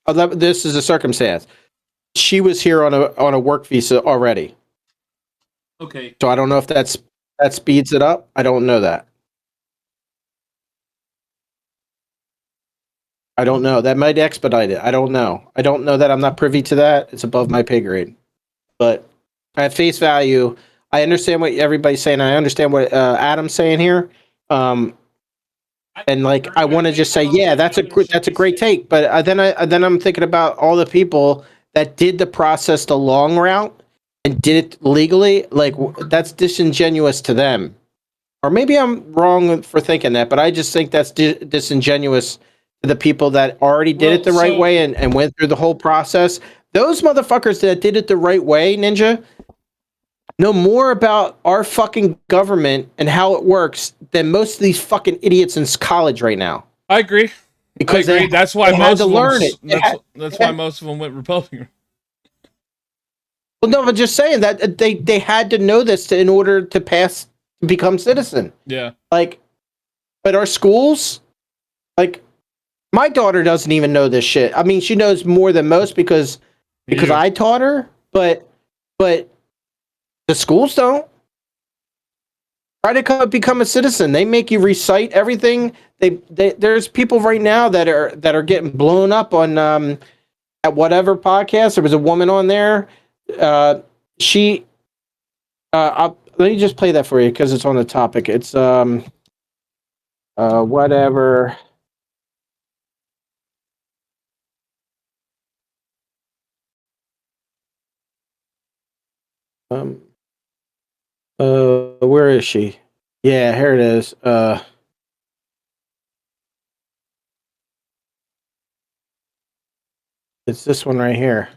But this is a circumstance. She was here on a work visa already. Okay. So I don't know if that speeds it up. I don't know that. I don't know. That might expedite it. I don't know. I don't know that. I'm not privy to that. It's above my pay grade. But at face value, I understand what everybody's saying. I understand what Adam's saying here. And like, I want to just say, yeah, that's a great take. But then I'm thinking about all the people that did the process the long route and did it legally. Like, that's disingenuous to them. Or maybe I'm wrong for thinking that, but I just think that's disingenuous to the people that already did it the right way and went through the whole process. Those motherfuckers that did it the right way, Ninja, know more about our fucking government and how it works than most of these fucking idiots in college right now. I agree. Because that's why they most had to of learn them, it. That's why most of them went Republican. Well, no, but just saying that they had to know this in order to become citizen. Yeah. Like, but our schools, like, my daughter doesn't even know this shit. I mean, she knows more than most because I taught her, but the schools don't. Try to become a citizen. They make you recite everything. There's people right now that are getting blown up on at whatever podcast. There was a woman on there. Let me just play that for you because it's on the topic. It's whatever. Where is she? Yeah, here it is. It's this one right here.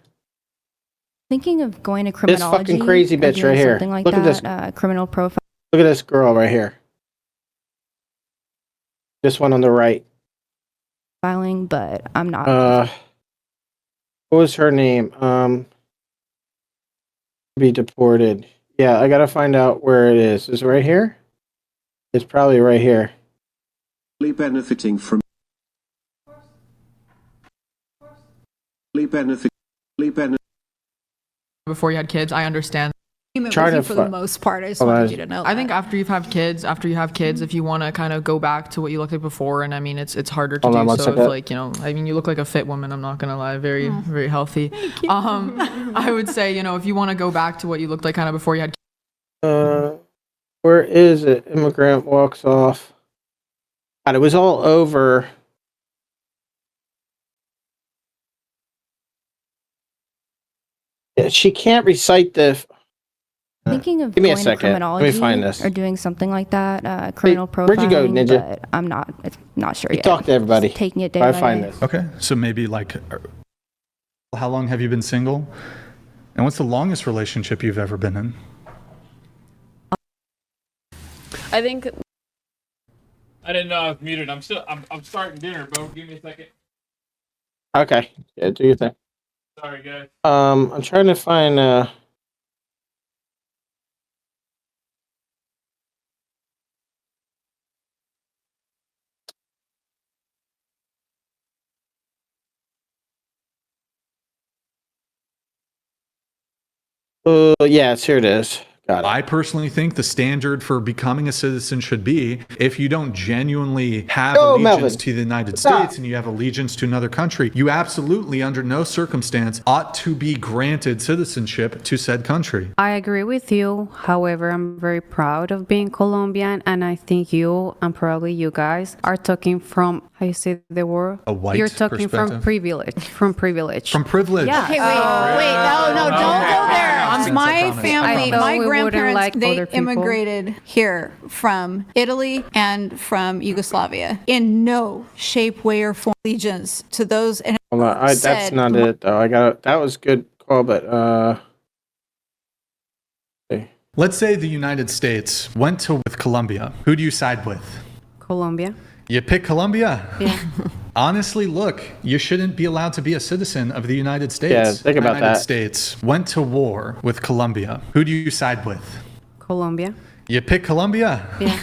Thinking of going to This criminology. fucking crazy or bitch doing right here. Something like Look at that. this. Criminal profile. Look at this girl right here. This one on the right. Filing, but I'm not. What was her name? Be deported. Yeah, I gotta find out where it is. Is it right here? It's probably right here. Benefiting from before you had kids, I understand. Trying to for the most part. I just wanted you to know. I think after you have kids, if you want to kind of go back to what you looked like before, and I mean, it's harder to Hold on do one so. second. If, like, I mean, you look like a fit woman. I'm not gonna lie, very very healthy. I would say, if you want to go back to what you looked like kind of before you had. Where is it? Immigrant walks off. God, it was all over. Yeah, she can't recite the. Thinking of Give me a going to second. Let me criminology find this. or doing something like that. Criminal profiling. Where'd you go, Ninja? But I'm not sure You yet. talk to everybody. Just taking it day I by find day. this. Okay, so maybe like, how long have you been single? And what's the longest relationship you've ever been in? I think I didn't know I was muted. I'm starting dinner, bro. Give me a second. Okay. Yeah, do your thing. Sorry, guys. I'm trying to find yes, here it is. Got it. I personally think the standard for becoming a citizen should be if you don't genuinely have allegiance Melvin. to the United Stop. States and you have allegiance to another country, you absolutely, under no circumstance, ought to be granted citizenship to said country. I agree with you. However, I'm very proud of being Colombian, and I think you and probably you guys are talking from, how you say the word? A white You're talking from perspective? privilege. From privilege. From privilege. Yeah. Okay, wait, no, don't go there. My family, my grandparents, like they other people. immigrated here from Italy and from Yugoslavia. In no shape, way, or form allegiance to those. And Hold on, that's said- not it though. I got that was good call, but Let's say the United States went to with Colombia. Who do you side with? Colombia. You pick Colombia? Yeah. Honestly, look, you shouldn't be allowed to be a citizen of the United States. Yeah, think about the United that. States went to war with Colombia. Who do you side with? Colombia. You pick Colombia? Yeah.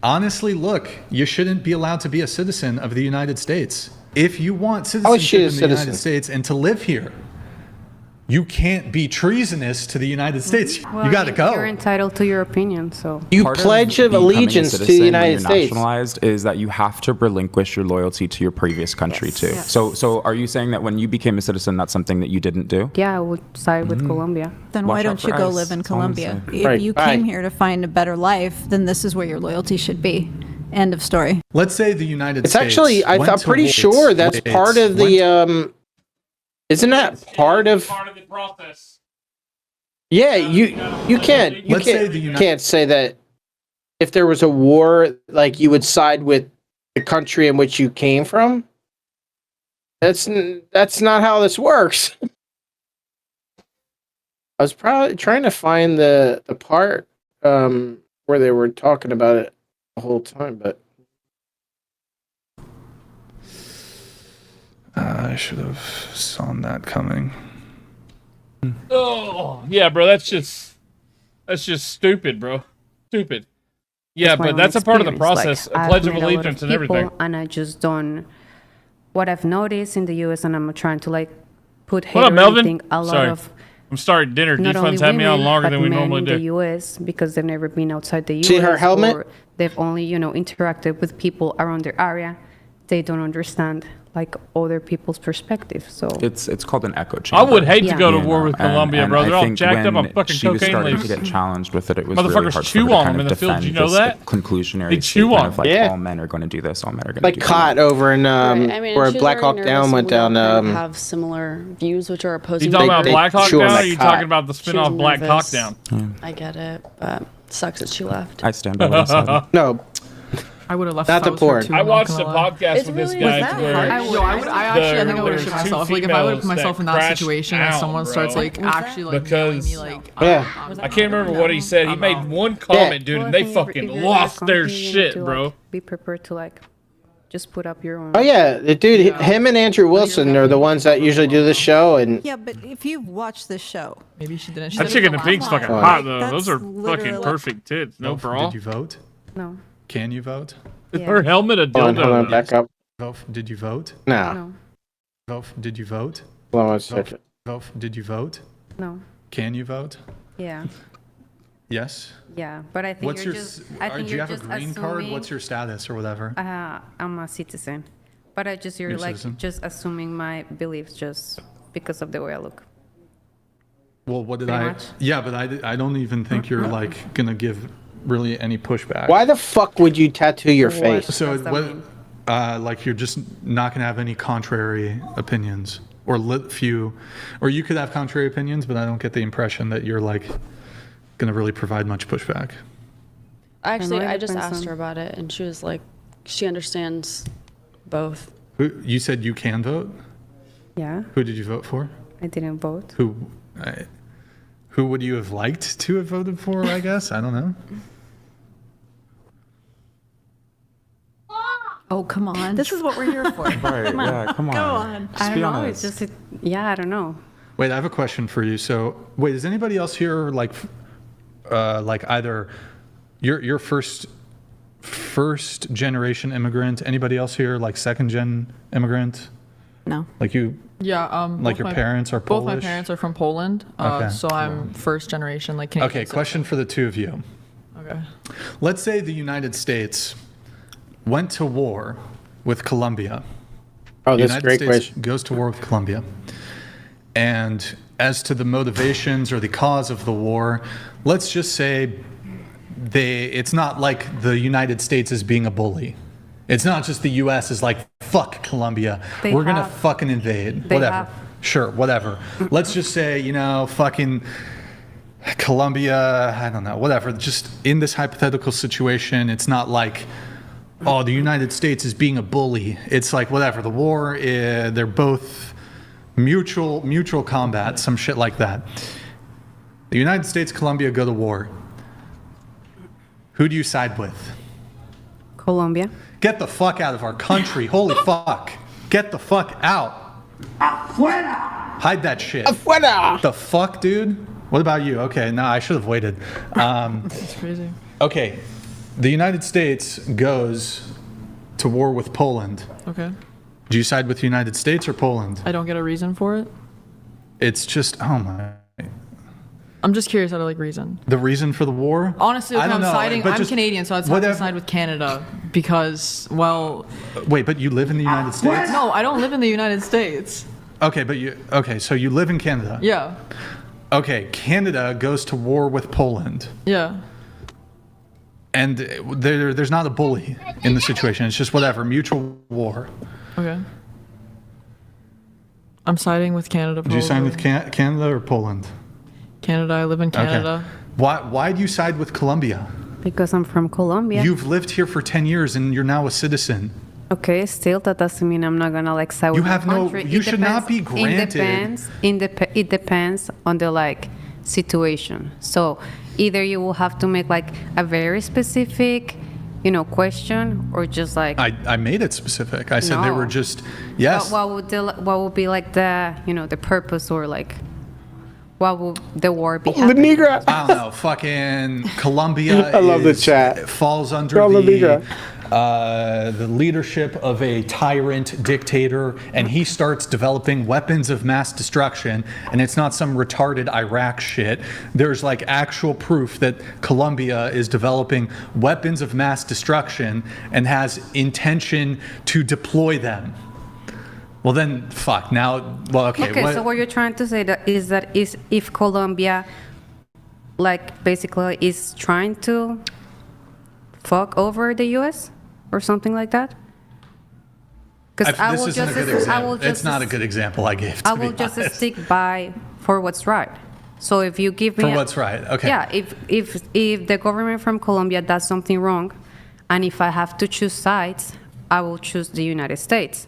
Honestly, look, you shouldn't be allowed to be a citizen of the United States. If you want How is she citizenship a in the citizen? United States and to live here, you can't be treasonous to the United States. Well, you got to go. You're entitled to your opinion, so. you Part pledge of becoming a allegiance to the citizen when United you're States. nationalized is that you have to relinquish your loyalty to your previous country too. Yes. So are you saying that when you became a citizen, that's something that you didn't do? Yeah, I would side with Colombia. Then Watch why out don't you for go ICE. live in That's all I'm Colombia? saying. If Right, you bye. came here to find a better life, then this is where your loyalty should be. End of story. Let's say the United It's States. actually I'm went to pretty war- sure that's wait, part of went- the isn't that part of the process. Yeah, you can't Let's say the United- can't say that if there was a war, like you would side with the country in which you came from. That's not how this works. I was probably trying to find the part where they were talking about it the whole time, but I should have sawn that coming. Oh, yeah, bro. That's just stupid, bro. Stupid. Yeah, my but own that's a part of the experience. process. Like, a pledge of I've met a lot allegiance and people, everything. And I just don't. What I've noticed in the U.S. and I'm trying to like put hate What up, or Melvin? anything, a lot Sorry. of I'm starting dinner. not only Defund's had me on women, longer but than we men normally in do. the U.S. because they've never been outside the U.S. See her helmet? Or they've only interacted with people around their area. They don't understand like other people's perspective. So It's called an echo I chamber. would hate to Yeah. go to You war know, with Colombia, and bro. They're I all think jacked up when on fucking she was cocaine starting leaves. to get challenged with it, it was really Motherfuckers hard chew for her to on kind them of in the field. defend You know this that? conclusionary They chew statement on of like them. Yeah. all men are going to do this, all men are going to like do caught over in Right, I mean, where she's Black already Hawk Down nervous went and we all down. kind of have similar views, which are You opposing. talking about they Black Hawk chew on Down, or that are you cot. talking about the She spinoff was Black Hawk nervous. Down? I get it, but sucks that she left. I stand by what I said. No, I would have left. Not if I the was her porn. too, I I'm not watched a gonna lie. podcast It's with this really- guy was that where hard? No, I actually, I think I would have shit there's myself. two Like if I would have put females myself in that that crashed situation and out, someone starts bro. like actually like Because- yelling me like, Yeah. I can't remember what he said. He made one comment, dude, Well, and I they think fucking if you're in a lost their company, you need shit, to, bro. like, be prepared to like just put up your own. oh yeah, the dude, him and Andrew Wilson are the ones that usually do the show, and Yeah, but if you've watched this show, maybe she didn't. She That didn't chicken the and pink's last fucking one. hot, though. That's Those are fucking literally- perfect tits. No bra. Did you vote? No. Can you vote? Is Yeah. her helmet a hold dildo? on, back up. Did you vote? No, No. Did you vote? hold on one second. Did you vote? No. Can you vote? Yeah. Yes. Yeah, but I think What's you're your? just. I think do you you're have a just green card? assuming- What's your status or whatever? I'm a citizen, but you're You're a like citizen? just assuming my beliefs just because of the way I look. Well, what did Pretty I? much. Yeah, but I don't even think you're like gonna give really any pushback. Why the fuck would you tattoo your What? face? So does that what? mean? Like you're just not gonna have any contrary opinions, or few, or you could have contrary opinions, but I don't get the impression that you're like gonna really provide much pushback. Actually, know, it I just depends asked on- her about it, and she was like, she understands both. You said you can vote. Yeah, Who did you vote for? I didn't vote. Who would you have liked to have voted for? I guess I don't know. Oh, come on. This is what we're here for. Right, Come on. yeah, come on. Go on. Just I don't be know. honest. It's just, I don't know. Wait, I have a question for you. So, wait, is anybody else here like either your first generation immigrant? Anybody else here like second gen immigrant? No. Like you? Yeah. Like both your my- parents are Both Polish? my parents are from Poland. Okay. So I'm first generation, like Canadian. Okay, question for the two of you. Okay. Let's say the United States went to war with Colombia. Oh, The that's a United great States question. goes to war with Colombia. And as to the motivations or the cause of the war, let's just say it's not like the United States is being a bully. It's not just the U.S. is like, fuck Colombia. They We're going to have- fucking invade. they Whatever. have- Sure, whatever. Let's just say, fucking Colombia, I don't know, whatever. Just in this hypothetical situation, it's not like, oh, the United States is being a bully. It's like, whatever. The war, they're both mutual combat, some shit like that. The United States, Colombia go to war. Who do you side with? Colombia. Get the fuck out of our country. Holy fuck. Get the fuck out. Hide that shit. The fuck, dude? What about you? Okay, no, I should have waited. That's crazy. Okay, the United States goes to war with Poland. Okay. Do you side with the United States or Poland? I don't get a reason for it. It's just, oh my. I'm just curious out of like reason. The reason for the war? Honestly, I okay, don't I'm know, siding. but I'm just Canadian, so I'd have to whatever- side with Canada because, well, Wait, but you live in the United States? no, I don't live in the United States. Okay, so you live in Canada. Yeah, Okay, Canada goes to war with Poland. yeah. And there's not a bully in the situation. It's just whatever, mutual war. Okay. I'm siding with Canada. Do you side with probably. Canada or Poland? Canada? I live in Canada. Okay. Why do you side with Colombia? Because I'm from Colombia. You've lived here for 10 years and you're now a citizen. Okay, still that doesn't mean I'm not gonna like side You with have my no- country. you should not be granted- It depends on the like situation. So either you will have to make like a very specific, question, or just like I made it specific. I said they No. were just, yes. what would be like the the purpose, or like what would the war be? The happening? Negro. I don't know, fucking Colombia I love the chat. falls under Call the the leadership of a tyrant dictator, and he starts developing weapons of mass destruction, and it's not some retarded Iraq shit. There's like actual proof that Colombia is developing weapons of mass destruction and has intention to deploy them. Well then, fuck, now, well, okay. So what you're trying to say is if Colombia, like, basically is trying to fuck over the U.S. or something like that? Because This isn't a good example. It's not a good example I gave, I to will be just honest. stick by for what's right. So if you give me For what's right, okay. Yeah, if the government from Colombia does something wrong, and if I have to choose sides, I will choose the United States.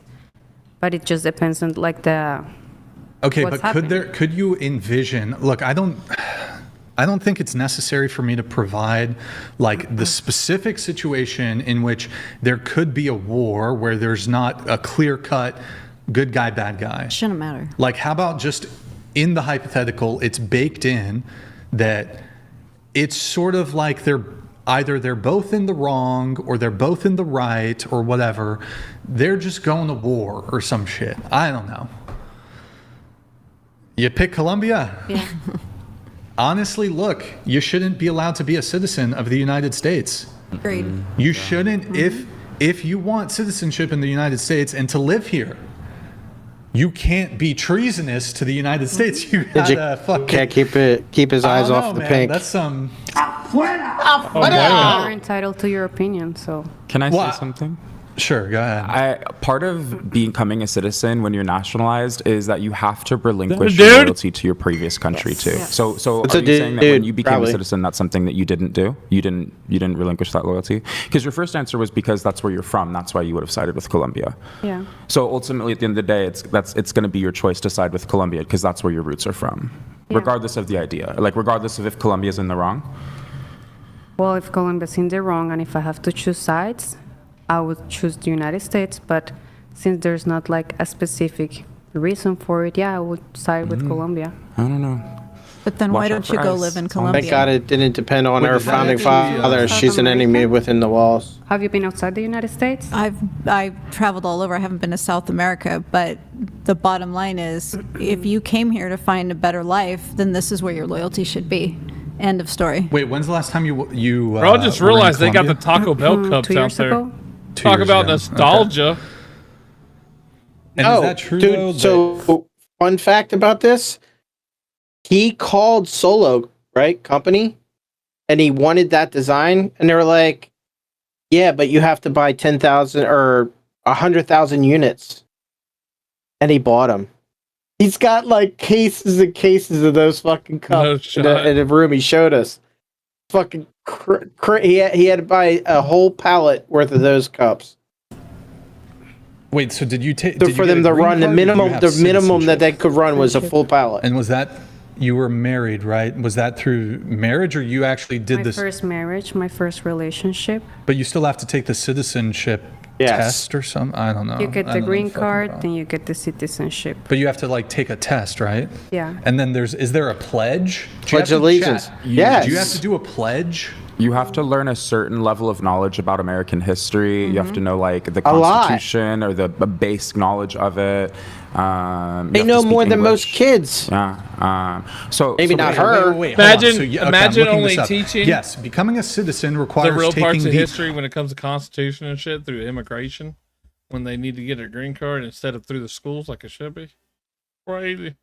But it just depends on like the. Okay, what's but happening. could you envision? Look, I don't think it's necessary for me to provide like the specific situation in which there could be a war where there's not a clear-cut good guy, bad guy. Shouldn't matter. Like, how about just in the hypothetical, it's baked in that it's sort of like they're both in the wrong or they're both in the right or whatever. They're just going to war or some shit. I don't know. You pick Colombia? Yeah. Honestly, look, you shouldn't be allowed to be a citizen of the United States. Agreed. You shouldn't, if you want citizenship in the United States and to live here, you can't be treasurous to the United States. You gotta fucking Can't keep his eyes off the pink. That's some. You're entitled to your opinion, so. Can I say something? Sure, go ahead. Part of becoming a citizen when you're nationalized is that you have to relinquish Dude. your loyalty to your previous country too. Yes. So It's are a you saying that when dude, you became probably. a citizen, that's something that you didn't do? You didn't relinquish that loyalty? Because your first answer was because that's where you're from. That's why you would have sided with Colombia. Yeah. So ultimately, at the end of the day, it's going to be your choice to side with Colombia because that's where your roots are from, regardless of the idea. Like regardless of if Colombia's in the wrong. Well, if Colombia's in the wrong, and if I have to choose sides, I would choose the United States. But since there's not like a specific reason for it, yeah, I would side with Colombia. I don't know. But then why don't you go live in Colombia? Thank God it didn't depend on her is that founding actually, father. She's an enemy within the walls. Have you been outside the United States? I've traveled all over. I haven't been to South America, but the bottom line is, if you came here to find a better life, then this is where your loyalty should be. End of story. Wait, when's the last time you? Bro, I just were in realized they got the Colombia? Taco Bell cups 2 out years there. ago. 2 Talk years about ago. nostalgia. And is that true, dude, though? so fun fact about this, he called Solo, right, company, and he wanted that design, and they were like, yeah, but you have to buy 10,000 or 100,000 units. And he bought them. He's got like cases and cases of those fucking cups in the room he showed us. Fucking he had to buy a whole pallet worth of those cups. Wait, so did you take? For them to run the minimum that they could run was a full pallet. And was that you were married, right? Was that through marriage, or you actually did My this? first marriage, my first relationship. But you still have to take the citizenship test or something. I don't know. You get I the don't know green fucking card, about. then you get the citizenship. But you have to like take a test, right? Yeah. And then is there a pledge? Do you Pledge have to allegiance. chat? Yes. Do you have to do a pledge? You have to learn a certain level of knowledge about American history. You have to know like the A lot. Constitution or the basic knowledge of it. You They have to know speak more than most English. kids. Yeah. So Maybe so not wait, her. Wait, hold on. Imagine- So, okay, I'm imagine looking only this up. teaching Yes, becoming a citizen requires The real taking parts of the history when it comes to Constitution and shit through immigration, when they need to get a green card instead of through the schools like it should be. Crazy.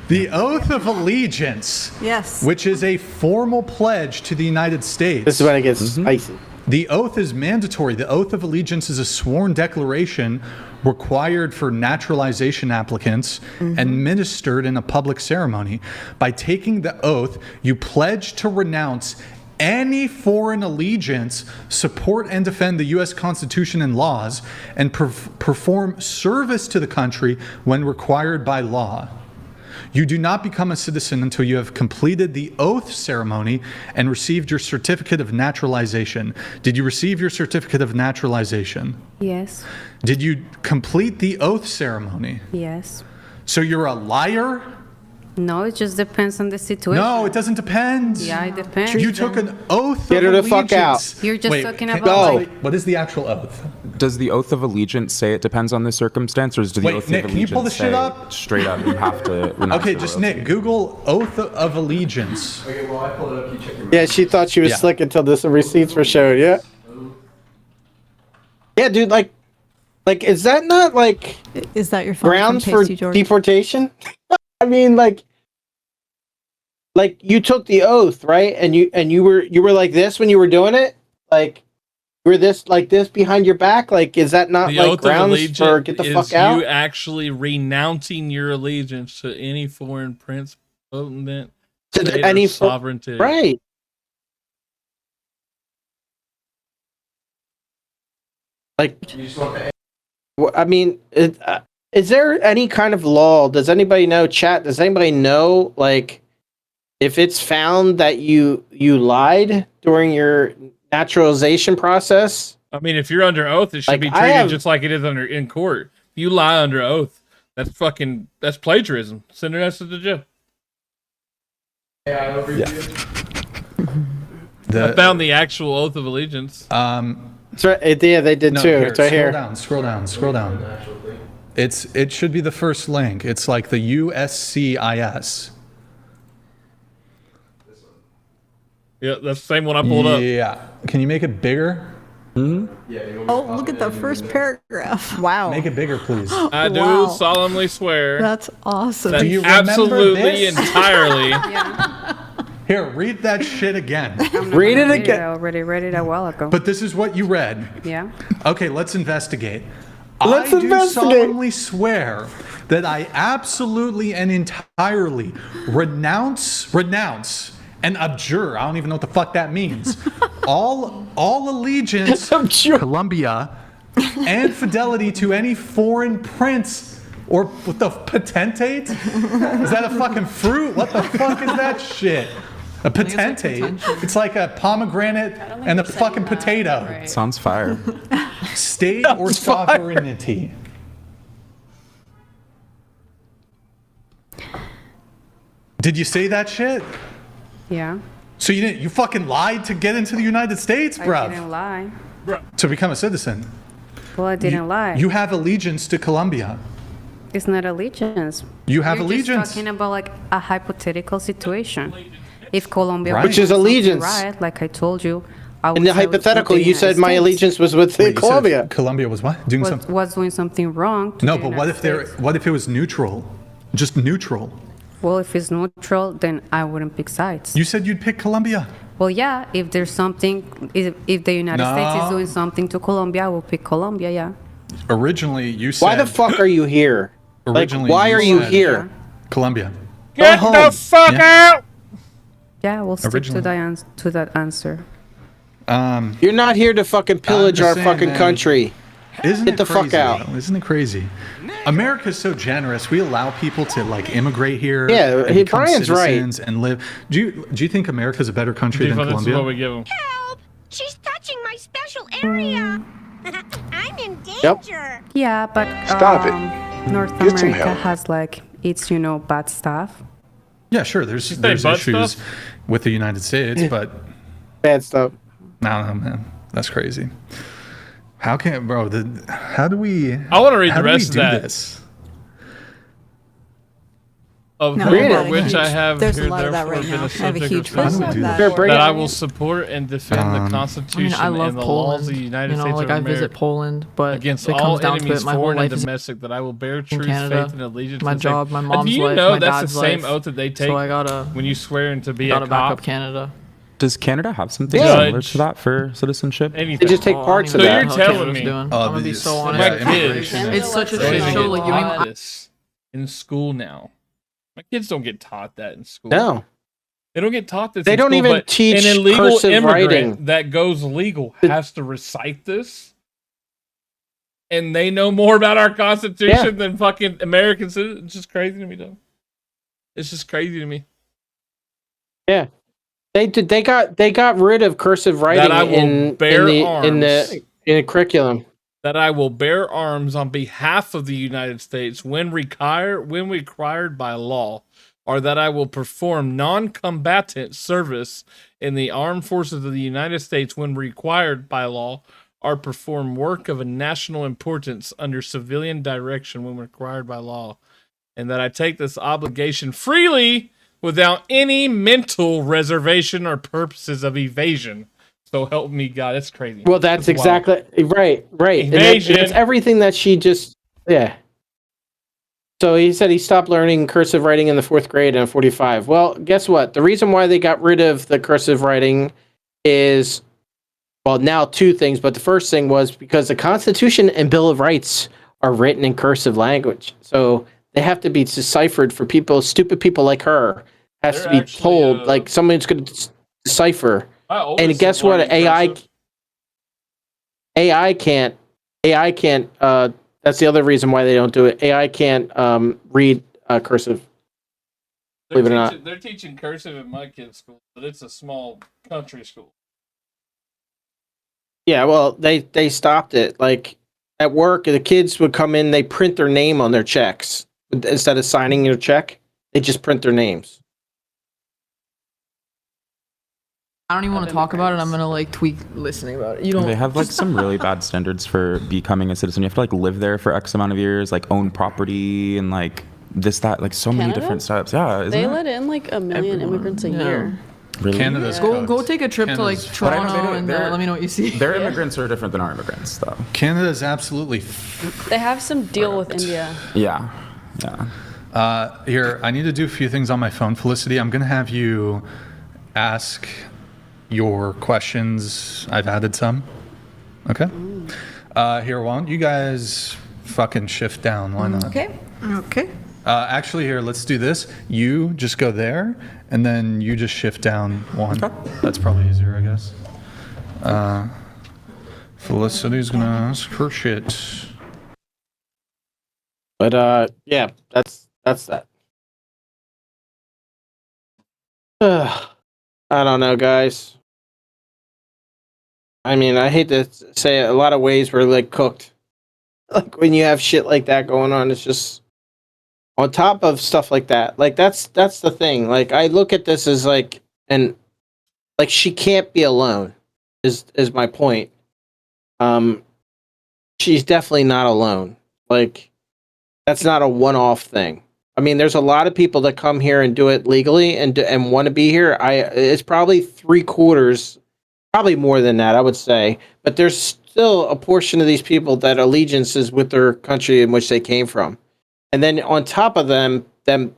the oath of allegiance. Yes. Which is a formal pledge to the United States. This is when it gets spicy. The oath is mandatory. The oath of allegiance is a sworn declaration required for naturalization applicants and administered in a public ceremony. By taking the oath, you pledge to renounce any foreign allegiance, support and defend the U.S. Constitution and laws, and perform service to the country when required by law. You do not become a citizen until you have completed the oath ceremony and received your certificate of naturalization. Did you receive your certificate of naturalization? Yes. Did you complete the oath ceremony? Yes. So you're a liar? No, it just depends on the situation. No, it doesn't depend. Yeah, it depends. You took an oath Get of her the fuck allegiance. out. You're just Wait, talking can- about Go. like, What is the actual oath? Does the oath of allegiance say it depends on the circumstance, or does the Wait, oath Nick, of can you allegiance pull this shit say up? straight up you have to? renounce Okay, your just loyalty? Nick, Google oath of allegiance. Okay, well, I pulled it up. You check your. Yeah, she thought she was Yeah. slick until the receipts were showed. Yeah. Yeah, dude. Like, is that not like Is that your phone grounds from for Tasty George? deportation? I mean, like you took the oath, right? And you were like this when you were doing it, like you were this behind your back. Like, is that not The like oath of grounds allegiance for get the is fuck out? you actually renouncing your allegiance to any foreign prince, potentate, To state, any or sovereignty. Right. Like, You just want the. I mean, is there any kind of law? Does anybody know? Chat. Does anybody know? Like, if it's found that you lied during your naturalization process? I mean, if you're under oath, it should Like, be I treated have- just like it is in court. If you lie under oath, that's plagiarism. Send your ass to the jail. Yeah, I overview. I found the actual oath of allegiance. It's right, yeah, they did No, too. here, It's right here. Scroll down. It should be the first link. It's like the USCIS. Yeah, that's the same one I pulled up. Yeah. Can you make it bigger? Oh, look at the first paragraph. Wow. Make it bigger, please. I do Wow. solemnly swear That's awesome. that Do you remember absolutely this? entirely. Here, read that shit again. Read it I again. already read it a while ago. But this is what you read. Yeah. Okay, let's investigate. Let's I do investigate. solemnly swear that I absolutely and entirely renounce, and abjure. I don't even know what the fuck that means. all allegiance, Colombia, and fidelity to any foreign prince or what the potentate? Is that a fucking fruit? What the fuck is that shit? A potentate. It's like a pomegranate and a fucking potato. Sounds fire. State or sovereignty. Did you say that shit? Yeah. So you fucking lied to get into the United States, I bruv. didn't lie. To become a citizen. Well, I didn't lie. You have allegiance to Colombia. It's not allegiance. You have You're allegiance. just talking about like a hypothetical situation. If Colombia Right. was Which is doing something allegiance. Right, like I told you, I would In the say with hypothetical, the you said United my States allegiance was with Wait, you said Colombia. Colombia was what? Doing something? was doing something wrong. To No, the but what United if States. what if it was neutral? Just neutral. Well, if it's neutral, then I wouldn't pick sides. You said you'd pick Colombia. Well, yeah, if there's something, if the United States is No. doing something to Colombia, I will pick Colombia, yeah. Originally, you said. Why the fuck are you here? Originally, why are you said here? Colombia. Get home. the fuck out! Yeah, we'll stick Originally. to that answer. You're not here to fucking pillage our saying, fucking man. country. Isn't Get it the fuck crazy, out. though? Isn't it crazy? America's so generous. We allow people to like immigrate here. Yeah, and hey, become Brian's right. citizens and live. Do you think America's a better country than This is Colombia? what we give them. Help! She's touching my special area. I'm in danger. Yeah, but Stop it. North Get some America help. has like its bad stuff. Yeah, sure. There's say there's butt issues stuff? with the United States, but Bad stuff. I don't know, man. That's crazy. How can, bro? How do we? I want to read how the do we rest of do that. this? Of No, Homer, really? which I have There's a here lot of that therefore right been now. a I have a subject huge of list study of that. Here, bring that it. I will support and defend the Constitution I love and the Poland. laws of the United You know, States like of I America visit Poland, but against if it all comes down to enemies, it, my whole foreign and life is domestic, that I will bear in truth, Canada. faith, and allegiance. My to the same. job, my mom's Do you life, know my that's the dad's same life. oath that they take So I gotta when you swear in to be a back cop? up Canada. Does Canada have something Yeah. similar to that for citizenship? Anything. They just take parts I of don't that. even So know you're what telling Canada's me- doing. Oh, I'm gonna be this- so yeah, honest. My immigration. kids, It's such a they shit don't show. get Like you taught even this in school now. My kids don't get taught that in school. No. They don't get taught this. They in don't school, even but teach an illegal cursive immigrant writing. that goes legal has to recite this, and they know more about our Constitution than fucking American citizens. It's just crazy to me, though. It's just crazy to me. Yeah. They got rid of cursive writing I will in bear the curriculum. That I will bear arms on behalf of the United States when required by law, or that I will perform non-combatant service in the armed forces of the United States when required by law, or perform work of a national importance under civilian direction when required by law, and that I take this obligation freely without any mental reservation or purposes of evasion. So help me God. That's crazy. Well, that's wild. exactly right. And Evasion. that's everything that she just So he said he stopped learning cursive writing in the 4th grade in 45. Well, guess what? The reason why they got rid of the cursive writing is, well, now 2 things, but the first thing was because the Constitution and Bill of Rights are written in cursive language. So they have to be deciphered for people, stupid people like her, has They're to be actually, told, like someone's going to decipher. My oldest And is guess what? learning cursive. AI can't, that's the other reason why they don't do it. AI can't read cursive. Believe it or not. They're teaching cursive at my kid's school, but it's a small country school. Yeah, well, they stopped it. Like at work, the kids would come in, they print their name on their checks. Instead of signing your check, they just print their names. I don't even want to talk about it. I'm gonna like tweak listening about it. You don't. They have like some really bad standards for becoming a citizen. You have to like live there for X amount of years, like own property and like this, that, like so many Canada? different steps. Yeah, isn't They it? let in like 1 million immigrants a year. Really? Canada's Go take a trip to like Canada's- But I know they Toronto don't- and they're- let me know what you see. Their immigrants are different than our immigrants, though. Canada's absolutely. They have some deal with India. Yeah, yeah. Here, I need to do a few things on my phone, Felicity. I'm gonna have you ask your questions. I've added some. Okay. Here, why don't you guys fucking shift down? Why not? Okay. Actually, here, let's do this. You just go there, and then you just shift down one. That's probably easier, I guess. Felicity's gonna ask her shit. But yeah, that's that. I don't know, guys. I mean, I hate to say it, a lot of ways we're like cooked. Like when you have shit like that going on, it's just on top of stuff like that. Like that's the thing. Like I look at this as like, and like she can't be alone. Is my point. She's definitely not alone. Like that's not a one-off thing. I mean, there's a lot of people that come here and do it legally and want to be here. It's probably 3/4, probably more than that, I would say. But there's still a portion of these people that allegiance is with their country in which they came from. And then on top of them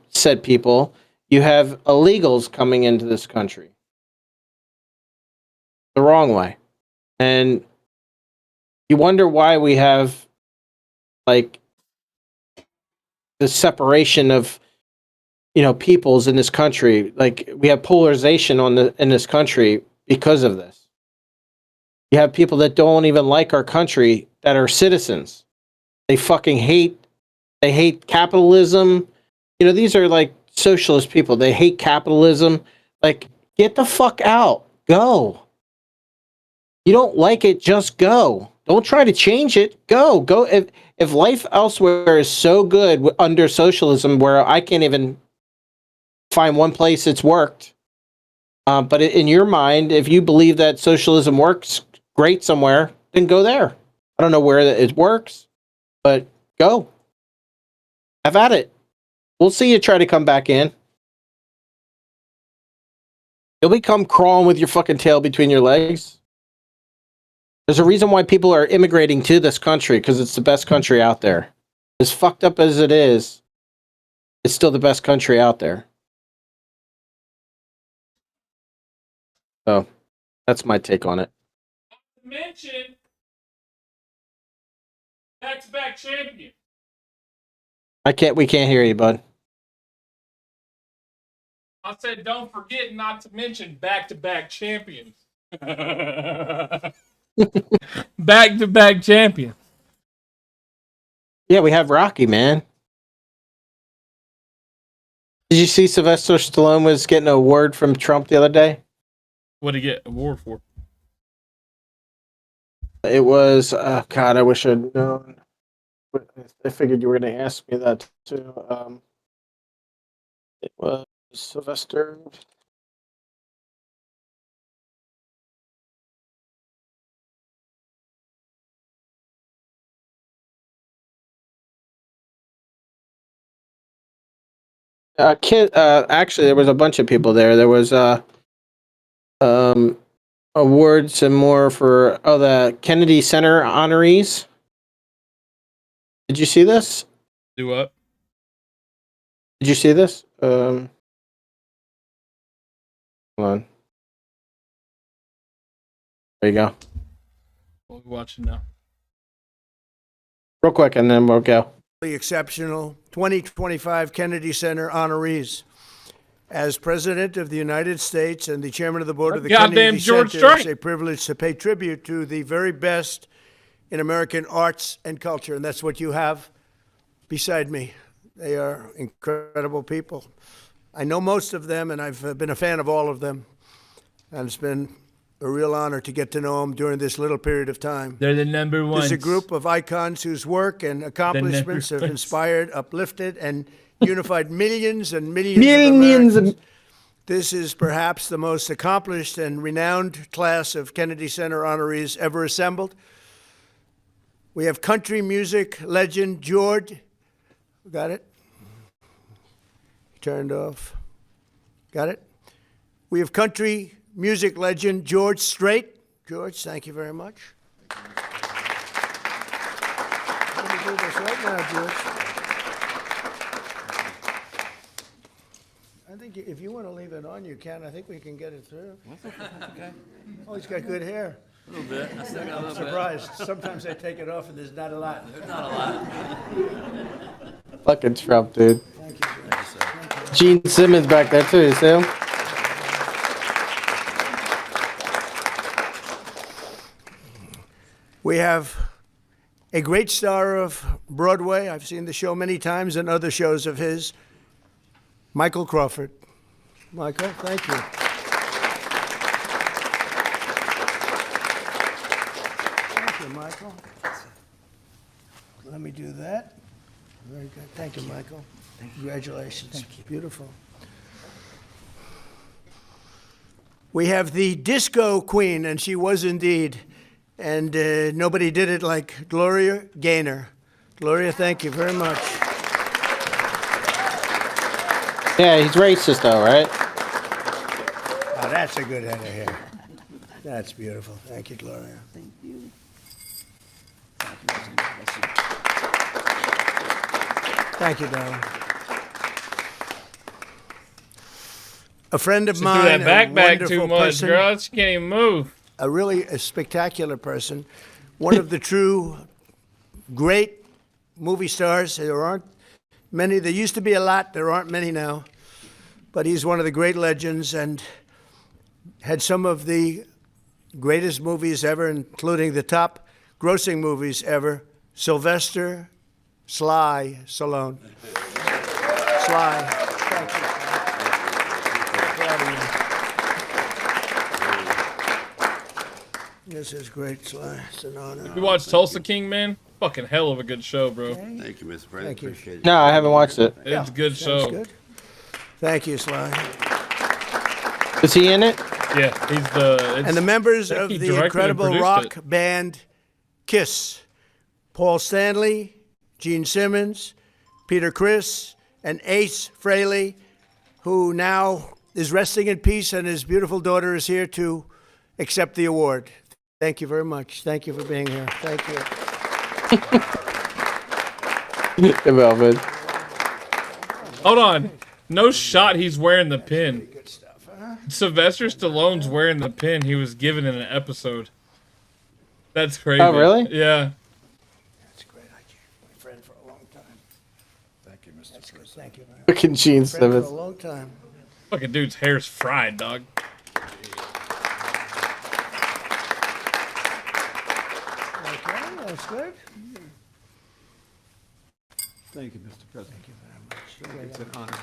said people, you have illegals coming into this country the wrong way. And you wonder why we have like the separation of, you know, peoples in this country. Like we have polarization in this country because of this. You have people that don't even like our country that are citizens. They fucking hate capitalism. You know, these are like socialist people. They hate capitalism. Like, get the fuck out. Go. You don't like it, just go. Don't try to change it. Go. If life elsewhere is so good under socialism where I can't even find one place it's worked, but in your mind, if you believe that socialism works great somewhere, then go there. I don't know where it works, but go. Have at it. We'll see you try to come back in. You'll become crawling with your fucking tail between your legs. There's a reason why people are immigrating to this country, because it's the best country out there. As fucked up as it is, it's still the best country out there. So, that's my take on it. Mention back-to-back champion. We can't hear you, bud. I said don't forget not to mention back-to-back champions. Back-to-back champion. Yeah, we have Rocky, man. Did you see Sylvester Stallone was getting an award from Trump the other day? What did he get an award for? It was, God, I wish I'd known. I figured you were going to ask me that too. It was Sylvester. Actually, there was a bunch of people there. There was awards and more for the Kennedy Center honorees. Did you see this? Do what? Did you see this? Hold on. There you go. We'll be watching now. Real quick, and then we'll go. Exceptional 2025 Kennedy Center honorees. As President of the United States and the Chairman of the Board of the Kennedy Center, it's a privilege to pay tribute to the very best in American arts and culture, and that's what you have beside me. They are incredible people. I know most of them, and I've been a fan of all of them, and it's been a real honor to get to know them during this little period of time. They're the number one. There's a group of icons whose work and accomplishments have inspired, uplifted, and unified millions and millions of Americans. This is perhaps the most accomplished and renowned class of Kennedy Center honorees ever assembled. We have country music legend George. Got it? Turned off. Got it? We have country music legend George Strait. George, thank you very much. Let me do this right now, George. I think if you want to leave it on, you can. I think we can get it through. Okay. Oh, he's got good hair. A little bit. I still got a I'm little bit. surprised. Sometimes they take it off and there's not a lot. There's not a lot. Fucking Trump, dude. Thank you, sir. Thank you. Gene Simmons back there too, you see him? We have a great star of Broadway. I've seen the show many times and other shows of his, Michael Crawford. Michael, thank you. Michael. Let me do that. Very good. Thank you, Michael. Congratulations. Thank you. Beautiful. We have the disco queen, and she was indeed. And nobody did it like Gloria Gaynor. Gloria, thank you very much. Yeah, he's racist though, right? Oh, that's a good head of hair. That's beautiful. Thank you, Gloria. Thank you. Thank you, darling. A friend of Just mine, do that a backpack too wonderful much, person, girl. She can't even move. a spectacular person, one of the true great movie stars. There aren't many. There used to be a lot. There aren't many now. But he's one of the great legends and had some of the greatest movies ever, including the top grossing movies ever. Sylvester Sly Stallone. Sly. Thank you. Proud of you. This is great, Sly. It's an honor. You watch Tulsa King, man? Fucking hell of a good show, bro. Thank you, Mr. President. Thank you. Appreciate it. No, I haven't watched it. It's a good Sounds show. good. Thank you, Sly. Is he in it? Yeah, he's the. And the members I think of he the directed and incredible produced rock it. band Kiss. Paul Stanley, Gene Simmons, Peter Criss, and Ace Frehley, who now is resting in peace, and his beautiful daughter is here to accept the award. Thank you very much. Thank you for being here. Thank you. Velvet. Hold on. No shot he's wearing the pin. Sylvester Stallone's wearing the pin he was given in an episode. That's crazy. Oh, really? Yeah. That's great. I can't. My friend for a long time. Thank you, Mr. President. Thank you. Fucking Gene Friend for a Simmons. long time. Fucking dude's hair's fried, dog. Okay, that's good. Thank you, Mr. President. Thank you very much. It's an honor.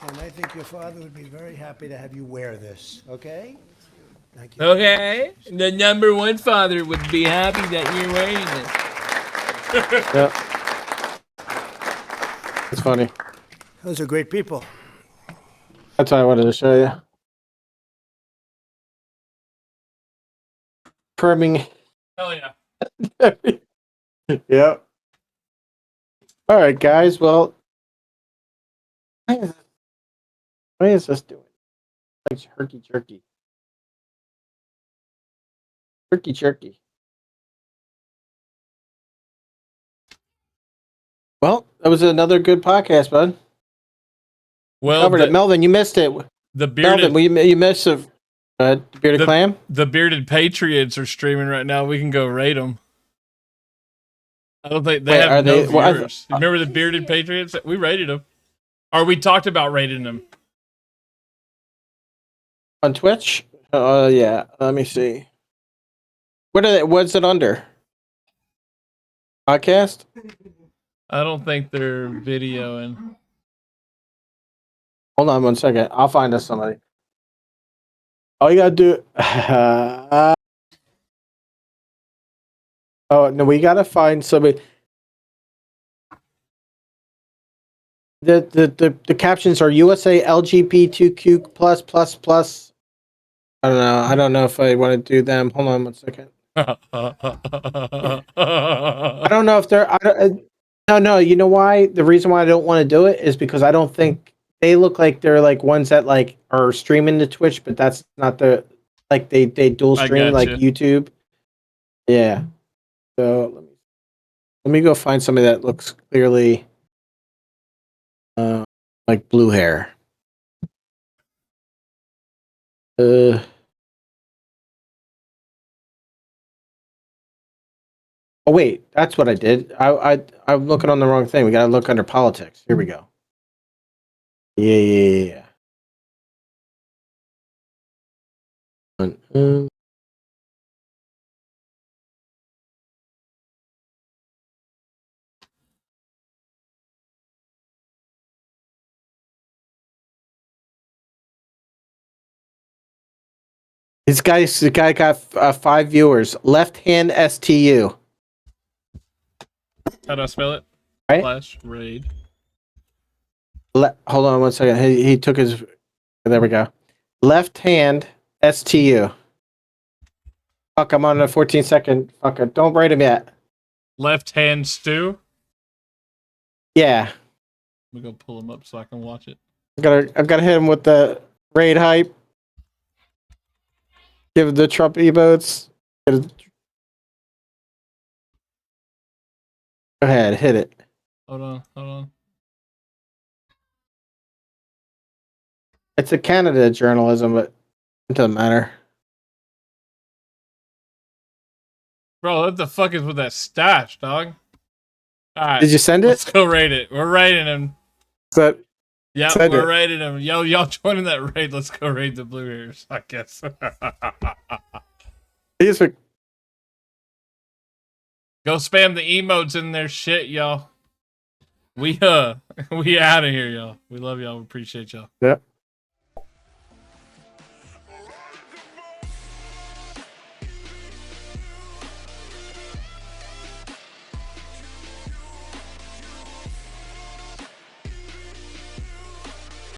And I think your father would be very happy to have you wear this, okay? Thank you. Okay. The number one father would be happy that you're wearing this. Yep. It's funny. Those are great people. That's what I wanted to show you. Trimming. Hell yeah. Yep. All right, guys. Well, what is this doing? Like herky jerky. Turkey jerky. Well, that was another good podcast, bud. Well, Covered it. Melvin, you missed it. The bearded, Melvin, you missed the bearded clam? The bearded patriots are streaming right now. We can go rate them. I don't think they Wait, have are no they- well, viewers. Remember the bearded patriots? We rated them. Or we talked about rating them. On Twitch? Yeah. Let me see. What's it under? Podcast? I don't think they're videoing. Hold on 1 second. I'll find us somebody. All you gotta do. Oh no, we gotta find somebody. The captions are USA LGBTQ plus plus plus. I don't know. I don't know if I want to do them. Hold on 1 second. I don't know if they're. No. You know why? The reason why I don't want to do it is because I don't think they look like they're like ones that like are streaming to Twitch, but that's not the like they dual I stream like gotcha. YouTube. Yeah. So let me go find somebody that looks clearly like blue hair. Oh wait, that's what I did. I'm looking on the wrong thing. We gotta look under politics. Here we go. Yeah. The guy got 5 viewers. Left hand STU. How do I spell it? Right. Slash raid. Hold on 1 second. He took his. There we go. Left hand STU. Fuck, I'm on a 14-second. Fuck, don't raid him yet. Left hand stew. Yeah. Let me go pull him up so I can watch it. I've gotta hit him with the raid hype. Give the Trump emotes. Go ahead, hit it. Hold on. It's a Canada journalism, but it doesn't matter. Bro, what the fuck is with that stash, dog? Alright. Did you send it? Let's go raid it. We're raiding him. But yeah, send we're it. raiding him. Yo, y'all joining that raid. Let's go raid the Blue Ears, I guess. He's a, Go spam the emotes in their shit, y'all. We out of here, y'all. We love y'all. We appreciate y'all. Yep.